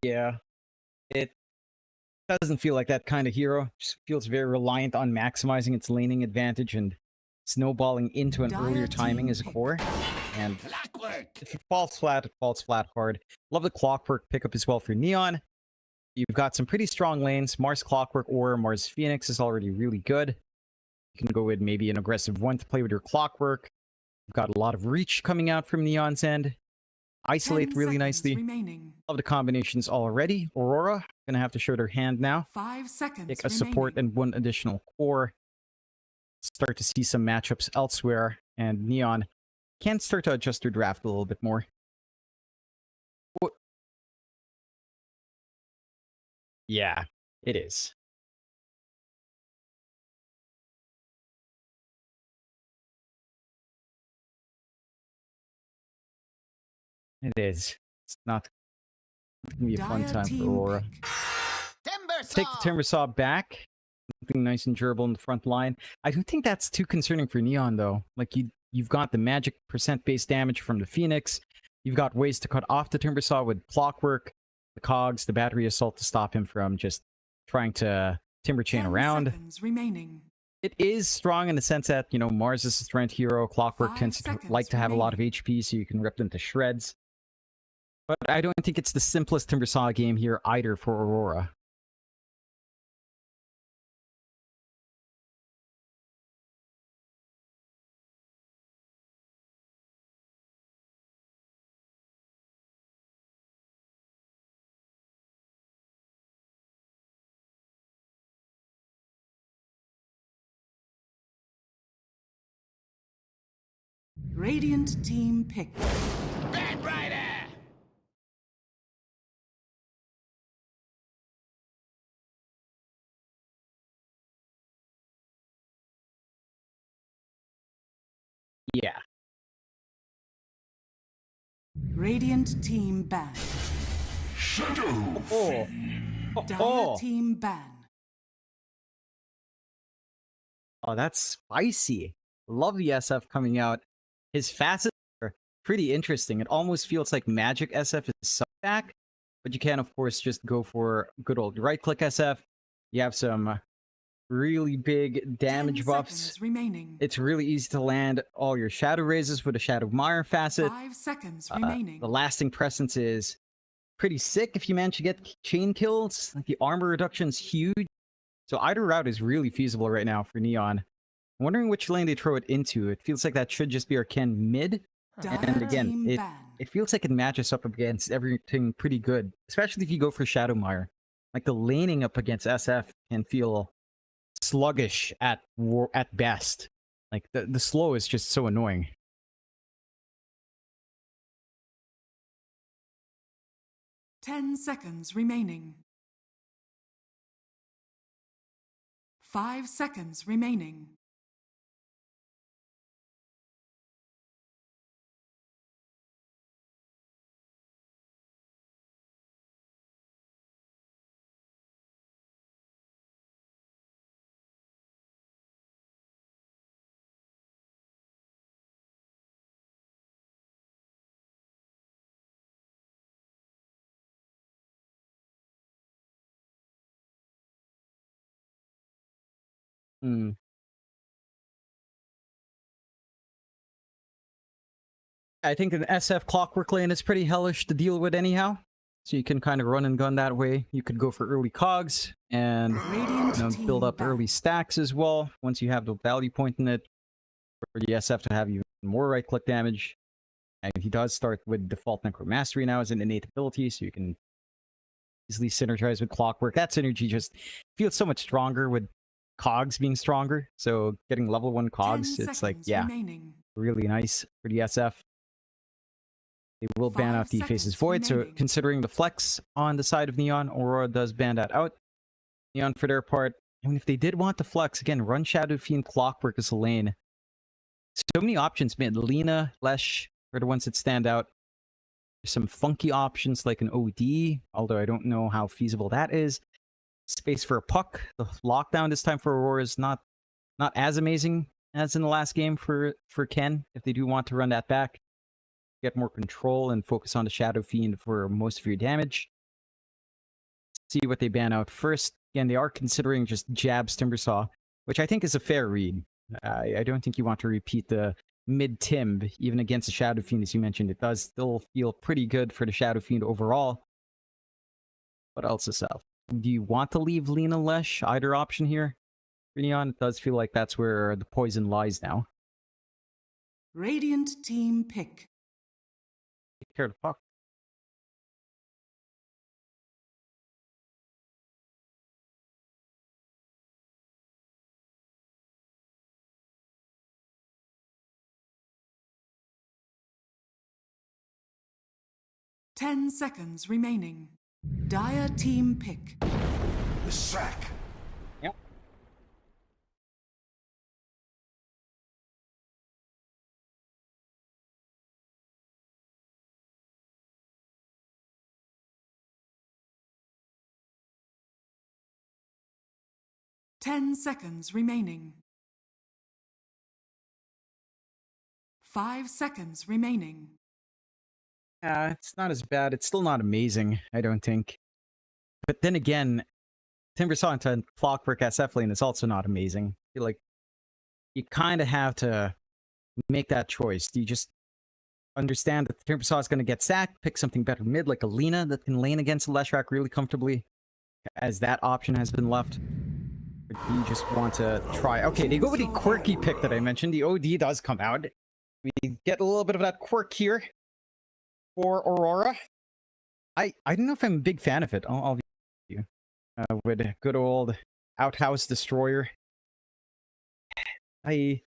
Yeah, it doesn't feel like that kind of hero. It just feels very reliant on maximizing its laning advantage and snowballing into an earlier timing as a core. And if it falls flat, it falls flat hard. Love the Clockwork pickup as well for Neon. You've got some pretty strong lanes. Mars Clockwork or Mars Phoenix is already really good. You can go with maybe an aggressive one to play with your Clockwork. You've got a lot of reach coming out from Neon's end. Isolate really nicely. Love the combinations already. Aurora gonna have to show their hand now. 5 seconds Pick a support and one additional core. Start to see some matchups elsewhere, and Neon can start to adjust their draft a little bit more. Yeah, it is. It is. It's not gonna be a fun time for Aurora. Take the Timbersaw back. Something nice and durable in the front line. I don't think that's too concerning for Neon though. Like you've got the magic percent base damage from the Phoenix. You've got ways to cut off the Timbersaw with Clockwork, the Cogs, the Battery Assault to stop him from just trying to Timber Chain around. It is strong in the sense that, you know, Mars is a strength hero. Clockwork tends to like to have a lot of HP, so you can rip them to shreds. But I don't think it's the simplest Timbersaw game here either for Aurora. Radiant team pick. Bad Rider! Yeah. Radiant team ban. Shadow. Oh. Dire team ban. Oh, that's spicy. Love the SF coming out. His facets are pretty interesting. It almost feels like Magic SF is some back, but you can, of course, just go for good old right-click SF. You have some really big damage buffs. Remaining. It's really easy to land all your Shadow Raises with a Shadow Mire facet. 5 seconds remaining. The lasting presence is pretty sick if you manage to get chain kills. Like the armor reduction's huge. So either route is really feasible right now for Neon. I'm wondering which lane they throw it into. It feels like that should just be Arcane mid. And again, it feels like it matches up against everything pretty good. Especially if you go for Shadow Mire. Like the laning up against SF can feel sluggish at best. Like the slow is just so annoying. Ten seconds remaining. 5 seconds remaining. Hmm. I think an SF Clockwork lane is pretty hellish to deal with anyhow. So you can kind of run and gun that way. You could go for early cogs and build up early stacks as well. Once you have the value point in it, for the SF to have even more right-click damage. And he does start with default Necromastery now as an innate ability, so you can easily synergize with Clockwork. That synergy just feels so much stronger with cogs being stronger. So getting level 1 cogs, it's like, yeah, really nice for the SF. They will ban out the Faces Void, so considering the flex on the side of Neon, Aurora does ban that out. Neon, for their part, I mean, if they did want to flex, again, run Shadow Fiend Clockwork as a lane. So many options mid. Lina, Lesh are the ones that stand out. There's some funky options like an OD, although I don't know how feasible that is. Space for a puck. The lockdown this time for Aurora is not as amazing as in the last game for Ken, if they do want to run that back. Get more control and focus on the Shadow Fiend for most of your damage. See what they ban out first. Again, they are considering just jabs Timbersaw, which I think is a fair read. I don't think you want to repeat the mid-Timb, even against the Shadow Fiend, as you mentioned. It does still feel pretty good for the Shadow Fiend overall. What else is up? Do you want to leave Lina Lesh? Either option here for Neon? It does feel like that's where the poison lies now. Radiant team pick. Take care of the puck. Ten seconds remaining. Dire team pick. The sack. Yep. Ten seconds remaining. 5 seconds remaining. It's not as bad. It's still not amazing, I don't think. But then again, Timbersaw into Clockwork SF lane is also not amazing. I feel like you kind of have to make that choice. Do you just understand that the Timbersaw is going to get sacked, pick something better mid like a Lina that can lane against Leshrac really comfortably, as that option has been left. Or do you just want to try? Okay, they go with the quirky pick that I mentioned. The OD does come out. We get a little bit of that quirk here for Aurora. I don't know if I'm a big fan of it. I'll be with you. With a good old Outhouse Destroyer. It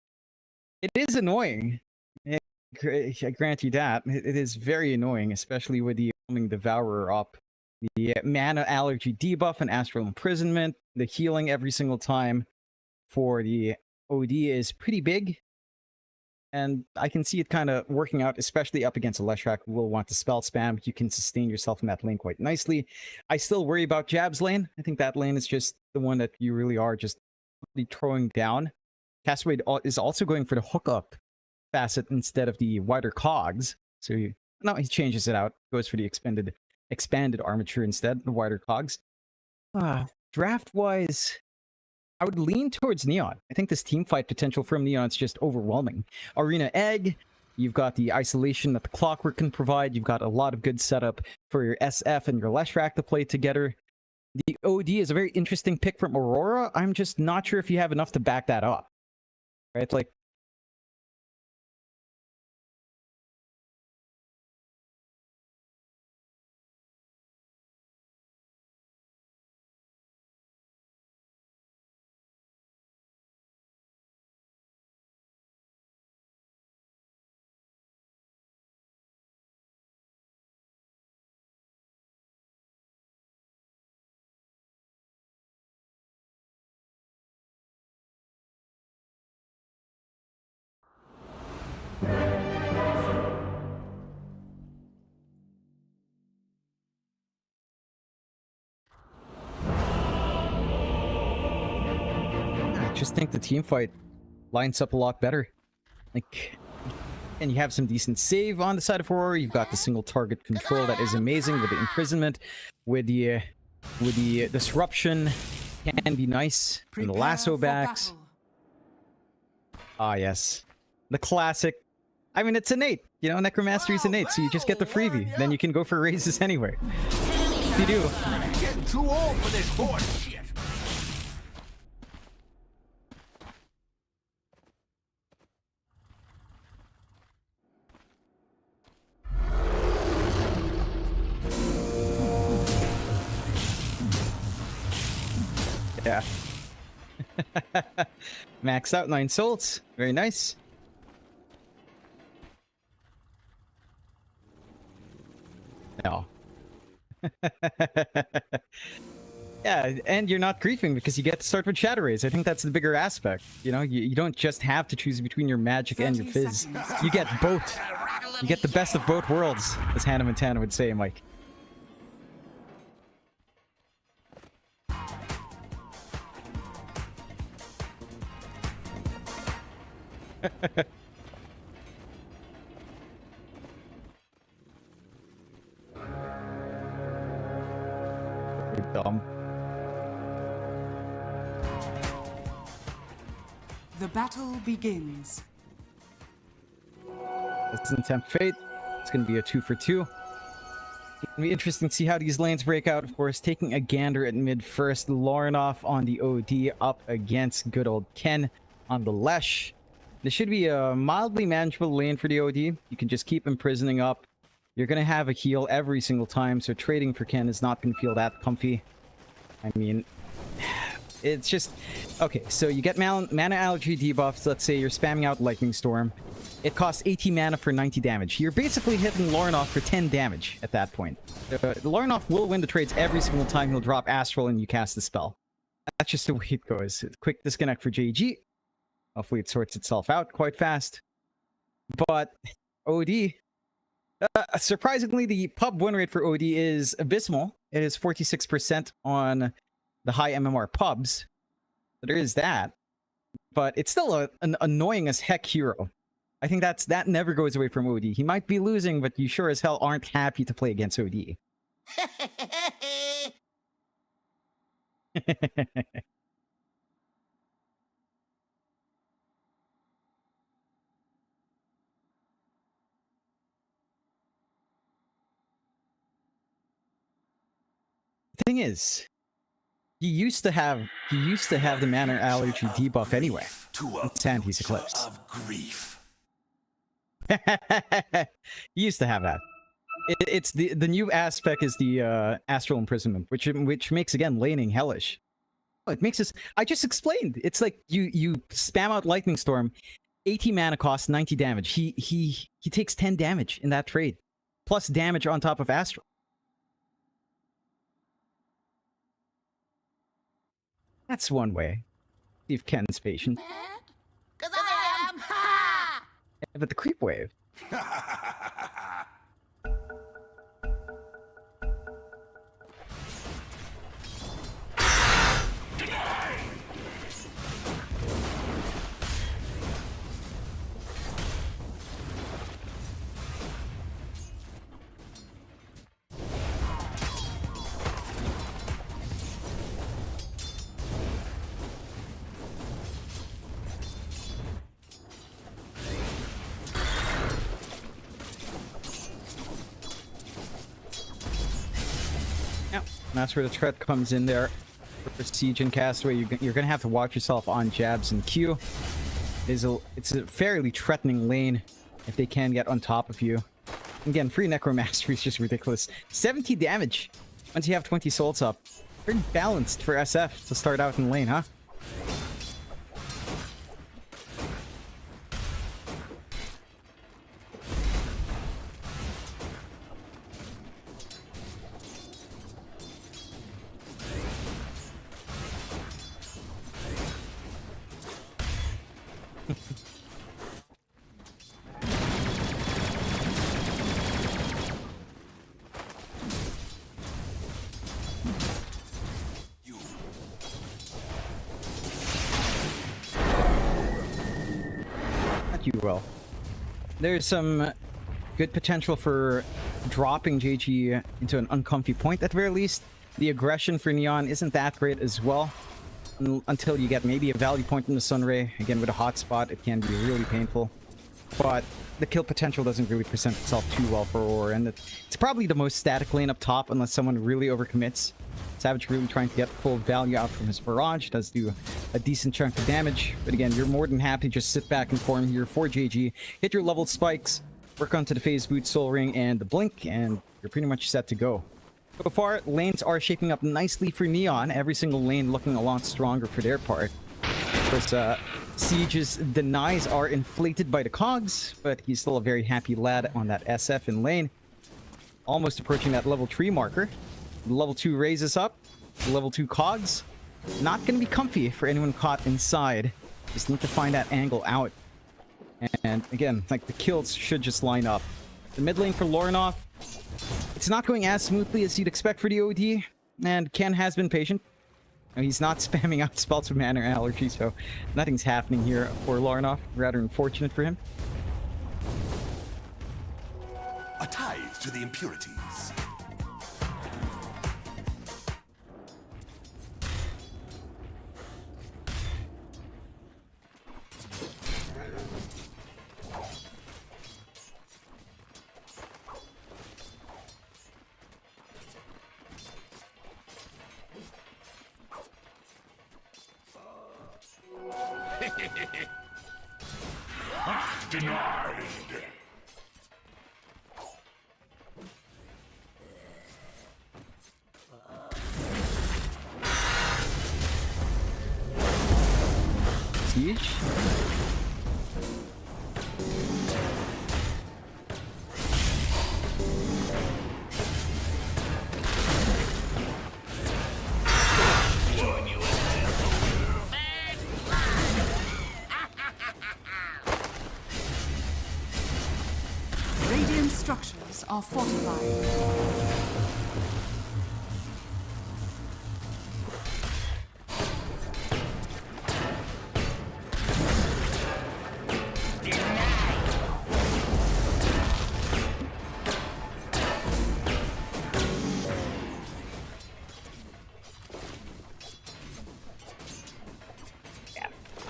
is annoying. I grant you that. It is very annoying, especially with the Devourer up. The mana allergy debuff and astral imprisonment. The healing every single time for the OD is pretty big. And I can see it kind of working out, especially up against a Leshrac who will want to spell spam. You can sustain yourself in that lane quite nicely. I still worry about Jab's lane. I think that lane is just the one that you really are just throwing down. Castaway is also going for the hookup facet instead of the wider cogs. So he changes it out. Goes for the expanded armature instead, the wider cogs. Draft-wise, I would lean towards Neon. I think this team fight potential from Neon is just overwhelming. Arena Egg, you've got the isolation that the Clockwork can provide. You've got a lot of good setup for your SF and your Leshrac to play together. The OD is a very interesting pick from Aurora. I'm just not sure if you have enough to back that up. Right? Like, I just think the team fight lines up a lot better. Like, and you have some decent save on the side of Aurora. You've got the single target control that is amazing with the imprisonment, with the disruption can be nice, and the lasso backs. Ah, yes, the classic. I mean, it's innate. You know, Necromastery is innate, so you just get the freebie. Then you can go for raises anywhere. You do. Getting too old for this horse shit. Yeah. Max out 9 souls. Very nice. No. Yeah, and you're not griefing because you get to start with Shadow Rays. I think that's the bigger aspect. You know, you don't just have to choose between your magic and your fizz. You get both. You get the best of both worlds, as Hannah Montana would say, Mike. You're dumb. The battle begins. This is in Tempt Fate. It's going to be a 2 for 2. It's going to be interesting to see how these lanes break out. Of course, taking a gander at mid first. Lornoff on the OD up against good old Ken on the Lesh. This should be a mildly manageable lane for the OD. You can just keep imprisoning up. You're going to have a heal every single time, so trading for Ken is not going to feel that comfy. I mean, it's just... Okay, so you get mana allergy debuffs. Let's say you're spamming out Lightning Storm. It costs 80 mana for 90 damage. You're basically hitting Lornoff for 10 damage at that point. Lornoff will win the trades every single time he'll drop Astral and you cast the spell. That's just the way it goes. Quick disconnect for JG. Hopefully it sorts itself out quite fast. But OD... surprisingly, the pub win rate for OD is abysmal. It is 46% on the high MMR pubs. So there is that. But it's still an annoying as heck hero. I think that never goes away from OD. He might be losing, but you sure as hell aren't happy to play against OD. is, he used to have the mana allergy debuff anyway. And he's Eclipse. Of grief. He used to have that. It's the new aspect is the astral imprisonment, which makes again laning hellish. Oh, it makes us. I just explained. It's like you spam out lightning storm, 80 mana cost, 90 damage. He takes 10 damage in that trade, plus damage on top of astral. That's one way. See if Ken's patient. Cause I am. Ha! Yeah, but the creep wave. That's where the threat comes in there. For Siege and Castaway, you're going to have to watch yourself on jabs and Q. It's a fairly threatening lane if they can get on top of you. Again, free Necromastery is just ridiculous. 70 damage once you have 20 souls up. Pretty balanced for SF to start out in lane, huh? You will. There's some good potential for dropping JG into an uncomfy point at the very least. The aggression for Neon isn't that great as well until you get maybe a value point from the Sunray. Again, with a hotspot, it can be really painful. But the kill potential doesn't really present itself too well for Aurora, and it's probably the most static lane up top unless someone really overcommits. Savage really trying to get full value out from his barrage, does do a decent chunk of damage, but again, you're more than happy to just sit back and farm here for JG, hit your level spikes, work onto the phase boot, soul ring, and the blink, and you're pretty much set to go. So far, lanes are shaping up nicely for Neon, every single lane looking a lot stronger for their part. Of course, Siege's denies are inflated by the cogs, but he's still a very happy lad on that SF in lane. Almost approaching that level 3 marker. Level 2 raises up. Level 2 cogs. Not going to be comfy for anyone caught inside. Just need to find that angle out. And again, like the kills should just line up. The mid lane for Lornoff, it's not going as smoothly as you'd expect for the OD. And Ken has been patient. He's not spamming out spells with mana allergy, so nothing's happening here for Lornoff. Rather unfortunate for him. A tithe to the impurities. Denied. Siege. Radiant structures are fortified.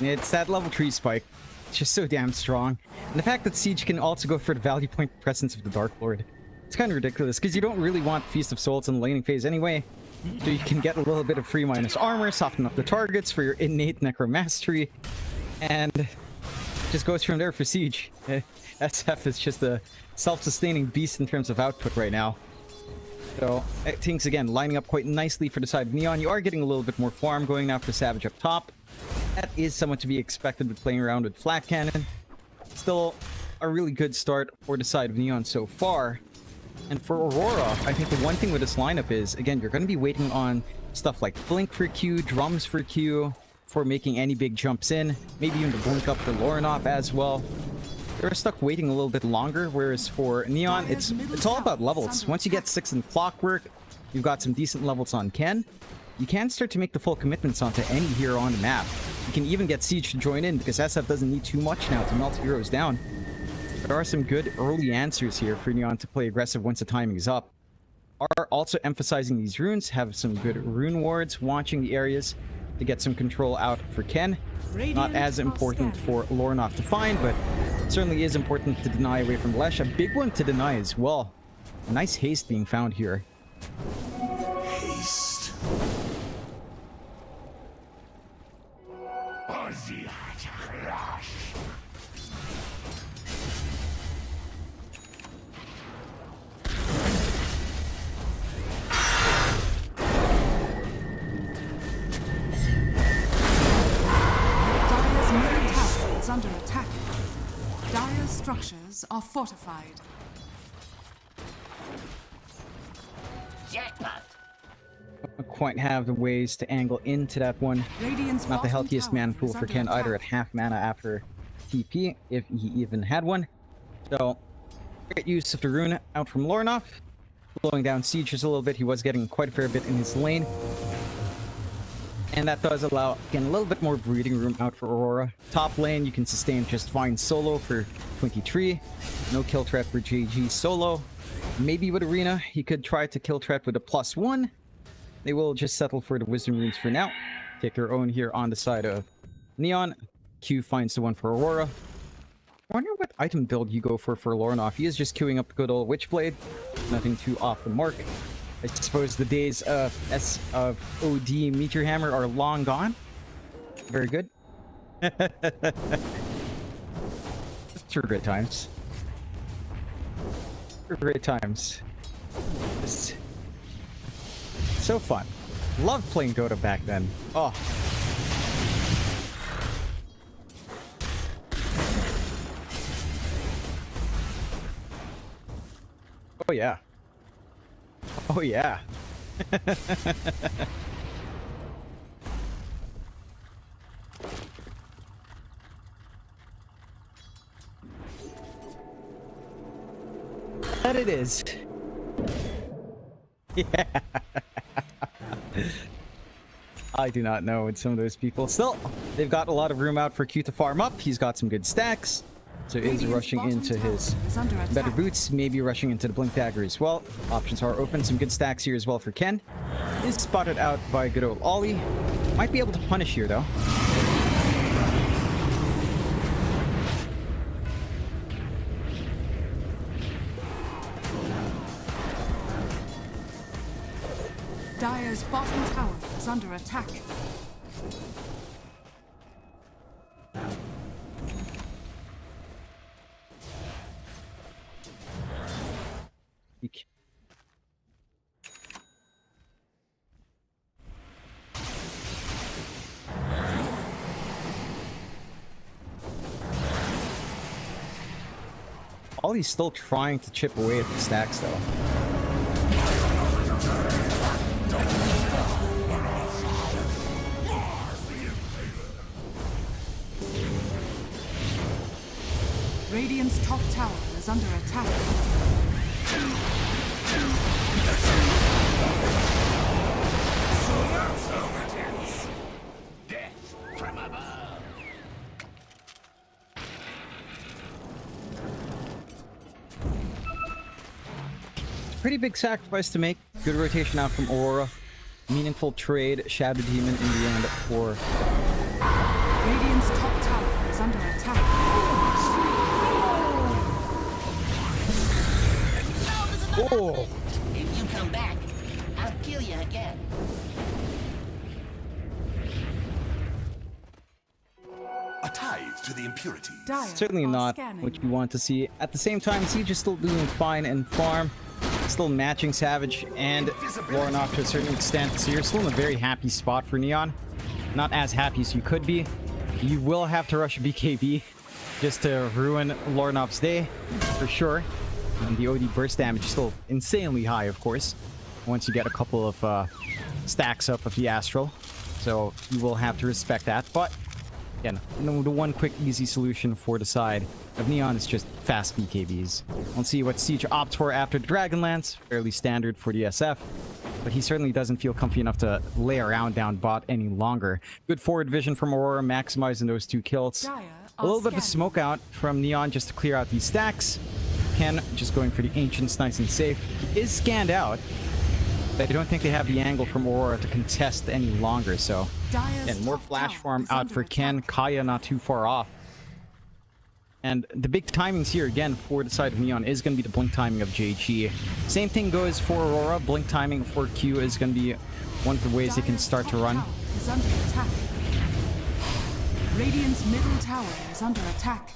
It's that level 3 spike. It's just so damn strong. And the fact that Siege can also go for the value point presence of the Dark Lord. It's kind of ridiculous, because you don't really want Feast of Souls in the laning phase anyway. So you can get a little bit of free minus armor, soften up the targets for your innate necromastery, and just goes from there for Siege. SF is just a self-sustaining beast in terms of output right now. So things again lining up quite nicely for the side of Neon. You are getting a little bit more farm going now for Savage up top. That is somewhat to be expected with playing around with Flat Cannon. Still a really good start for the side of Neon so far. And for Aurora, I think the one thing with this lineup is, again, you're going to be waiting on stuff like Blink for Q, Drums for Q, for making any big jumps in. Maybe even the Blink up for Lorinov as well. They're stuck waiting a little bit longer, whereas for Neon, it's all about levels. Once you get 6 in Clockwork, you've got some decent levels on Ken. You can start to make the full commitments onto any hero on the map. You can even get Siege to join in, because SF doesn't need too much now to melt heroes down. There are some good early answers here for Neon to play aggressive once the timing is up. Are also emphasizing these runes, have some good rune wards, watching the areas to get some control out for Ken. Not as important for Lorinov to find, but certainly is important to deny away from Lesh. A big one to deny as well. A nice haste being found here. Haste. Under attack. Dire structures are fortified. Jackpot. Don't quite have the ways to angle into that one. Radiant's Not the healthiest bottom mana tower pool is for under Ken attack. either at half mana after TP, if he even had one. So, great use of the rune out from Lorinov. Slowing down Siege just a little bit. He was getting quite a fair bit in his lane. And that does allow, again, a little bit more breathing room out for Aurora. Top lane, you can sustain just fine solo for 23. No kill threat for JG solo. Maybe with Arena, he could try to kill threat with a +1. They will just settle for the Wisdom Runes for now. Take their own here on the side of Neon. Q finds the one for Aurora. I wonder what item build you go for Lorinov. He is just queuing up the good old Witchblade. Nothing too off the mark. I suppose the days of OD Meteor Hammer are long gone. Very good. Through great times. Through great times. Just so fun. Loved playing Dota back then. Oh. Oh yeah. Oh yeah. That it is. Yeah. I do not know with some of those people. Still, they've got a lot of room out for Q to farm up. He's got some good stacks. So is rushing into his better boots, maybe rushing into the Blink Dagger as well. Options are open. Some good stacks here as well for Ken. Is spotted out by good old Ollie. Might be able to punish here though. Dire's bottom tower is under attack. Ollie's still trying to chip away at the stacks though. Radiant's top tower is under attack. Death from above. Pretty big sacrifice to make. Good rotation out from Aurora. Meaningful trade. Shadow Demon in the end for... Radiant's top tower is under attack. Oh! If you come back, I'll kill kill you again. A tithe to the impurity. Certainly not what you want to see. At the same time, Siege is still doing fine in farm, still matching Savage and Lorinov to a certain extent, so you're still in a very happy spot for Neon. Not as happy as you could be. You will have to rush BKB just to ruin Lorinov's day, for sure. And the OD burst damage is still insanely high, of course, once you get a couple of stacks up of the Astral. So you will have to respect that, but again, the one quick easy solution for the side of Neon is just fast BKBs. We'll see what Siege opts for after Dragonlance, fairly standard for the SF, but he certainly doesn't feel comfy enough to lay around down bot any longer. Good forward vision from Aurora, maximizing those 2 kills. A little bit of a smoke out from Neon just to clear out these stacks. Ken just going for the Ancients nice and safe. He is scanned out, but I don't think they have the angle from Aurora to contest any longer, so and more flash farm out for Ken. Kaya not too far off. And the big timings here, again, for the side of Neon is going to be the blink timing of JG. Same thing goes for Aurora. Blink timing for Q is going to be one of the ways they can start to run. Is under attack. Radiant's middle tower is under attack.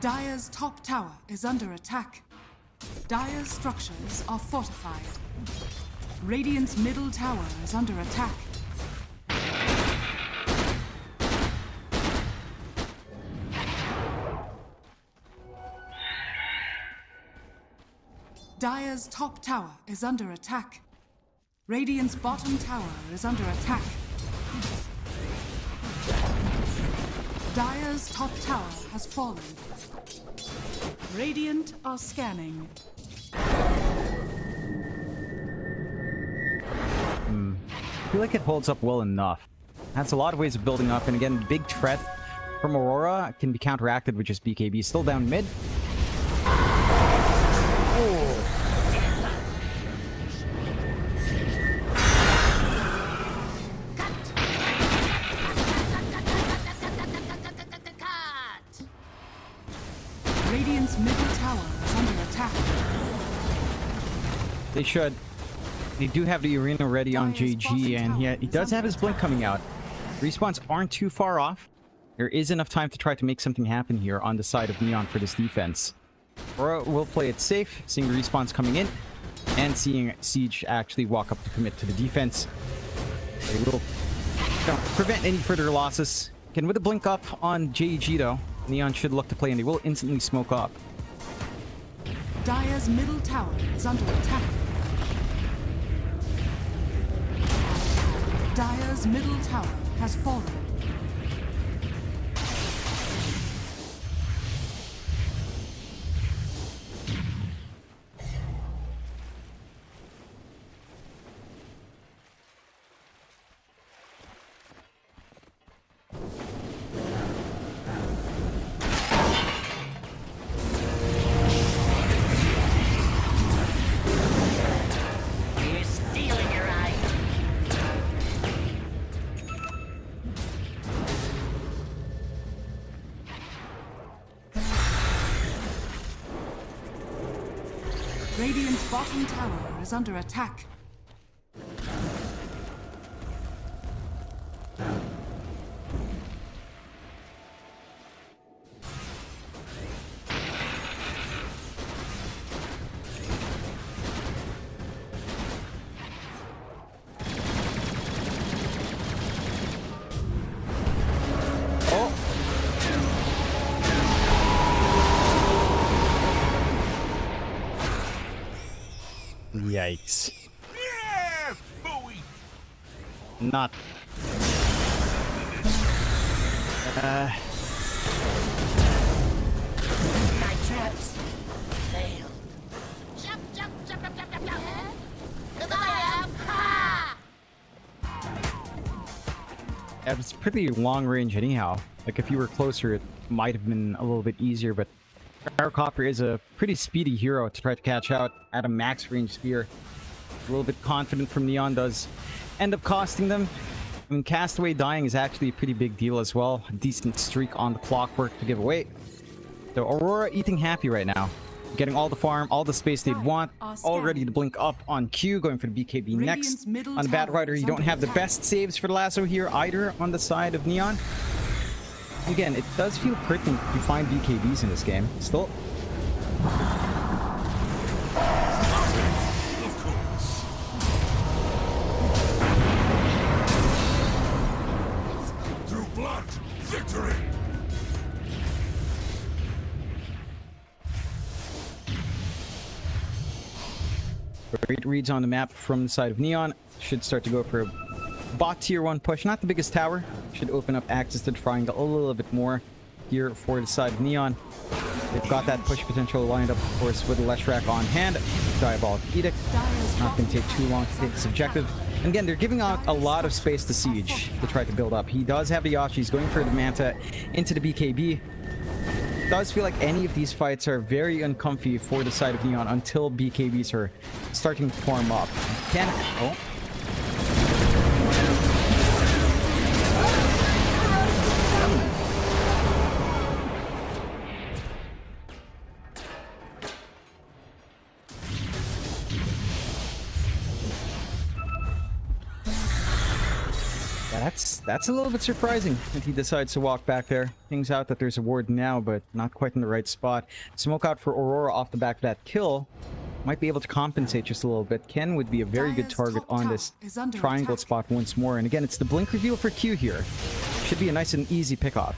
Dire's top tower is under attack. Dire's structures are fortified. Radiant's middle tower is under attack. Dire's top tower is under attack. Radiant's bottom tower is under attack. Dire's top tower has fallen. Radiant are scanning. I feel like it holds up well enough. That's a lot of ways of building up, and again, big threat from Aurora can be counteracted with just BKB. Still down mid. Radiant's middle tower is under attack. They should. They do have the arena ready on JG, and he does have his blink coming out. Respawns aren't too far off. There is enough time to try to make something happen here on the side of Neon for this defense. Aurora will play it safe, seeing the respawns coming in, and seeing Siege actually walk up to commit to the defense. They will prevent any further losses. Again, with a blink up on JG though, Neon should look to play, and they will instantly smoke up. Dire's middle tower is under attack. Dire's middle tower has fallen. Radiant's bottom tower is under attack. Yikes. Yeah, boy. Not. My traps failed. Jump, jump, jump, jump, jump, jump, jump. Because I am. Ha! Yeah, it's pretty long range anyhow. Like if you were closer, it might have been a little bit easier, but Copper is a pretty speedy hero to try to catch out at a max range spear. A little bit confident from Neon does end up costing them. I mean, Castaway dying is actually a pretty big deal as well. A decent streak on the clockwork to give away. So Aurora eating happy right now. Getting all the farm, all the space they'd want. All ready to blink up on Q, going for the BKB next. On the Bat Rider, you don't have the best saves for the lasso here either on the side of Neon. Again, it does feel pertinent to find BKBs in this game. Still. Through blood, victory! Great reads on the map from the side of Neon. Should start to go for a bot tier 1 push. Not the biggest tower. Should open up access to the triangle a little bit more here for the side of Neon. They've got that push potential lined up, of course, with the Leshrac on hand. Diabolic Edict. Not going to take too long to take this objective. And again, they're giving out a lot of space to Siege to try to build up. He does have the Yashi. He's going for the Manta into the BKB. It does feel like any of these fights are very uncomfy for the side of Neon until BKBs are starting to form up. Oh. That's a little bit surprising that he decides to walk back there. Things out that there's a ward now, but not quite in the right spot. Smoke out for Aurora off the back of that kill. Might be able to compensate just a little bit. Ken would be a very good target on this triangle spot once more. And again, it's the blink reveal for Q here. Should be a nice and easy pickoff.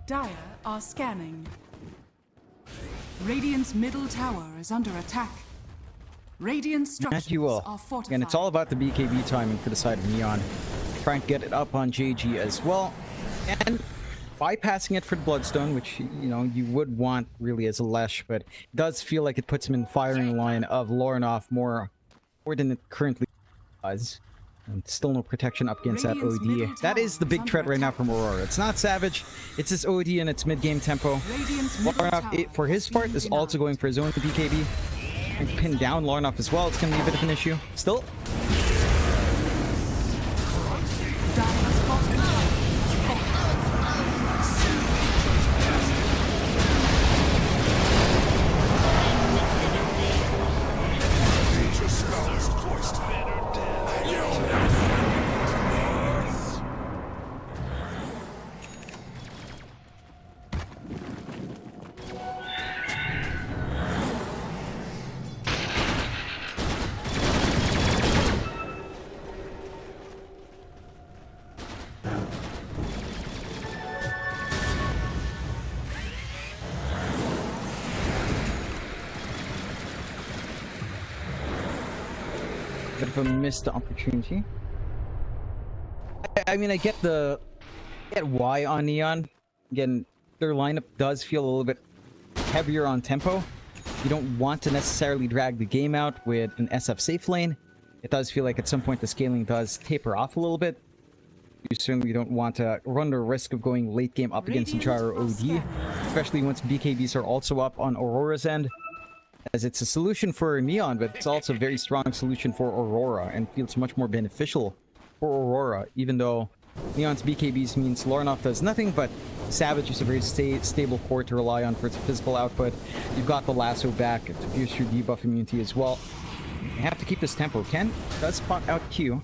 Dire are scanning. Radiant's middle tower is under attack. Radiant structures are fortified. And it's all about the BKB timing for the side of Neon. Trying to get it up on JG as well. And bypassing it for the Bloodstone, which, you know, you would want really as a Lesh, but it does feel like it puts him in firing line of Lornoff more than it currently does. And still no protection up against that OD. That is the big threat right now from Aurora. It's not Savage, it's this OD and its mid-game tempo. Lornoff, for his part, is also going for his own BKB. And pin down Lornoff as well. It's going to be a bit of an issue. Still. Bit of a missed opportunity. I mean, I get why on Neon. Again, their lineup does feel a little bit heavier on tempo. You don't want to necessarily drag the game out with an SF safe lane. It does feel like at some point the scaling does taper off a little bit. You certainly don't want to run the risk of going late game up against Gyro OD, especially once BKBs are also up on Aurora's end. As it's a solution for Neon, but it's also a very strong solution for Aurora and feels much more beneficial for Aurora, even though Neon's BKBs means Lornoff does nothing, but Savage is a very stable core to rely on for its physical output. You've got the lasso back to pierce your debuff immunity as well. You have to keep this tempo. Ken does spot out Q.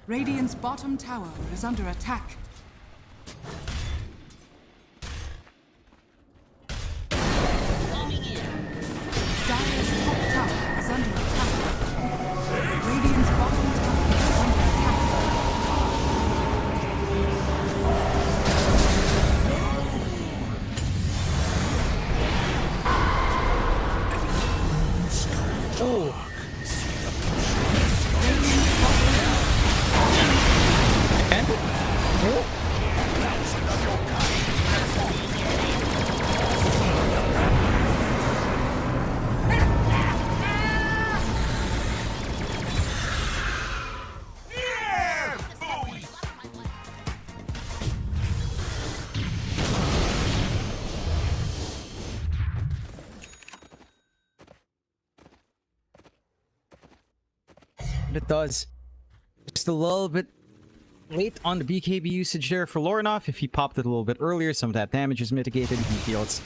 Radiant's bottom tower is under attack. Dire's top tower is under attack. Radiant's bottom tower is under attack. It does. Just a little bit late on the BKB usage there for Lorinov. If he popped it a little bit earlier, some of that damage is mitigated. He feels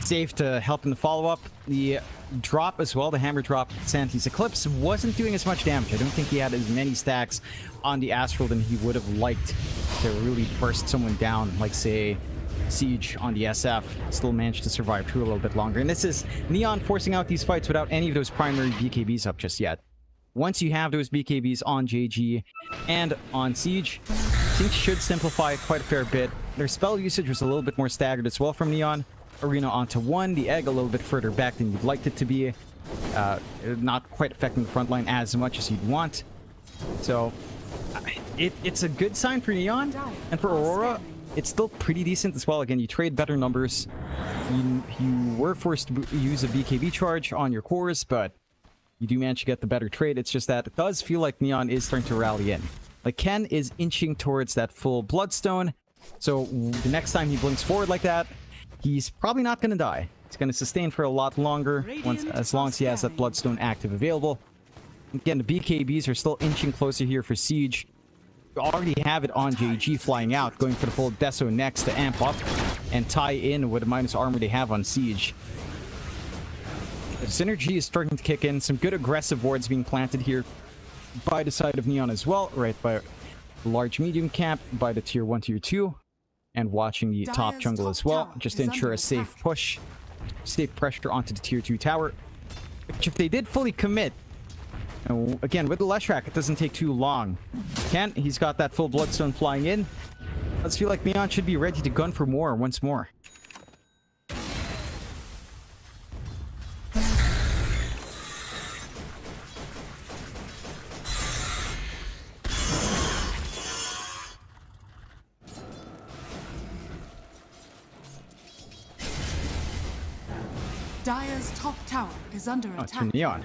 safe to help in the follow-up. The drop as well, the hammer drop, Santi's Eclipse, wasn't doing as much damage. I don't think he had as many stacks on the Astral than he would have liked to really burst someone down, like, say, Siege on the SF. Still managed to survive through a little bit longer. And this is Neon forcing out these fights without any of those primary BKBs up just yet. Once you have those BKBs on JG and on Siege, things should simplify quite a fair bit. Their spell usage was a little bit more staggered as well from Neon. Arena onto 1, the egg a little bit further back than you'd liked it to be. Not quite affecting the front line as much as you'd want. So, it's a good sign for Neon. And for Aurora, it's still pretty decent as well. Again, you trade better numbers. You were forced to use a BKB charge on your cores, but you do manage to get the better trade. It's just that it does feel like Neon is starting to rally in. Like, Ken is inching towards that full Bloodstone. So the next time he blinks forward like that, he's probably not going to die. He's going to sustain for a lot longer, as long as he has that Bloodstone active available. Again, the BKBs are still inching closer here for Siege. You already have it on JG flying out, going for the full Deso next to amp up and tie in with the minus armor they have on Siege. The synergy is starting to kick in. Some good aggressive wards being planted here by the side of Neon as well. Right by large medium camp, by the tier 1, tier 2. And watching the top jungle as well. Just to ensure a safe push. Safe pressure onto the tier 2 tower. Which if they did fully commit, again, with the Leshrac, it doesn't take too long. Ken, he's got that full Bloodstone flying in. Let's feel like Neon should be ready to gun for more once more. Dire's top tower is under attack. It's from Neon.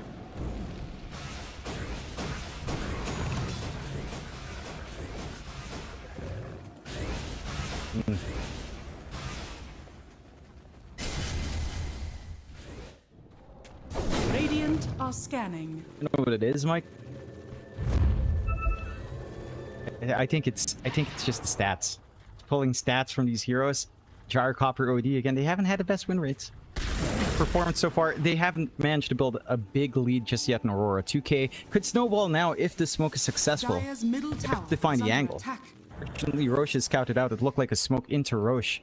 Radiant are scanning. You know what it is, Mike? I think it's just the stats. Pulling stats from these heroes. Gyrocopter OD, again, they haven't had the best win rates. Performance so far, they haven't managed to build a big lead just yet in Aurora. 2K could snowball now if the smoke is successful. If they find the angle. Fortunately, Roche is scouted out. It looked like a smoke into Roche.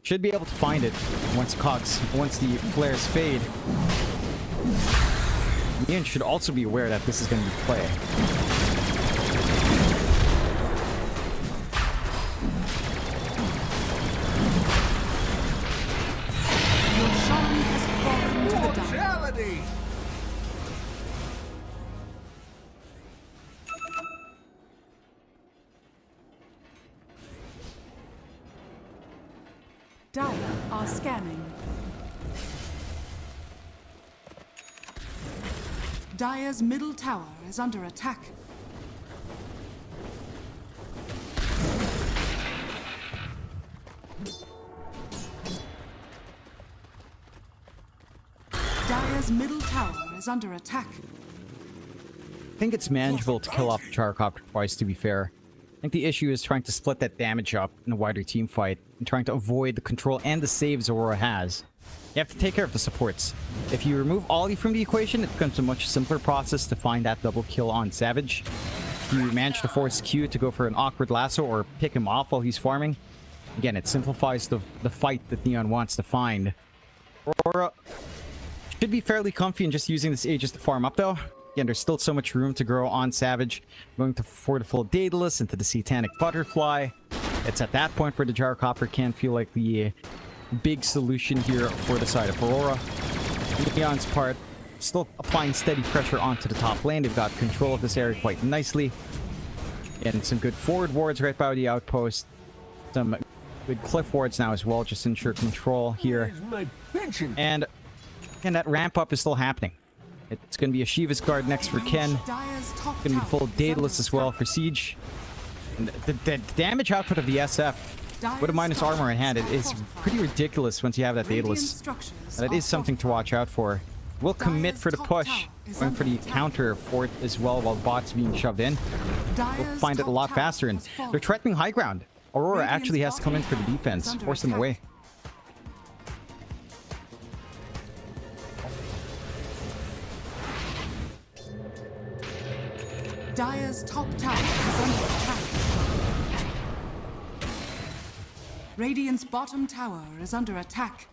Should be able to find it once the flares fade. Ian should also be aware that this is going to be play. Mortality! Dire are scanning. Dire's middle tower is under attack. Dire's middle tower is under attack. I think it's manageable to kill off the Gyrocopter twice, to be fair. I think the issue is trying to split that damage up in a wider team fight and trying to avoid the control and the saves Aurora has. You have to take care of the supports. If you remove Ollie from the equation, it becomes a much simpler process to find that double kill on Savage. If you manage to force Q to go for an awkward lasso or pick him off while he's farming, again, it simplifies the fight that Neon wants to find. Aurora should be fairly comfy in just using this Aegis to farm up, though. Again, there's still so much room to grow on Savage. Going for the full Daedalus into the Satanic Butterfly. It's at that point where the Gyrocopter can feel like the big solution here for the side of Aurora. Neon's part, still applying steady pressure onto the top lane. They've got control of this area quite nicely. And some good forward wards right by the outpost. Some good cliff wards now as well, just to ensure control here. And that ramp up is still happening. It's going to be a Shiva's Guard next for Ken. It's going to be full Daedalus as well for Siege. And the damage output of the SF with a minus armor in hand, it is pretty ridiculous once you have that Daedalus. That is something to watch out for. We'll commit for the push, going for the counter fort as well while bots being shoved in. We'll find it a lot faster, and they're threatening high ground. Aurora actually has to come in for the defense, force them away. Dire's top tower is under attack. Radiant's bottom tower is under attack.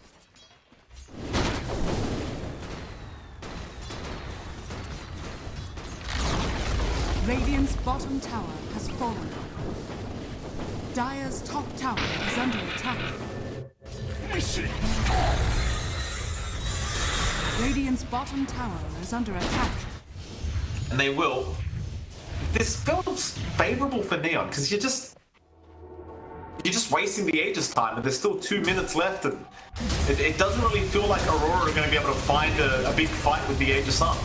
Radiant's bottom tower has fallen. Dire's top tower is under attack. Radiant's bottom tower is under attack. And they will. This feels favorable for Neon because you're just wasting the Aegis time, and there's still 2 minutes left, and it doesn't really feel like Aurora are going to be able to find a big fight with the Aegis up.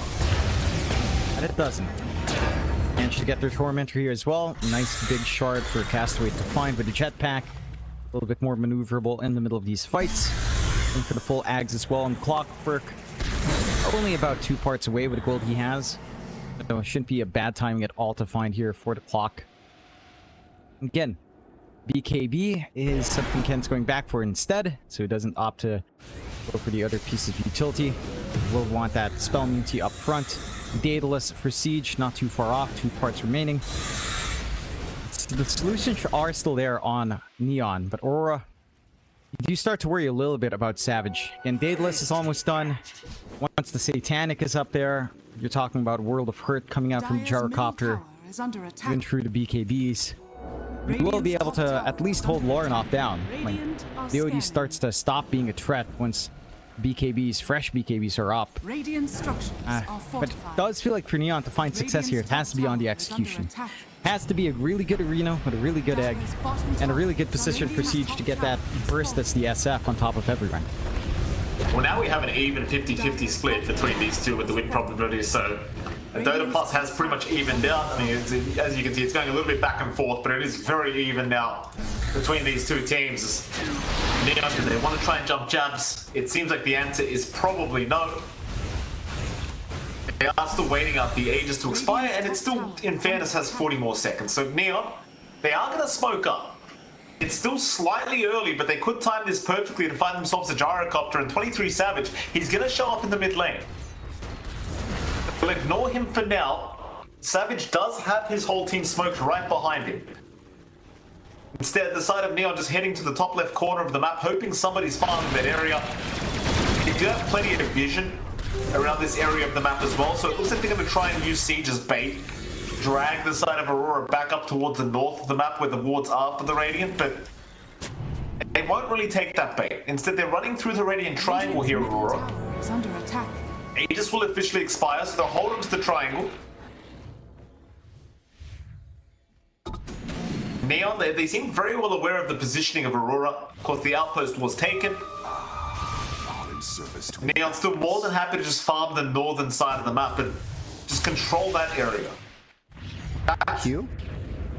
And it doesn't. Managed to get their Tormentor here as well. Nice big shard for Castaway to find with the jetpack. A little bit more maneuverable in the middle of these fights. And for the full Ags as well on Clockwork. Only about 2 parts away with the gold he has. So it shouldn't be a bad timing at all to find here for the clock. Again, BKB is something Ken's going back for instead, so he doesn't opt to go for the other piece of utility. We'll want that spell immunity up front. Daedalus for Siege, not too far off, 2 parts remaining. The solutions are still there on Neon, but Aurora, you do start to worry a little bit about Savage. And Daedalus is almost done. Once the Satanic is up there, you're talking about World of Hurt coming out from Gyrocopter, even through the BKBs. You will be able to at least hold Laurenov down. Like, the OD starts to stop being a threat once BKBs, fresh BKBs are up. But it does feel like for Neon to find success here, it has to be on the execution. Has to be a really good arena with a really good egg and a really good position for Siege to get that burst that's the SF on top of everyone. Well, now we have an even 50-50 split between these two with the win probability, so Dota Plus has pretty much evened out. I mean, as you can see, it's going a little bit back and forth, but it is very even now between these two teams. Neon, do they want to try and jump jabs? It seems like the answer is probably no. They are still waiting out the Aegis to expire, and it still, in fairness, has 40 more seconds. So Neon, they are going to smoke up. It's still slightly early, but they could time this perfectly to find themselves a Gyrocopter, and 23 Savage, he's going to show up in the mid lane. We'll ignore him for now. Savage does have his whole team smoked right behind him. Instead, the side of Neon just heading to the top left corner of the map, hoping somebody's farming that area. They do have plenty of vision around this area of the map as well, so it looks like they're going to try and use Siege as bait. Drag the side of Aurora back up towards the north of the map where the wards are for the Radiant, but they won't really take that bait. Instead, they're running through the Radiant Triangle here, Aurora. Aegis will officially expire, so they'll hold on to the triangle. Neon, they seem very well aware of the positioning of Aurora. Of course, the outpost was taken. Neon's still more than happy to just farm the northern side of the map and just control that area. Q?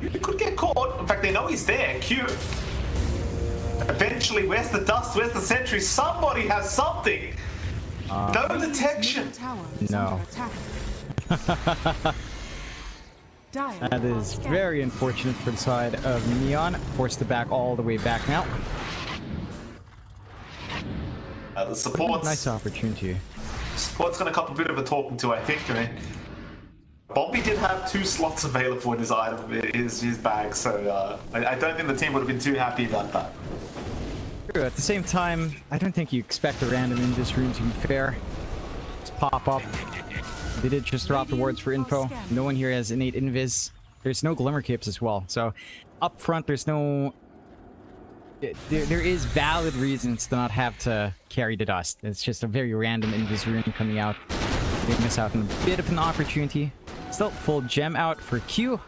You could get caught. In fact, they know he's there. Q. Eventually, where's the dust? Where's the sentry? Somebody has something. No detection. No. That is very unfortunate for the side of Neon. Forced to back all the way back now. The support's nice opportunity. Support's gonna cop a bit of a talking to, I think. I mean, Bombi did have 2 slots available in his item, his bag, so I don't think the team would have been too happy about that. True. At the same time, I don't think you expect a random Invis rune to be fair. Just pop up. They did just drop the wards for info. No one here has innate Invis. There's no Glimmer Capes as well. So up front, there's no... There is valid reasons to not have to carry the dust. It's just a very random Invis rune coming out. They miss out on a bit of an opportunity. Still, full gem out for Q.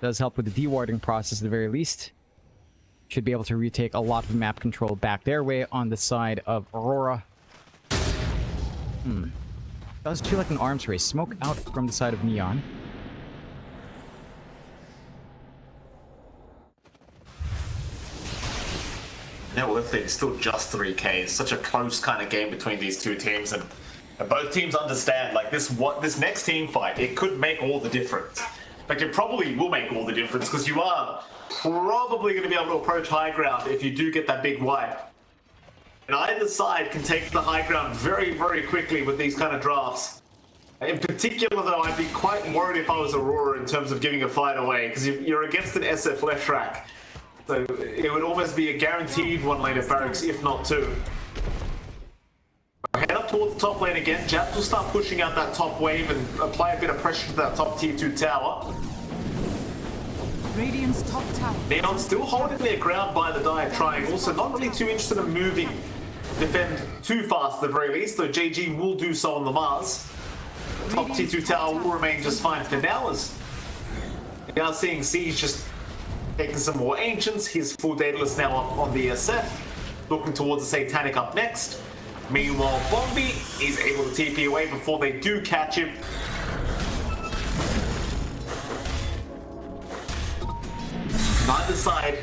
Does help with the dewarding process at the very least. Should be able to retake a lot of map control back their way on the side of Aurora. Does feel like an arms race. Smoke out from the side of Neon. Yeah, well, it's still just 3K. It's such a close kind of game between these two teams, and both teams understand, like, this next team fight, it could make all the difference. In fact, it probably will make all the difference, because you are probably going to be able to approach high ground if you do get that big wipe. And either side can take the high ground very, very quickly with these kind of drafts. In particular, though, I'd be quite worried if I was Aurora in terms of giving a fight away, because you're against an SF left track. So it would almost be a guaranteed one lane of barracks, if not 2. Head up towards the top lane again. Japs will start pushing out that top wave and apply a bit of pressure to that top tier 2 tower. Radiant's top tower. Neon still holding their ground by the dive triangle, so not really too interested in moving defend too fast at the very least, though JG will do so on the Mars. The top tier 2 tower will remain just fine for now, as we are seeing Siege just taking some more ancients. His full dataless now up on the SF, looking towards the Satanic up next. Meanwhile, Bombi is able to TP away before they do catch him. Neither side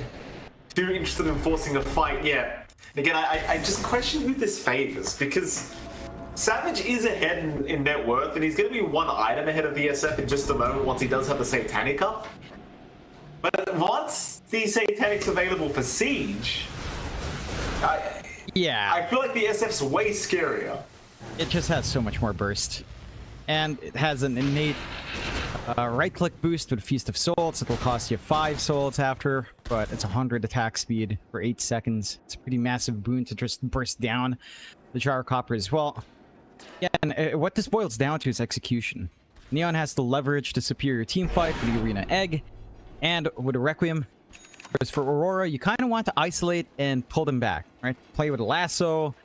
too interested in forcing a fight yet. Again, I just question who this favors, because Savage is ahead in net worth, and he's going to be 1 item ahead of the SF in just a moment once he does have the Satanic up. But once the Satanic's available for Siege, I feel like the SF's way scarier. It just has so much more burst. And it has an innate right-click boost with Feast of Souls. It'll cost you 5 souls after, but it's 100 attack speed for 8 seconds. It's a pretty massive boon to just burst down the Gyrocopter as well. Yeah, and what this boils down to is execution. Neon has the leverage to superior team fight with the Arena Egg, and with a Requiem. Whereas for Aurora, you kind of want to isolate and pull them back, right? Play with a Lasso,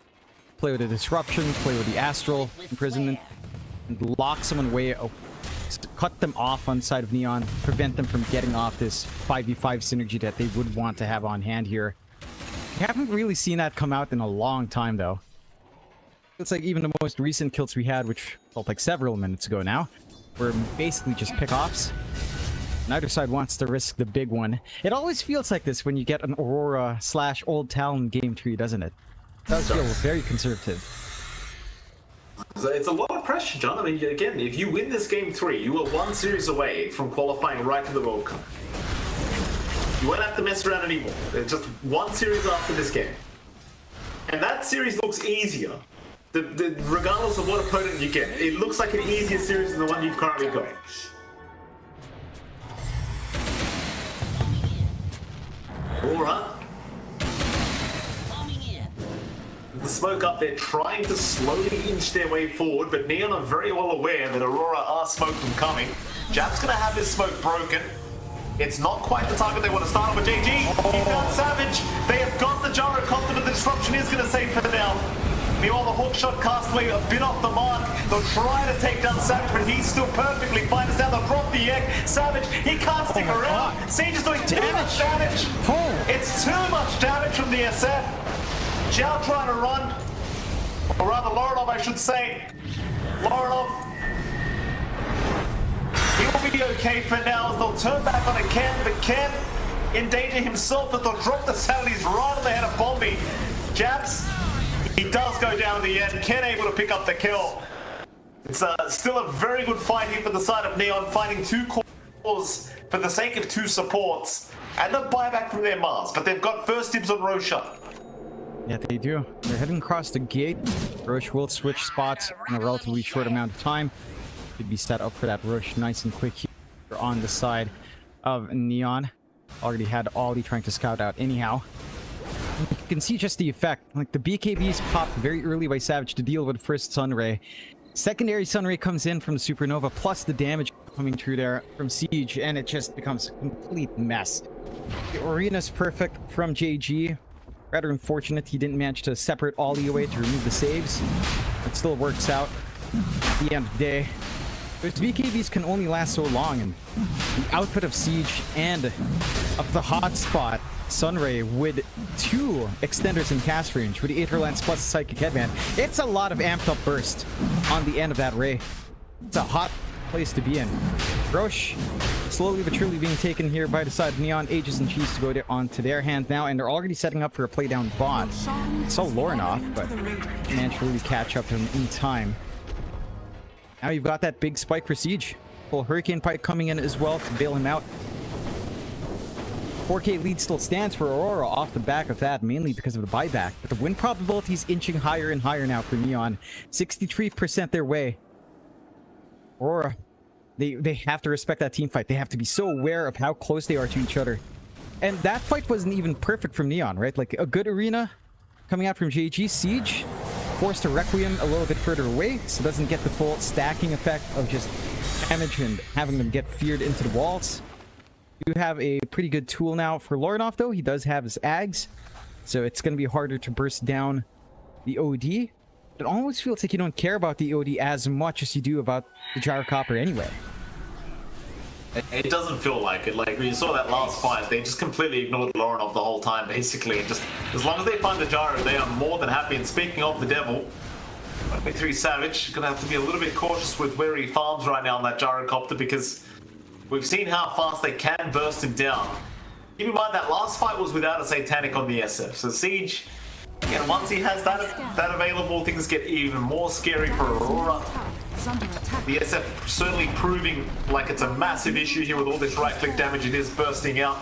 play with a Disruption, play with the Astral Imprisonment, and lock someone away, cut them off on the side of Neon, prevent them from getting off this 5v5 synergy that they would want to have on hand here. We haven't really seen that come out in a long time, though. It's like even the most recent kills we had, which felt like several minutes ago now, were basically just pick-offs. Neither side wants to risk the big one. It always feels like this when you get an Aurora / Old Talon game tree, doesn't it? It does feel very conservative. It's a lot of pressure, John. I mean, again, if you win this game 3, you are 1 series away from qualifying right to the World Cup. You won't have to mess around anymore. There's just 1 series after this game. And that series looks easier. Regardless of what opponent you get, it looks like an easier series than the one you've currently got. Aurora. The smoke up there trying to slowly inch their way forward, but Neon are very well aware that Aurora are smoked from coming. Jap's going to have this smoke broken. It's not quite the target they want to start on with JG. He found Savage. They have got the Gyrocopter, but the disruption is going to save for now. Meanwhile, the hookshot castaway a bit off the mark. They'll try to take down Savage, but he's still perfectly fine. It's down. They'll drop the egg. Savage, he can't stick around. Siege is doing too much damage. It's too much damage from the SF. Zhao trying to run. Or rather, Lorinov, I should say. Lorinov. He'll be okay for now as they'll turn back on a Ken, but Ken in danger himself, but they'll drop the sanities right on the head of Bombi. Japs. He does go down in the end. Ken able to pick up the kill. It's still a very good fight here for the side of Neon, finding 2 cores for the sake of 2 supports and a buyback from their Mars. But they've got first dibs on Roshan. Yeah, they do. They're heading across the gate. Roche will switch spots in a relatively short amount of time. Should be set up for that rush nice and quick here on the side of Neon. Already had Ollie trying to scout out anyhow. You can see just the effect. Like the BKBs popped very early by Savage to deal with the first Sunray. Secondary Sunray comes in from the Supernova, plus the damage coming through there from Siege, and it just becomes a complete mess. The arena's perfect from JG. Rather unfortunate he didn't manage to separate Ollie away to remove the saves. It still works out at the end of the day. Those BKBs can only last so long, and the output of Siege and of the hotspot Sunray with 2 extenders in cast range with the Aether Lance plus the Psychic Headband, it's a lot of amped up burst on the end of that Ray. It's a hot place to be in. Roche slowly but surely being taken here by the side of Neon. Aegis and Cheese to go onto their hand now, and they're already setting up for a play down bot. Saw Lauren off, but managed to really catch up to him in time. Now you've got that big spike for Siege. Full Hurricane Pike coming in as well to bail him out. 4K lead still stands for Aurora off the back of that, mainly because of the buyback. But the win probability is inching higher and higher now for Neon. 63% their way. Aurora, they have to respect that team fight. They have to be so aware of how close they are to each other. And that fight wasn't even perfect from Neon, right? Like a good arena coming out from JG. Siege forced to Requiem a little bit further away, so doesn't get the full stacking effect of just damage and having them get feared into the walls. You have a pretty good tool now for Lornoff, though. He does have his Ags, so it's going to be harder to burst down the OD. It almost feels like you don't care about the OD as much as you do about the Gyrocopter anyway. It doesn't feel like it. Like, when you saw that last fight, they just completely ignored Lornoff the whole time, basically. And just, as long as they find the Gyro, they are more than happy. And speaking of the devil, 23 Savage, gonna have to be a little bit cautious with where he farms right now on that Gyrocopter, because we've seen how fast they can burst him down. Keep in mind that last fight was without a Satanic on the SF. So Siege, again, once he has that available, things get even more scary for Aurora. The SF certainly proving like it's a massive issue here with all this right-click damage. It is bursting out.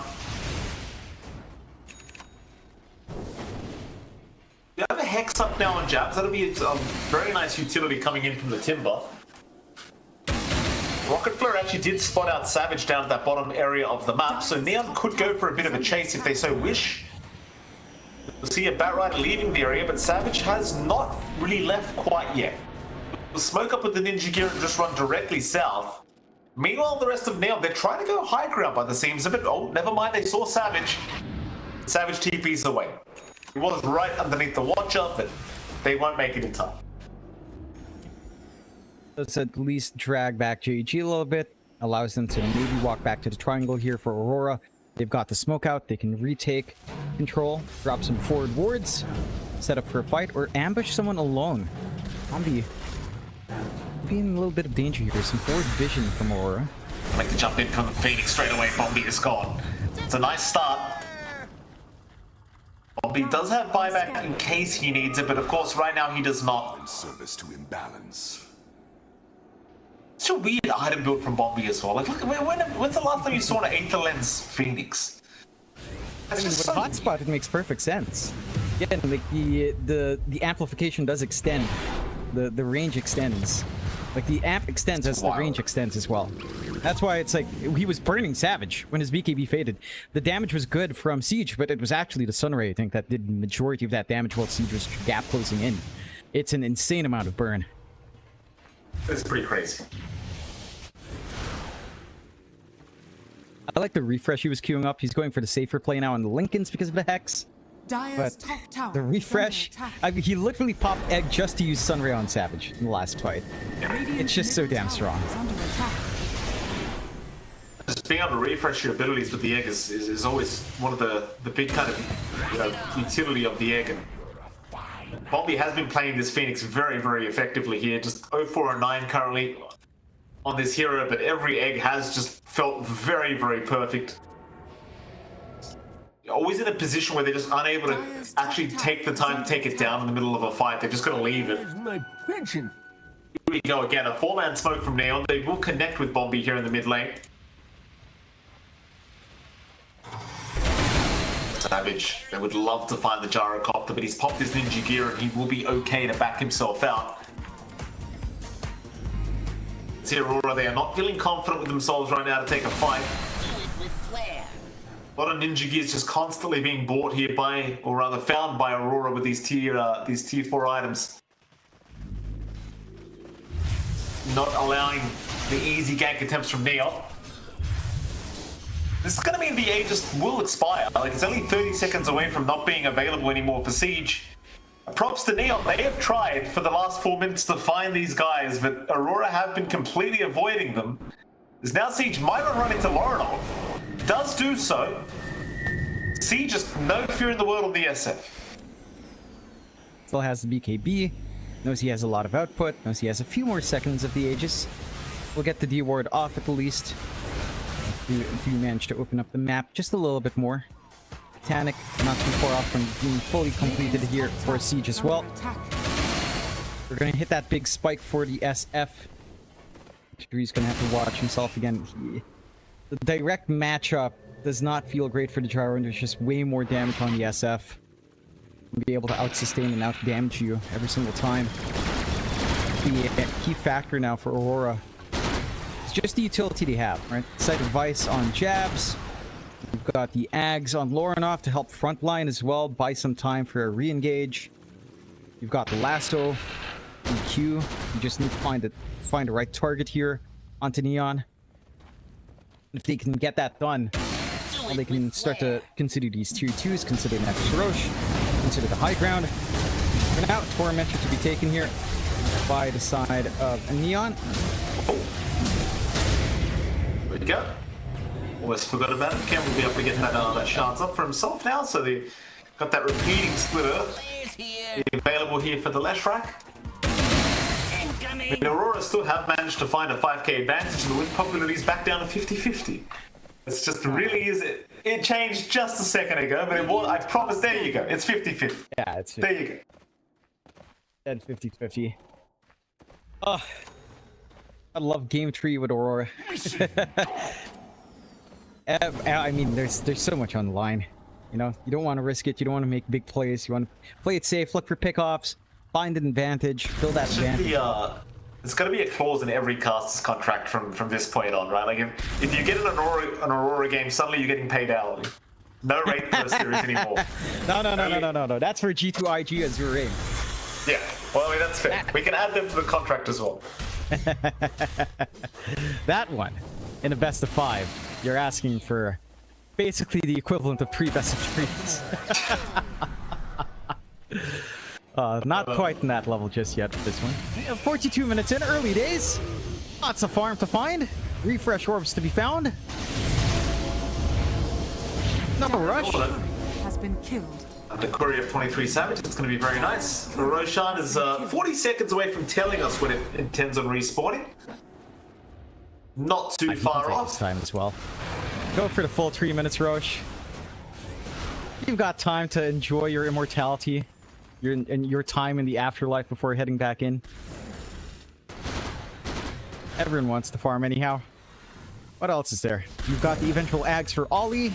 You have a Hex up now on Jabs. That'll be a very nice utility coming in from the Timber. Rocket Flare actually did spot out Savage down at that bottom area of the map, so Neon could go for a bit of a chase if they so wish. We'll see a Batrider leaving the area, but Savage has not really left quite yet. We'll smoke up with the Ninja Gear and just run directly south. Meanwhile, the rest of Neon, they're trying to go high ground by the seams of it. Oh, never mind, they saw Savage. Savage TP's away. He was right underneath the Watcher, but they won't make it in time. Let's at least drag back JG a little bit. Allows them to maybe walk back to the triangle here for Aurora. They've got the smoke out. They can retake control, drop some forward wards, set up for a fight, or ambush someone alone. Zombie being in a little bit of danger here. Some forward vision from Aurora. I like to jump in from the Phoenix straight away. Bombi is gone. It's a nice start. Bombi does have buyback in case he needs it, but of course right now he does not. In service to imbalance. It's a weird item build from Bombi as well. Like, look, when's the last time you saw an Aether Lens Phoenix? I mean, with Hotspot, it makes perfect sense. Yeah, like the amplification does extend. The range extends. Like the amp extends as the range extends as well. That's why it's like he was burning Savage when his BKB faded. The damage was good from Siege, but it was actually the Sunray, I think, that did the majority of that damage while Siege was gap closing in. It's an insane amount of burn. It's pretty crazy. I like the refresh he was queuing up. He's going for the safer play now on the Lincolns because of the Hex. But the refresh, he literally popped Egg just to use Sunray on Savage in the last fight. It's just so damn strong. Just being able to refresh your abilities with the Egg is always one of the big kind of utility of the Egg. And Bombi has been playing this Phoenix very, very effectively here. Just 0-4-9 currently on this hero, but every Egg has just felt very, very perfect. Always in a position where they're just unable to actually take the time to take it down in the middle of a fight. They're just going to leave it. Here we go again. A 4-man smoke from Neon. They will connect with Bombi here in the mid lane. Savage. They would love to find the gyrocopter, but he's popped his ninja gear and he will be okay to back himself out. See Aurora, they are not feeling confident with themselves right now to take a fight. A lot of ninja gears just constantly being bought here by, or rather found by Aurora with these tier 4 items. Not allowing the easy gank attempts from Neon. This is going to mean the Aegis will expire. Like, it's only 30 seconds away from not being available anymore for Siege. Props to Neon. They have tried for the last 4 minutes to find these guys, but Aurora have been completely avoiding them. As now Siege might run into Lorinov. Does do so. Siege just no fear in the world on the SF. Still has the BKB. Knows he has a lot of output. Knows he has a few more seconds of the Aegis. We'll get the D ward off at the least. If you manage to open up the map just a little bit more. Titanic not too far off from being fully completed here for Siege as well. We're going to hit that big spike for the SF. He's going to have to watch himself again. The direct matchup does not feel great for the Gyro, and there's just way more damage on the SF. Be able to out-sustain and out-damage you every single time. The key factor now for Aurora is just the utility they have, right? Sight of Vice on Jabs. We've got the Ags on Lorinov to help frontline as well, buy some time for a re-engage. You've got the Lasso and Q. You just need to find the right target here onto Neon. If they can get that done, well, they can start to consider these tier 2s, consider Nexus Roche, consider the high ground. For now, Tormentor to be taken here by the side of Neon. There we go. Almost forgot about it. Ken will be able to get that shards up for himself now, so they got that repeating splitter available here for the Leshrac. But Aurora still have managed to find a 5k advantage, and the win popularity is back down to 50-50. It's just really is it changed just a second ago, but it was, I promise, there you go. It's 50-50. Yeah, it's 50. There you go. Dead 50-50. Oh, I love game 3 with Aurora. I mean, there's so much on the line. You know, you don't want to risk it. You don't want to make big plays. You want to play it safe, look for pickoffs, find an advantage, build that advantage. There's going to be a clause in every caster's contract from this point on, right? Like if you get an Aurora game, suddenly you're getting paid hourly. No rate per series anymore. No. That's for G2IG as your rate. Yeah, well, I mean, that's fair. We can add them to the contract as well. That one, in a best of 5, you're asking for basically the equivalent of pre-best of 3s. Not quite in that level just yet for this one. 42 minutes in, early days. Lots of farm to find. Refresh orbs to be found. No rush. Has been killed. The courier of 23 Savage, it's going to be very nice. Roshan is 40 seconds away from telling us when it intends on respawning. Not too far off. This time as well. Go for the full 3 minutes, Roche. You've got time to enjoy your immortality. Your time in the afterlife before heading back in. Everyone wants to farm anyhow. What else is there? You've got the eventual Ags for Ollie.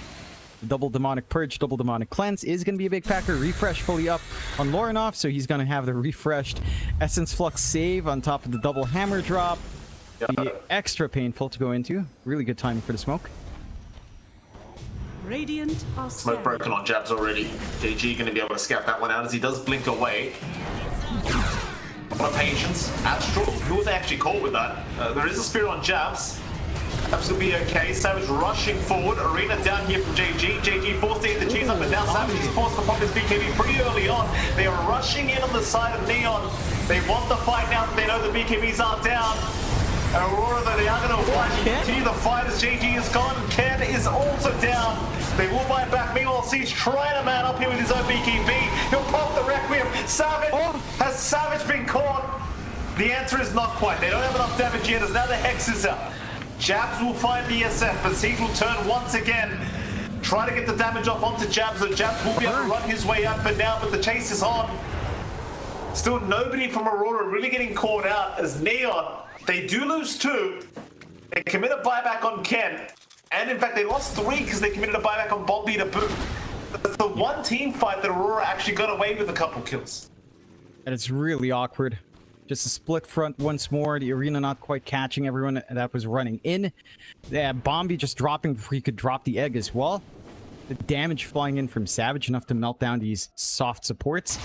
Double Demonic Purge, double Demonic Cleanse is going to be a big factor. Refresh fully up on Lorinov, so he's going to have the refreshed Essence Flux save on top of the double Hammer drop. Be extra painful to go into. Really good timing for the smoke. Radiant are Smoke broken on Jabs already. JG going to be able to scout that one out as he does blink away. A lot of patience. Astral, who would they actually call with that? There is a spear on Jabs. Jabs will be okay. Savage rushing forward. Arena down here from JG. JG forced to hit the cheese up, and now Savage is forced to pop his BKB pretty early on. They are rushing in on the side of Neon. They want the fight now that they know the BKBs are down. Aurora, though, they are going to watch continue the fight as JG is gone. Ken is also down. They will buy back. Meanwhile, Siege trying to man up here with his own BKB. He'll pop the Requiem. Savage! Has Savage been caught? The answer is not quite. They don't have enough damage yet as now the Hex is up. Jabs will find the SF, but Siege will turn once again. Try to get the damage off onto Jabs, so Jabs will be able to run his way out for now, but the chase is on. Still nobody from Aurora really getting caught out as Neon. They do lose 2. They commit a buyback on Ken. And in fact, they lost 3 because they committed a buyback on Bombi to boot. That's the one team fight that Aurora actually got away with a couple kills. And it's really awkward. Just a split front once more. The arena not quite catching everyone that was running in. Yeah, Bombi just dropping before he could drop the egg as well. The damage flying in from Savage, enough to melt down these soft supports,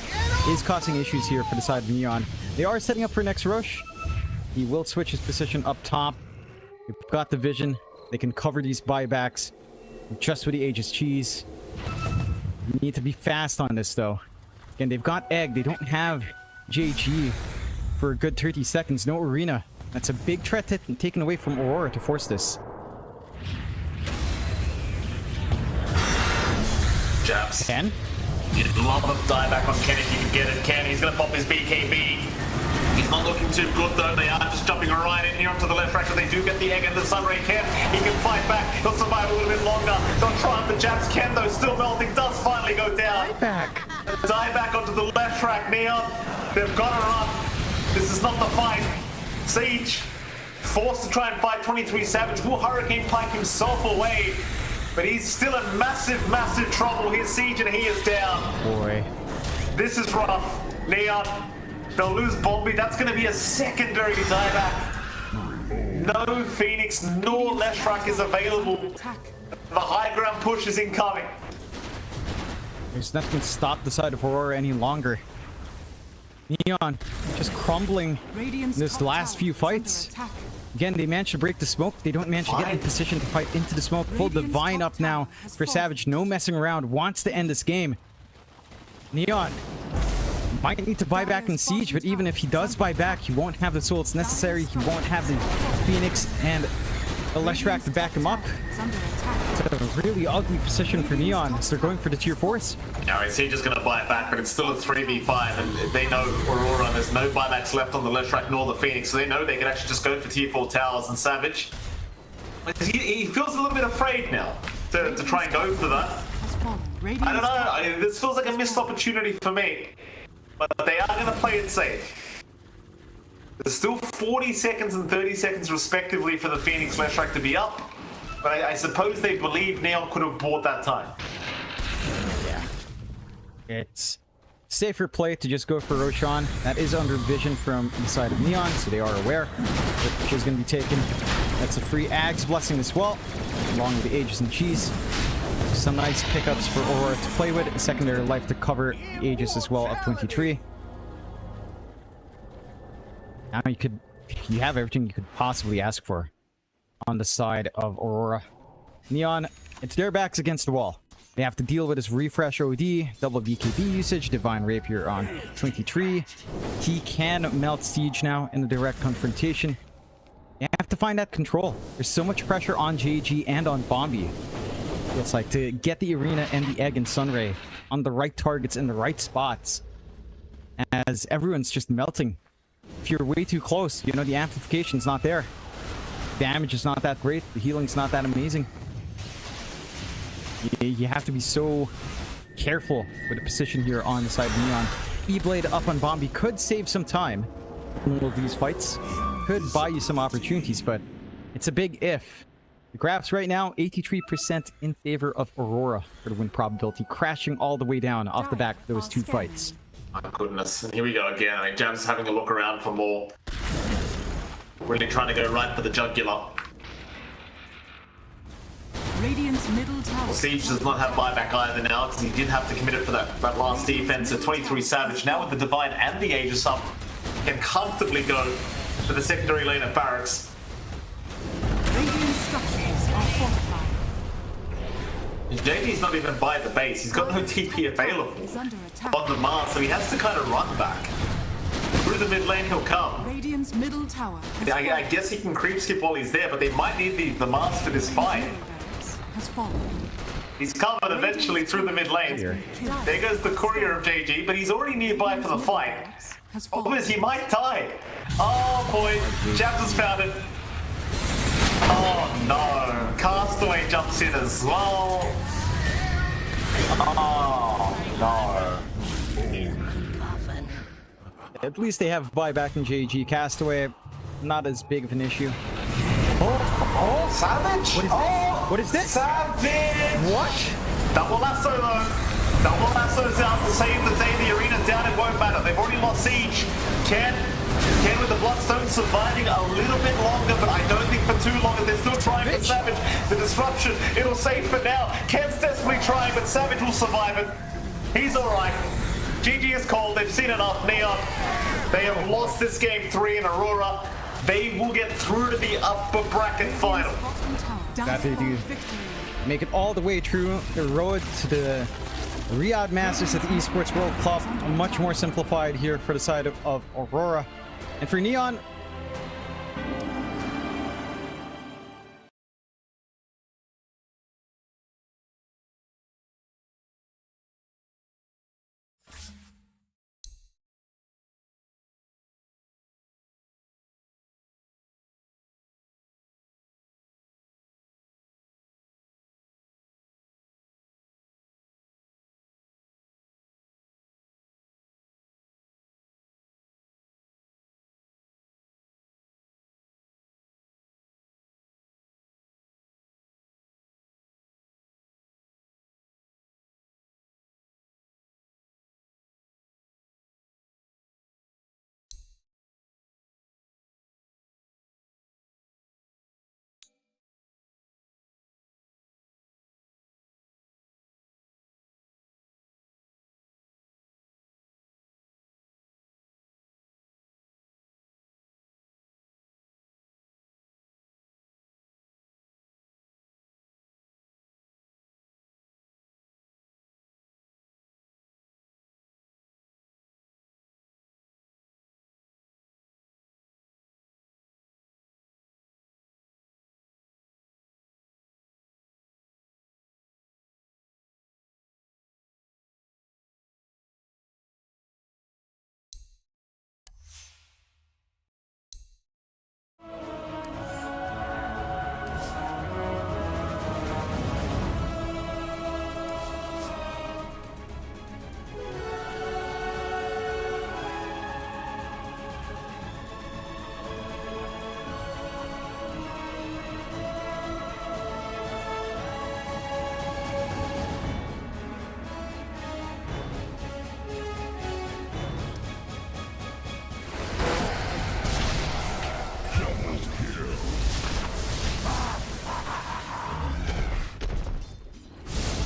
is causing issues here for the side of Neon. They are setting up for next rush. He will switch his position up top. They've got the vision. They can cover these buybacks just with the Aegis cheese. You need to be fast on this though. Again, they've got egg. They don't have JG for a good 30 seconds. No arena. That's a big threat taken away from Aurora to force this. Jabs. Ken? You'd love a dieback on Ken if you can get it. Ken, he's going to pop his BKB. He's not looking too good though. They are just jumping right in here onto the left rack, but they do get the egg and the Sunray. Ken, he can fight back. He'll survive a little bit longer. They'll try on the jabs. Ken though, still melting, does finally go down. Dieback onto the left rack. Neon, they've got to run. This is not the fight. Siege, forced to try and fight 23 Savage, will Hurricane Pike himself away. But he's still in massive, massive trouble. Here's Siege and he is down. Boy. This is rough. Neon, they'll lose Bombi. That's going to be a secondary dieback. No Phoenix nor Leshrak is available. The high ground push is incoming. There's nothing to stop the side of Aurora any longer. Neon just crumbling in this last few fights. Again, they managed to break the smoke. They don't manage to get in position to fight into the smoke. Full Divine up now for Savage. No messing around. Wants to end this game. Neon might need to buy back in Siege, but even if he does buy back, he won't have the souls necessary. He won't have the Phoenix and the Leshrak to back him up. It's a really ugly position for Neon, so they're going for the tier 4s. Now, Siege is going to buy it back, but it's still a 3v5, and they know Aurora, there's no buybacks left on the Leshrak nor the Phoenix, so they know they can actually just go for tier 4 towers, and Savage, he feels a little bit afraid now to try and go for that. I don't know, this feels like a missed opportunity for me, but they are going to play it safe. There's still 40 seconds and 30 seconds respectively for the Phoenix Leshrak to be up, but I suppose they believe Neon could have bought that time. Yeah. It's safer play to just go for Roshan. That is under vision from the side of Neon, so they are aware that she's going to be taken. That's a free Ags blessing as well, along with the Aegis and Cheese. Some nice pickups for Aurora to play with. A secondary life to cover the Aegis as well of 23. Now you have everything you could possibly ask for on the side of Aurora. Neon, it's their backs against the wall. They have to deal with his refresh OD, double BKB usage, Divine Rapier on 23. He can melt Siege now in the direct confrontation. They have to find that control. There's so much pressure on JG and on Bombi. It's like to get the arena and the egg and Sunray on the right targets in the right spots, as everyone's just melting. If you're way too close, you know, the amplification's not there. Damage is not that great. The healing's not that amazing. You have to be so careful with the position here on the side of Neon. E-Blade up on Bombi could save some time in all of these fights. Could buy you some opportunities, but it's a big if. The graphs right now, 83% in favor of Aurora for the win probability, crashing all the way down off the back of those two fights. My goodness, here we go again. I mean, Jam's having a look around for more. Really trying to go right for the jugular. Radiant's middle tower. Siege does not have buyback either now, because he did have to commit it for that last defense. At 23 Savage, now with the Divine and the Aegis up, can comfortably go for the secondary lane of Barracks. Radiant structures are fortified. JD's not even by the base. He's got no TP available on the Mars, so he has to kind of run back. Through the mid lane he'll come. Radiant's middle tower. I guess he can creep skip while he's there, but they might need the Mars for this fight. He's covered eventually through the mid lane. There goes the courier of JG, but he's already nearby for the fight. Problem is, he might die. Oh boy, Jabs has found it. Oh no, Castaway jumps in as well. Oh no. At least they have buyback in JG. Castaway, not as big of an issue. Oh, Savage! What is this? What is this? Savage! What? Double lasso though. Lasso's out to save the day. The arena's down, it won't matter. They've already lost Siege. Ken with the Bloodstone surviving a little bit longer, but I don't think for too long. They're still trying for Savage. The disruption, it'll save for now. Ken's desperately trying, but Savage will survive it. He's alright. GG is called. They've seen enough. Neon, they have lost this game 3 in Aurora. They will get through to the upper bracket final. That they do. Make it all the way through the road to the Riyadh Masters at the Esports World Club. Much more simplified here for the side of Aurora. And for Neon,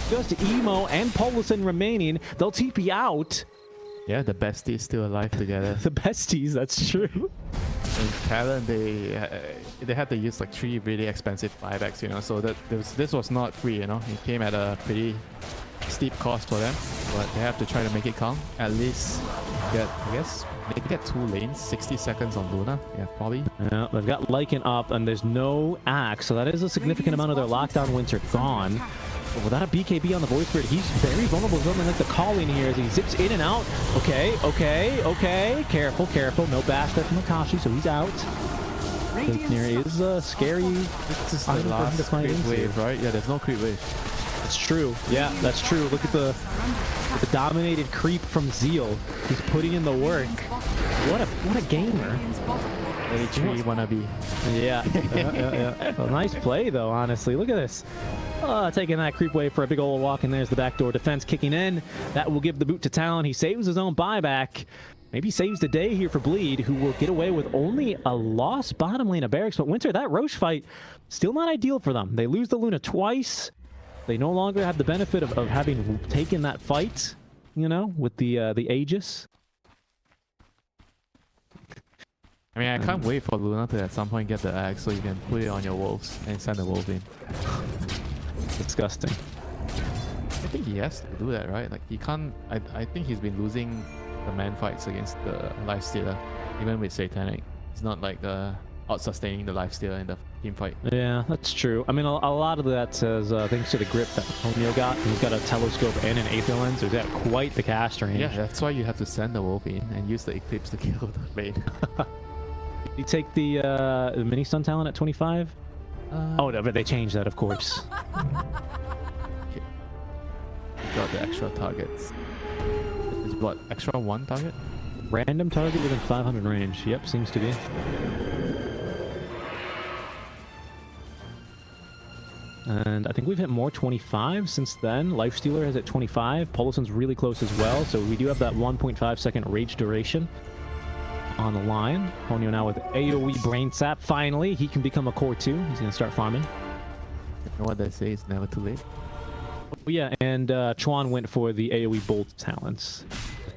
just Emo and Polison remaining. They'll TP out. Yeah, the besties still alive together. The besties, that's true. And Talon, they had to use like 3 really expensive buybacks, you know, so that this was not free, you know. It came at a pretty steep cost for them, but they have to try to make it count. At least get, I guess, maybe get 2 lanes, 60 seconds on Luna. Yeah, probably. Yeah, they've got Lycan up, and there's no Axe, so that is a significant amount of their lockdown winter gone. But without a BKB on the Void Spirit, he's very vulnerable. Something like the calling here as he zips in and out. Okay. Careful. No bash there from Akashi, so he's out. There is scary. This is the last creep wave, right? Yeah, there's no creep wave. That's true. Yeah, that's true. Look at the dominated creep from Zeal. He's putting in the work. What a gamer. 83 wannabe. Yeah. A nice play though, honestly. Look at this. Taking that creep wave for a big old walk, and there's the backdoor defense kicking in. That will give the boot to Talon. He saves his own buyback. Maybe saves the day here for Bleed, who will get away with only a lost bottom lane of barracks. But Winter, that Roche fight, still not ideal for them. They lose the Luna twice. They no longer have the benefit of having taken that fight, you know, with the Aegis. I mean, I can't wait for Luna to at some point get the axe so you can put it on your wolves and send the wolf in. Disgusting. I think he has to do that, right? Like, he can't... I think he's been losing the man fights against the Lifestealer, even with Satanic. He's not like out-sustaining the Lifestealer in the team fight. Yeah, that's true. I mean, a lot of that says thanks to the grip that Homeo got. He's got a telescope and an Aether Lens. He's got quite the cast range. Yeah, that's why you have to send the wolf in and use the Eclipse to kill the main. You take the mini stun talent at 25? Oh no, but they changed that, of course. Okay. Got the extra targets. Is what, extra 1 target? Random target within 500 range. Yep, seems to be. And I think we've hit more 25 since then. Lifestealer has at 25. Polison's really close as well. So we do have that 1.5 second rage duration on the line. Ponyo now with AoE Brain Sap. Finally, he can become a core 2. He's going to start farming. You know what they say, it's never too late. Oh, yeah, and Chuan went for the AoE Bolt talents.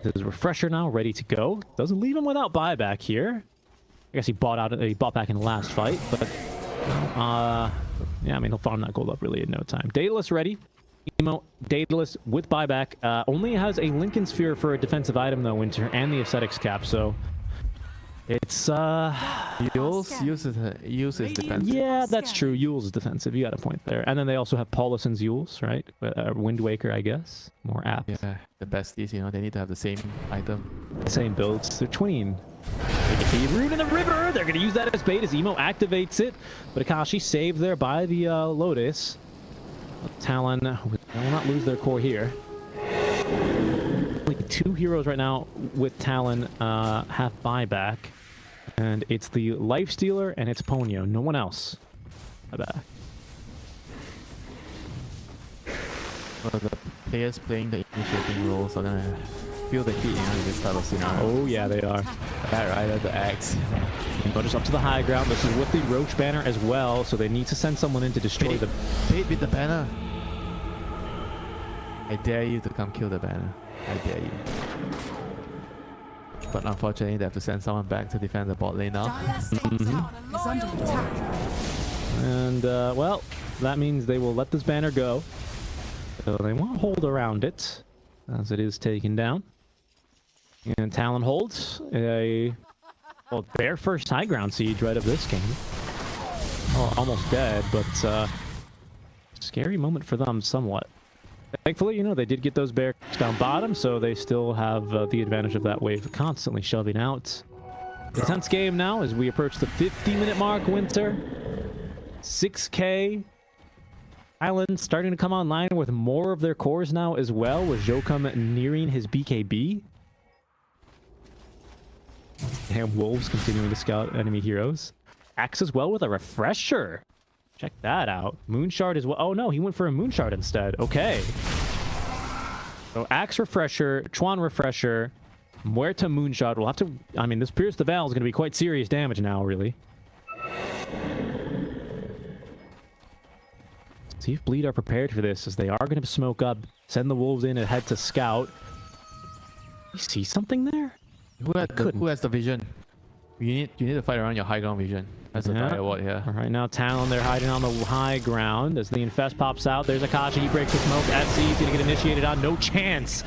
His refresher now, ready to go. Doesn't leave him without buyback here. I guess he bought back in the last fight, but yeah, I mean, he'll farm that gold up really in no time. Daedalus ready. Emo, Daedalus with buyback. Only has a Lincoln Sphere for a defensive item though, Winter, and the Aesthetics cap, so it's Yules is defensive. Yeah, that's true. Yules is defensive. You got a point there. And then they also have Polison's Yules, right? Wind Waker, I guess. More apt. Yeah, the besties, you know, they need to have the same item. Same builds. They're twinning. Root in the river. They're going to use that as bait as Emo activates it. But Akashi saved there by the Lotus. Talon will not lose their core here. Only 2 heroes right now with Talon have buyback. And it's the Lifestealer and it's Ponyo. No one else. Buyback. Well, the players playing the initiating roles are gonna feel the heat, you know, in this type of scenario. Oh yeah, they are. That rider, the axe. But just up to the high ground. This is with the Roach banner as well, so they need to send someone in to destroy the bait with the banner. I dare you to come kill the banner. I dare you. But unfortunately, they have to send someone back to defend the bot lane now. And well, that means they will let this banner go. So they won't hold around it as it is taken down. And Talon holds their first high ground siege right of this game. Oh, almost dead, but scary moment for them somewhat. Thankfully, you know, they did get those barracks down bottom, so they still have the advantage of that wave constantly shoving out. Intense game now as we approach the 50-minute mark, Winter. 6K. Island starting to come online with more of their cores now as well, with Jokum nearing his BKB. And Wolves continuing to scout enemy heroes. Axe as well with a refresher. Check that out. Moonshard as well. Oh no, he went for a Moonshard instead. Okay. So Axe refresher, Chuan refresher, Muerta Moonshard. We'll have to... I mean, this Pierce the Veil is going to be quite serious damage now, really. See if Bleed are prepared for this, as they are going to smoke up, send the Wolves in and head to scout. You see something there? Who has the vision? You need to fight around your high ground vision. That's a dire ward here. Right now, Talon, they're hiding on the high ground. As the Infest pops out, there's Akashi. He breaks the smoke. SC is going to get initiated on. No chance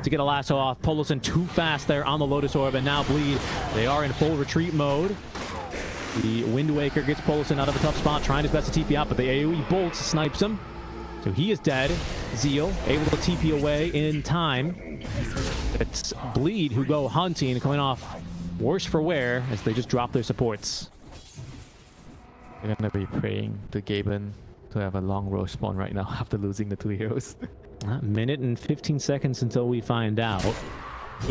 to get a lasso off. Polison too fast there on the Lotus Orb. And now Bleed. They are in full retreat mode. The Wind Waker gets Polison out of a tough spot, trying his best to TP out, but the AoE Bolt snipes him. So he is dead. Zeal able to TP away in time. It's Bleed who go hunting, coming off worse for wear as they just drop their supports. They're gonna be praying to Gaben to have a long row spawn right now after losing the 2 heroes. A minute and 15 seconds until we find out.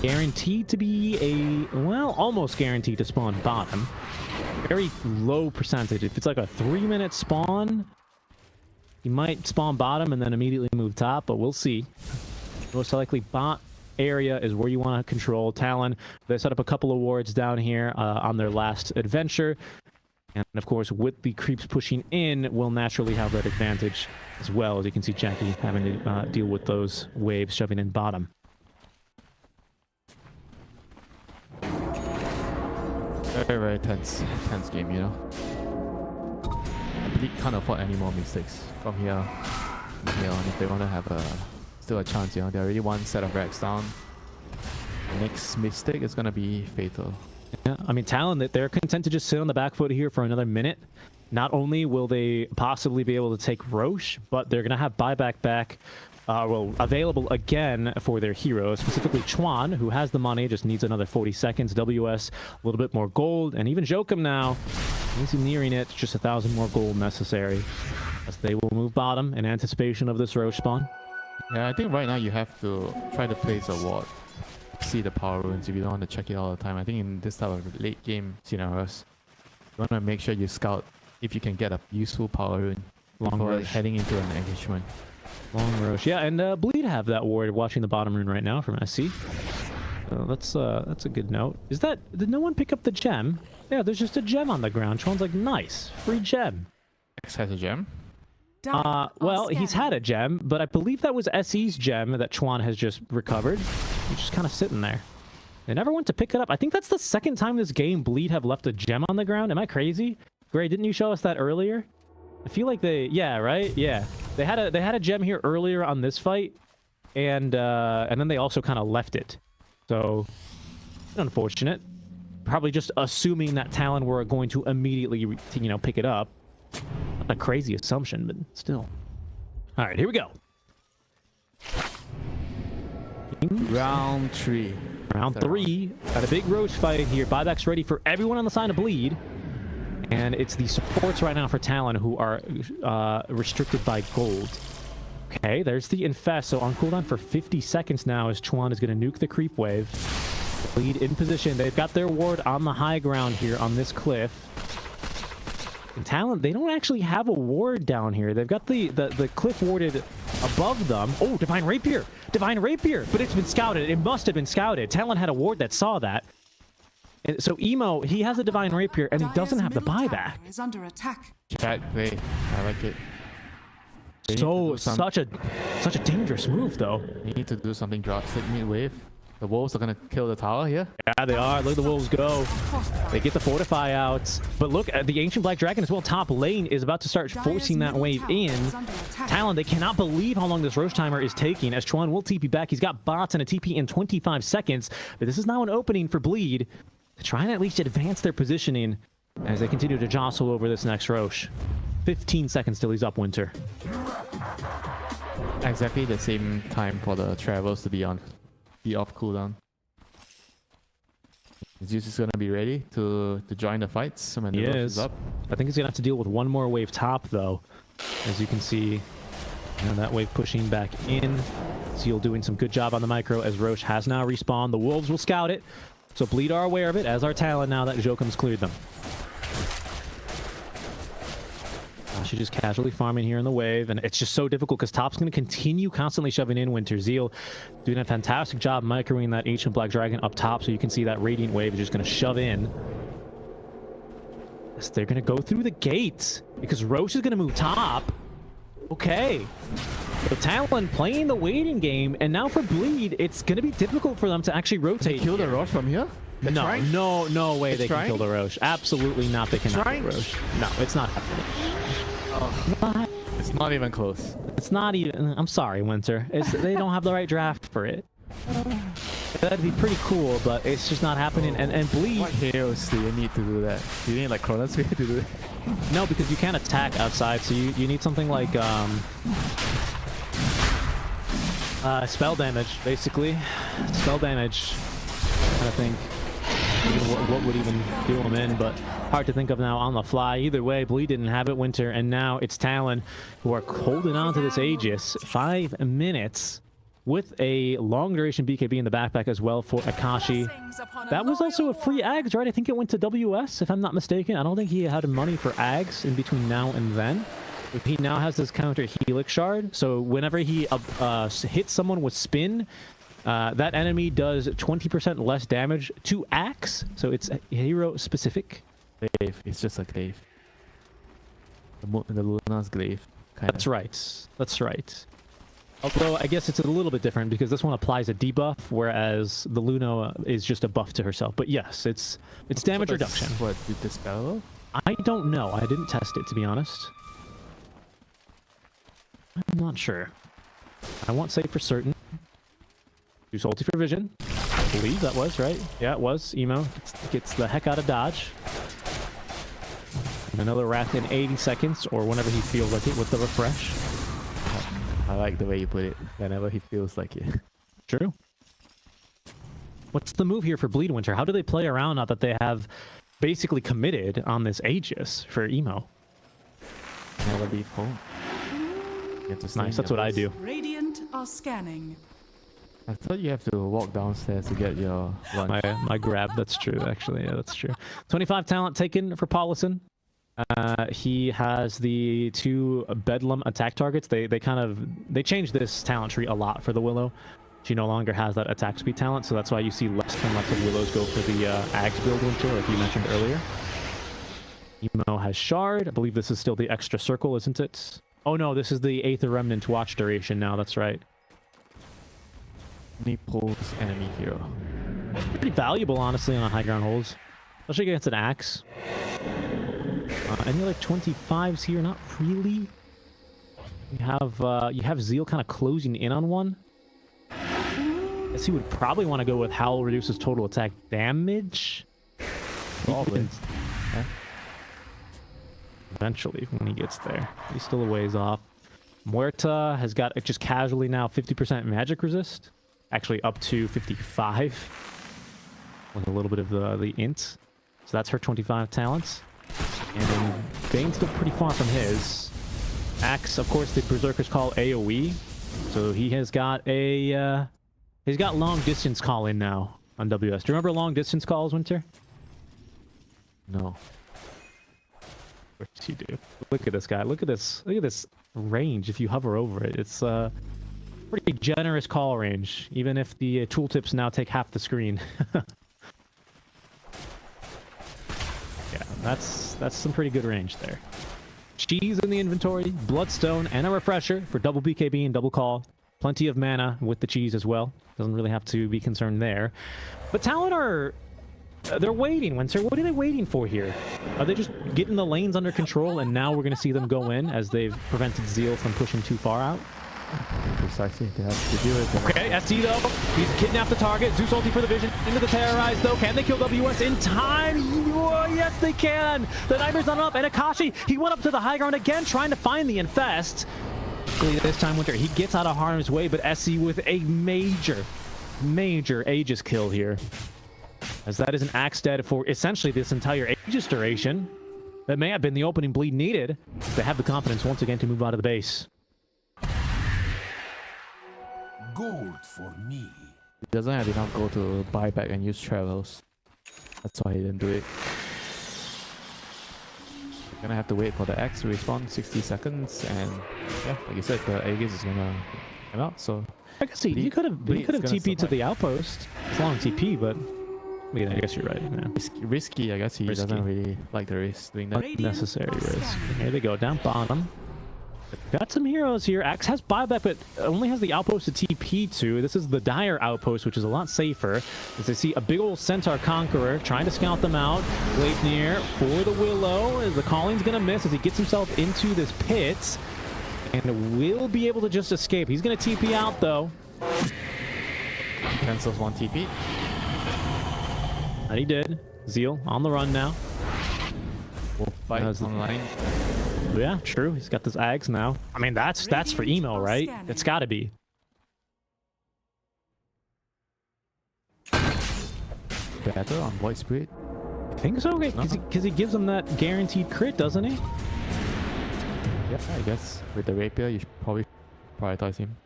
Guaranteed to be a, well, almost guaranteed to spawn bottom. Very low percentage. If it's like a 3-minute spawn, you might spawn bottom and then immediately move top, but we'll see. Most likely bot area is where you want to control. Talon, they set up a couple of wards down here on their last adventure. And of course, with the creeps pushing in, we'll naturally have that advantage as well. As you can see, Jackie having to deal with those waves shoving in bottom. Very, very tense game, you know. Bleed can't afford any more mistakes from here on if they want to have still a chance, you know. They're already one set of racks down. The next mistake is going to be fatal. Yeah, I mean, Talon, they're content to just sit on the back foot here for another minute. Not only will they possibly be able to take Roche, but they're going to have buyback back, available again for their heroes, specifically Chuan, who has the money, just needs another 40 seconds. WS, a little bit more gold, and even Jokum now, he's nearing it, just 1,000 more gold necessary, as they will move bottom in anticipation of this Roche spawn. Yeah, I think right now you have to try to place a ward. See the power runes if you don't want to check it all the time. I think in this type of late game scenarios, you want to make sure you scout if you can get a useful power rune Long before Roche. heading into an engagement. Long Roche. Yeah, and Bleed have that ward watching the bottom rune right now from SC. That's a good note. Did no one pick up the gem? Yeah, there's just a gem on the ground. Chuan's like, nice, free gem. X has a gem. Well, he's had a gem, but I believe that was SE's gem that Chuan has just recovered. He's just kind of sitting there. They never went to pick it up. I think that's the second time this game Bleed have left a gem on the ground. Am I crazy? Gray, didn't you show us that earlier? I feel like yeah, right? Yeah. They had a gem here earlier on this fight, and then they also kind of left it. So, unfortunate. Probably just assuming that Talon were going to immediately, pick it up. Not a crazy assumption, but still. All right, here we go. Round 3. Round 3. Got a big Roche fight here. Buyback's ready for everyone on the side of Bleed. And it's the supports right now for Talon who are restricted by gold. Okay, there's the Infest. So on cooldown for 50 seconds now as Chuan is going to nuke the creep wave. Bleed in position. They've got their ward on the high ground here on this cliff. And Talon, they don't actually have a ward down here. They've got the cliff warded above them. Oh, Divine Rapier! Divine Rapier! But it's been scouted. It must have been scouted. Talon had a ward that saw that. And so Emo, he has a Divine Rapier, and he doesn't have the buyback. Is under attack. Chat play. I like it. So, such a dangerous move, though. You need to do something drastic mid-wave. The wolves are going to kill the tower here. Yeah, they are. Look at the wolves go. They get the fortify out. But look, the Ancient Black Dragon as well, top lane, is about to start forcing that wave in. Talon, they cannot believe how long this Roche timer is taking, as Chuan will TP back. He's got bots and a TP in 25 seconds. But this is now an opening for Bleed to try and at least advance their positioning as they continue to jostle over this next Roche. 15 seconds till he's up, Winter. Exactly the same time for the travels to be off cooldown. Zeus is gonna be ready to join the fights when the Roche is up. I think he's gonna have to deal with one more wave top though. As you can see, that wave pushing back in. Seal doing some good job on the micro as Roche has now respawned. The wolves will scout it. So Bleed are aware of it, as are Talon now that Jokum's cleared them. She's just casually farming here in the wave, and it's just so difficult because top's going to continue constantly shoving in. Winter Zeal doing a fantastic job microing that Ancient Black Dragon up top, so you can see that Radiant wave is just going to shove in. Yes, they're going to go through the gates because Roche is going to move top. Okay. So Talon playing the waiting game, and now for Bleed, it's going to be difficult for them to actually rotate. Kill the Roche from here? No way they can kill the Roche. Absolutely not. They cannot kill Roche. No, it's not happening. It's not even close. It's not even. I'm sorry, Winter. They don't have the right draft for it. That'd be pretty cool, but it's just not happening. And Bleed. What heroes do you need to do that? Do you need like Chronosphere to do it? No, because you can't attack outside, so you need something like spell damage, basically. Spell damage. I think what would even do him in, but hard to think of now on the fly. Either way, Bleed didn't have it, Winter, and now it's Talon who are holding on to this Aegis. 5 minutes with a long duration BKB in the backpack as well for Akashi. That was also a free Ags, right? I think it went to WS, if I'm not mistaken. I don't think he had money for Ags in between now and then. He now has this counter Helix Shard, so whenever he hits someone with Spin, that enemy does 20% less damage to Axe, so it's hero specific. Glaive. It's just a glaive. The Luna's glaive. That's right. Although I guess it's a little bit different because this one applies a debuff, whereas the Luna is just a buff to herself. But yes, it's damage reduction. What, did the spell? I don't know. I didn't test it, to be honest. I'm not sure. I won't say for certain. Use ulti for vision. I believe that was, right? Yeah, it was. Emo gets the heck out of dodge. And another Wrath in 80 seconds, or whenever he feels like it with the refresh. I like the way you put it. Whenever he feels like it. True. What's the move here for Bleed Winter? How do they play around now that they have basically committed on this Aegis for Emo? Never leave home. Nice, that's what I do. Radiant are scanning. I thought you have to walk downstairs to get your lunch. My grab, that's true, actually. Yeah, that's true. 25 talent taken for Paulison. He has the 2 Bedlam attack targets. They changed this talent tree a lot for the Willow. She no longer has that attack speed talent, so that's why you see less and less of Willows go for the Ags build Winter, like you mentioned earlier. Emo has Shard. I believe this is still the extra circle, isn't it? Oh no, this is the Aether Remnant watch duration now, that's right. He pulls enemy hero. Pretty valuable, honestly, on high ground holes. Especially against an Axe. Any like 25s here? Not really. You have Zeal kind of closing in on one. I guess he would probably want to go with Howl reduces total attack damage. Probably. Yeah. Eventually, when he gets there. He's still a ways off. Muerta has got just casually now 50% magic resist. Actually up to 55. With a little bit of the int. So that's her 25 talents. And then Bane's still pretty far from his. Axe, of course, the Berserker's Call AoE. So he has got a... he's got long distance call in now on WS. Do you remember long distance calls, Winter? No. Of course you do. Look at this guy. Look at this. Look at this range if you hover over it. It's a pretty generous call range, even if the tooltips now take half the screen. Yeah, that's some pretty good range there. Cheese in the inventory, Bloodstone, and a refresher for double BKB and double call. Plenty of mana with the cheese as well. Doesn't really have to be concerned there. But Talon are... they're waiting, Winter. What are they waiting for here? Are they just getting the lanes under control and now we're going to see them go in as they've prevented Zeal from pushing too far out? Precisely. They have to do it. Okay, ST though. He's kidnapped the target. Zeus ulti for the vision. Into the Terrorize though. Can they kill WS in time? Oh, yes, they can. The Nightmare's not up. And Akashi, he went up to the high ground again, trying to find the Infest. This time, Winter, he gets out of harm's way, but SC with a major Aegis kill here. As that is an Axe dead for essentially this entire Aegis duration. That may have been the opening bleed needed. They have the confidence once again to move out of the base. Gold for me. He doesn't have enough gold to buy back and use travels. That's why he didn't do it. We're gonna have to wait for the X to respawn 60 seconds, and yeah, like you said, the Aegis is gonna come out. So I guess he could have TP'd to the outpost. It's long TP, but I mean, I guess you're right. Yeah. Risky, I guess he doesn't really like the risk doing that. Unnecessary risk. Here they go, down bottom. Got some heroes here. Axe has buyback, but only has the outpost to TP to. This is the Dire outpost, which is a lot safer. As they see a big old Centaur Conqueror trying to scout them out. Leithnir for the Willow. As the Calling's going to miss as he gets himself into this pit. And will be able to just escape. He's going to TP out, though. Cancels one TP. And he did. Zeal on the run now. We'll fight online. Yeah, true. He's got this Ags now. I mean, that's for emo, right? It's got to be. Better on Void Spirit? I think so, because he gives him that guaranteed crit, doesn't he? Yeah, I guess with the Rapier, you should probably prioritize him.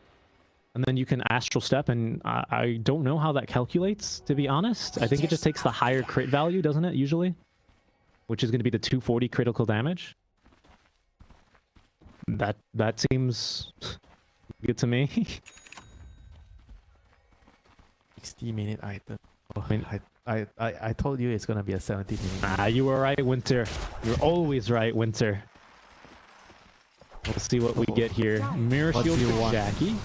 And then you can Astral Step, and I don't know how that calculates, to be honest. I think it just takes the higher crit value, doesn't it, usually? Which is going to be the 240 critical damage. That seems good to me. 60-minute item. Oh, I mean, I told you it's gonna be a 70-minute. Ah, you were right, Winter. You're always right, Winter. We'll see what we get here. Mirror Shield for Jackie.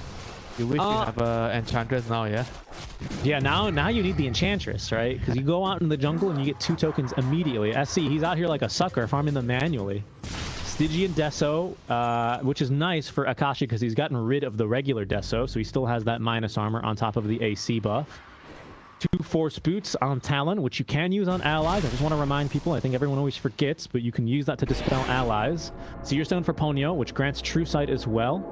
You wish you have Enchantress now, yeah? Yeah, now you need the Enchantress, right? Because you go out in the jungle and you get 2 tokens immediately. SC, he's out here like a sucker, farming them manually. Stygian Deso, which is nice for Akashi because he's gotten rid of the regular Deso, so he still has that minus armor on top of the AC buff. 2 Force Boots on Talon, which you can use on allies. I just want to remind people, I think everyone always forgets, but you can use that to dispel allies. Seer Stone for Ponyo, which grants True Sight as well.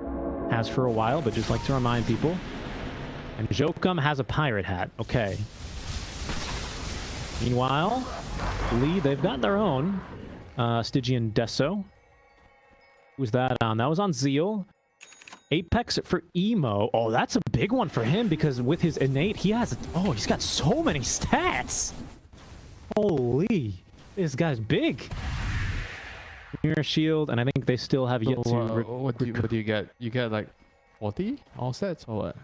Has for a while, but just like to remind people. And Jokum has a Pirate Hat. Okay. Meanwhile, Lee, they've got their own Stygian Deso. Who's that on? That was on Zeal. Apex for Emo. Oh, that's a big one for him because with his innate, he's got so many stats. Holy, this guy's big. Mirror Shield, and I think they still have yet to... What do you get? You get like 40 all sets or what?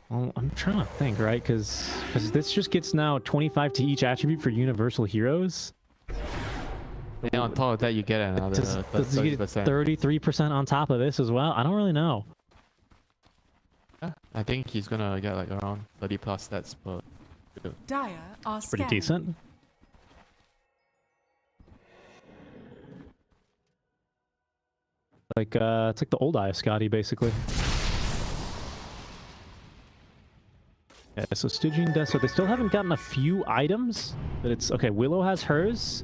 Well, I'm trying to think, right? Because this just gets now 25 to each attribute for Universal Heroes. And on top of that, you get another 30%. 33% on top of this as well? I don't really know. Yeah, I think he's gonna get like around 30 plus stats per. Dire are Pretty scanning. decent. Like it's like the old Eye of Scotty, basically. Yeah, so Stygian does so. They still haven't gotten a few items, but it's okay. Willow has hers,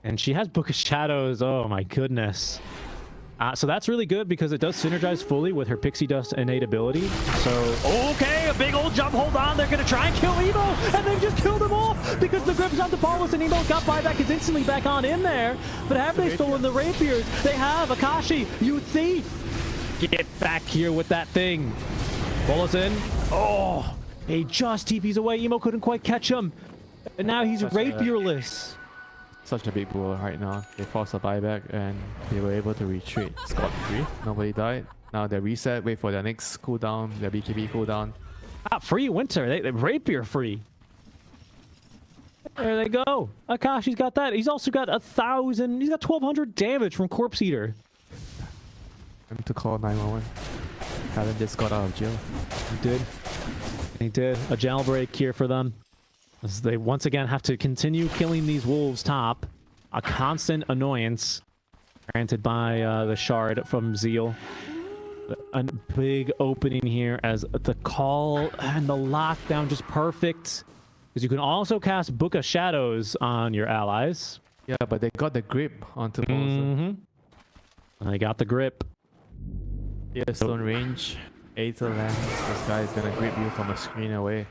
and she has Book of Shadows. Oh my goodness! So that's really good because it does synergize fully with her Pixie Dust innate ability. So okay, a big old jump. Hold on, they're gonna try and kill Emo, and they've just killed him off because the grip's on to Paulus, and Emo got buyback is instantly back on in there. But have they stolen the rapiers? They have. Akashi, you thief! Get back here with that thing. Paulus in. Oh, he just TPs away. Emo couldn't quite catch him, and now he's rapierless. Such a big blow right now. They forced a buyback and they were able to retreat scot-free. Nobody died. Now they reset, wait for their next cooldown, their BKB cooldown. Free Winter. They rapier free. There they go. Akashi's got that. He's also got 1,000. He's got 1,200 damage from Corpse Eater. Time to call 911. Talon just got out of jail. He did. He did. A jailbreak here for them. As they once again have to continue killing these wolves top. A constant annoyance granted by the shard from Zeal. A big opening here as the call and the lockdown just perfect. Because you can also cast Book of Shadows on your allies. Yeah, but they got the grip onto Paulus. I got the grip. Stone range, Aether Lens. This guy is gonna grip you from a screen away.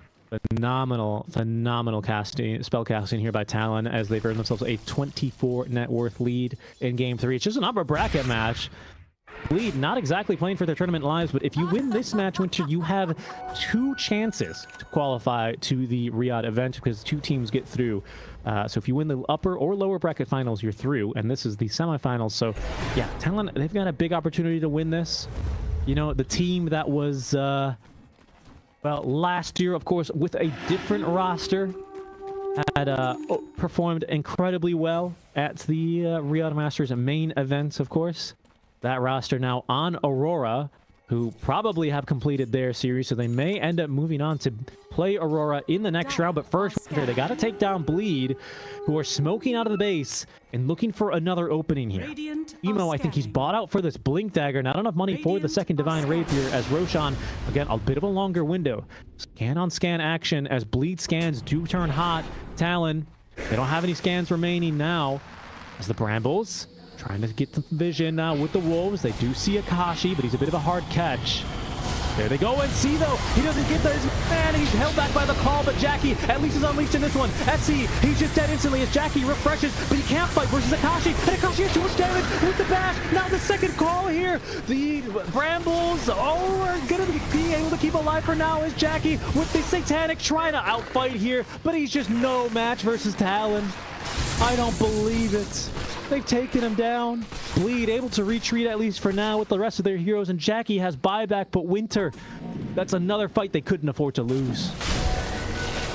Phenomenal spell casting here by Talon as they've earned themselves a 24 net worth lead in game 3. It's just an upper bracket match. Bleed not exactly playing for their tournament lives, but if you win this match, Winter, you have 2 chances to qualify to the Riyadh event because 2 teams get through. So if you win the upper or lower bracket finals, you're through, and this is the semifinals. So yeah, Talon, they've got a big opportunity to win this. You know, the team that was well, last year, of course, with a different roster, had performed incredibly well at the Riyadh Masters main event, of course. That roster now on Aurora, who probably have completed their series, so they may end up moving on to play Aurora in the next round. But first, they got to take down Bleed, who are smoking out of the base and looking for another opening here. Emo, I think he's bought out for this Blink Dagger. Not enough money for the second Divine Rapier as Roshan, again, a bit of a longer window. Scan on scan action as Bleed scans do turn hot. Talon, they don't have any scans remaining now as the Brambles trying to get some vision now with the Wolves. They do see Akashi, but he's a bit of a hard catch. There they go, and see though, he doesn't get his man, he's held back by the call, but Jackie at least is unleashed in this one. SC, he's just dead instantly as Jackie refreshes, but he can't fight versus Akashi, and Akashi has too much damage with the bash. Now the second call here, the Brambles are gonna be able to keep alive for now as Jackie with the Satanic trying to outfight here, but he's just no match versus Talon. I don't believe it. They've taken him down. Bleed able to retreat at least for now with the rest of their heroes, and Jackie has buyback, but Winter, that's another fight they couldn't afford to lose.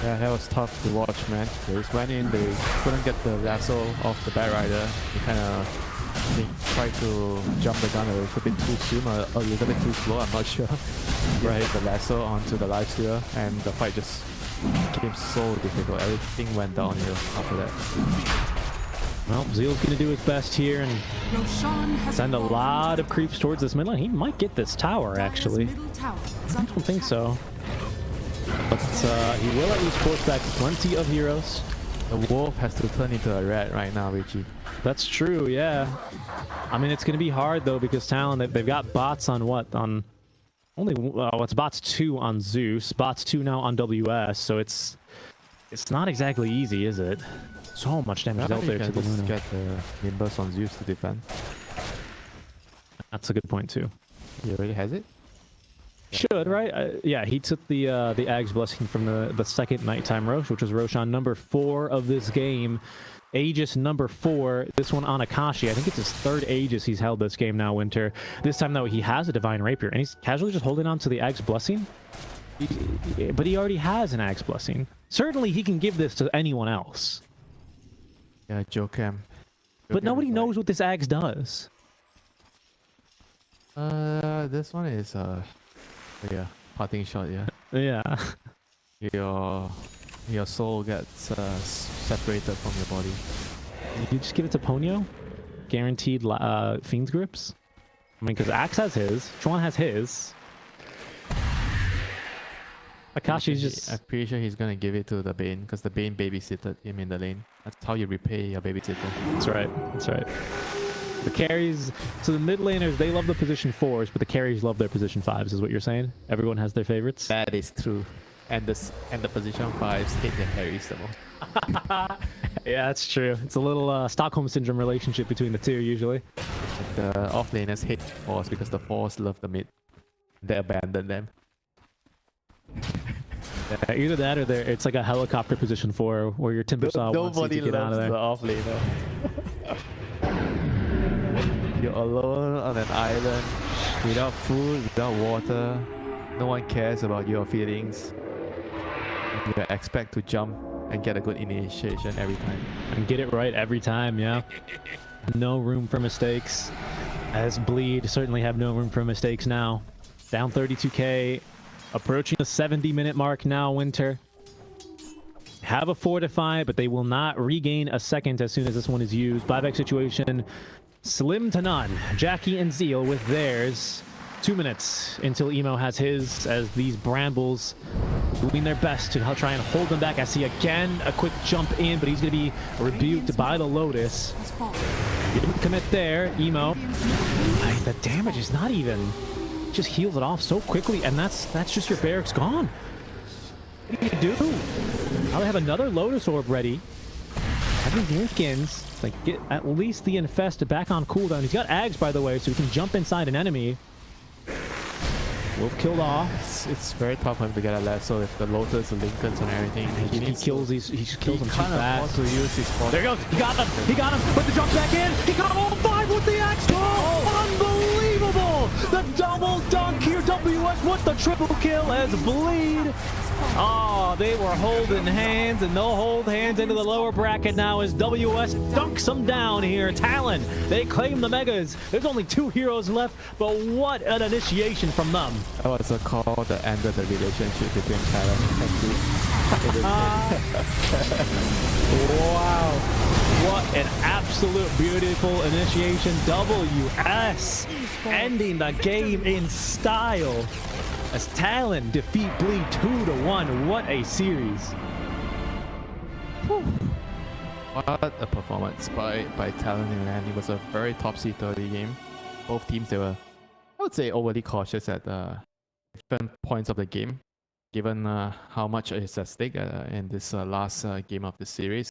Yeah, that was tough to watch, man. They just went in, they couldn't get the lasso off the Bat Rider. They kind of tried to jump the gun a little bit too soon or a little bit too slow, I'm not sure. Right, the lasso onto the Lifestealer, and the fight just became so difficult. Everything went downhill after that. Well, Zeal's going to do his best here and send a lot of creeps towards this mid lane. He might get this tower, actually. I don't think so. But he will at least force back plenty of heroes. The wolf has to turn into a rat right now, Richie. That's true, yeah. I mean, it's going to be hard, though, because Talon, they've got bots on what? On only, it's bots 2 on Zeus, bots 2 now on WS, so it's not exactly easy, is it? So much damage out there to the Luna. Get the Nimbus on Zeus to defend. That's a good point, too. He already has it? Should, right? Yeah, he took the Ag's Blessing from the second Nighttime Rosh, which was Roshan number 4 of this game. Aegis number 4, this one on Akashi. I think it's his 3rd Aegis he's held this game now, Winter. This time, though, he has a Divine Rapier, and he's casually just holding on to the Ag's Blessing. But he already has an Ag's Blessing. Certainly, he can give this to anyone else. Yeah, Jokem. But nobody knows what this Ag's does. This one is yeah, parting shot. Yeah. Yeah. Your soul gets separated from your body. You just give it to Ponyo? Guaranteed Fiend's Grips? I mean, because Axe has his. Chuan has his. Akashi's just... I'm pretty sure he's gonna give it to the Bane, because the Bane babysitted him in the lane. That's how you repay your babysitter. That's right. That's right. The carries... So the mid laners, they love the position 4s, but the carries love their position 5s, is what you're saying? Everyone has their favorites? That is true. And the position 5s hate their carries the most. Yeah, that's true. It's a little Stockholm Syndrome relationship between the two, usually. The off-laners hate 4s because the 4s love the mid. They abandon them. Yeah, either that or it's like a helicopter position 4 where your Timbersaw wants you to get out of there. The off-laner. You're alone on an island, without food, without water. No one cares about your feelings. You expect to jump and get a good initiation every time. And get it right every time, yeah. No room for mistakes. As Bleed certainly have no room for mistakes now. Down 32k. Approaching the 70-minute mark now, Winter. Have a fortify, but they will not regain a second as soon as this one is used. Buyback situation, slim to none. Jackie and Zeal with theirs. 2 minutes until Emo has his, as these Brambles doing their best to try and hold them back. I see again a quick jump in, but he's going to be rebuked by the Lotus. Didn't commit there, Emo. The damage is not even... Just heals it off so quickly, and that's just your barracks gone. What do you do? I'll have another Lotus Orb ready. Having Linkins, like, get at least the Infest back on cooldown. He's got Ags, by the way, so he can jump inside an enemy. Wolf killed off. It's very tough for him to get a left, so if the Lotus, the Lincolns and everything, he kills these, he just kills them too fast. To use his there he goes, he got them, put the jump back in, he got all 5 with the axe. Unbelievable! The double dunk here, WS with the triple kill as Bleed. Oh, they were holding hands, and they'll hold hands into the lower bracket now as WS dunks them down here. Talon, they claim the Megas. There's only 2 heroes left, but what an initiation from them. That was a call that ended the relationship between Talon and Bleed. Wow. What an absolute beautiful initiation. WS ending the game in style as Talon defeat Bleed 2-1. What a series. Whew. What a performance by Talon in land. It was a very topsy-turvy game. Both teams, they were, I would say, overly cautious at different points of the game, given how much is at stake in this last game of the series.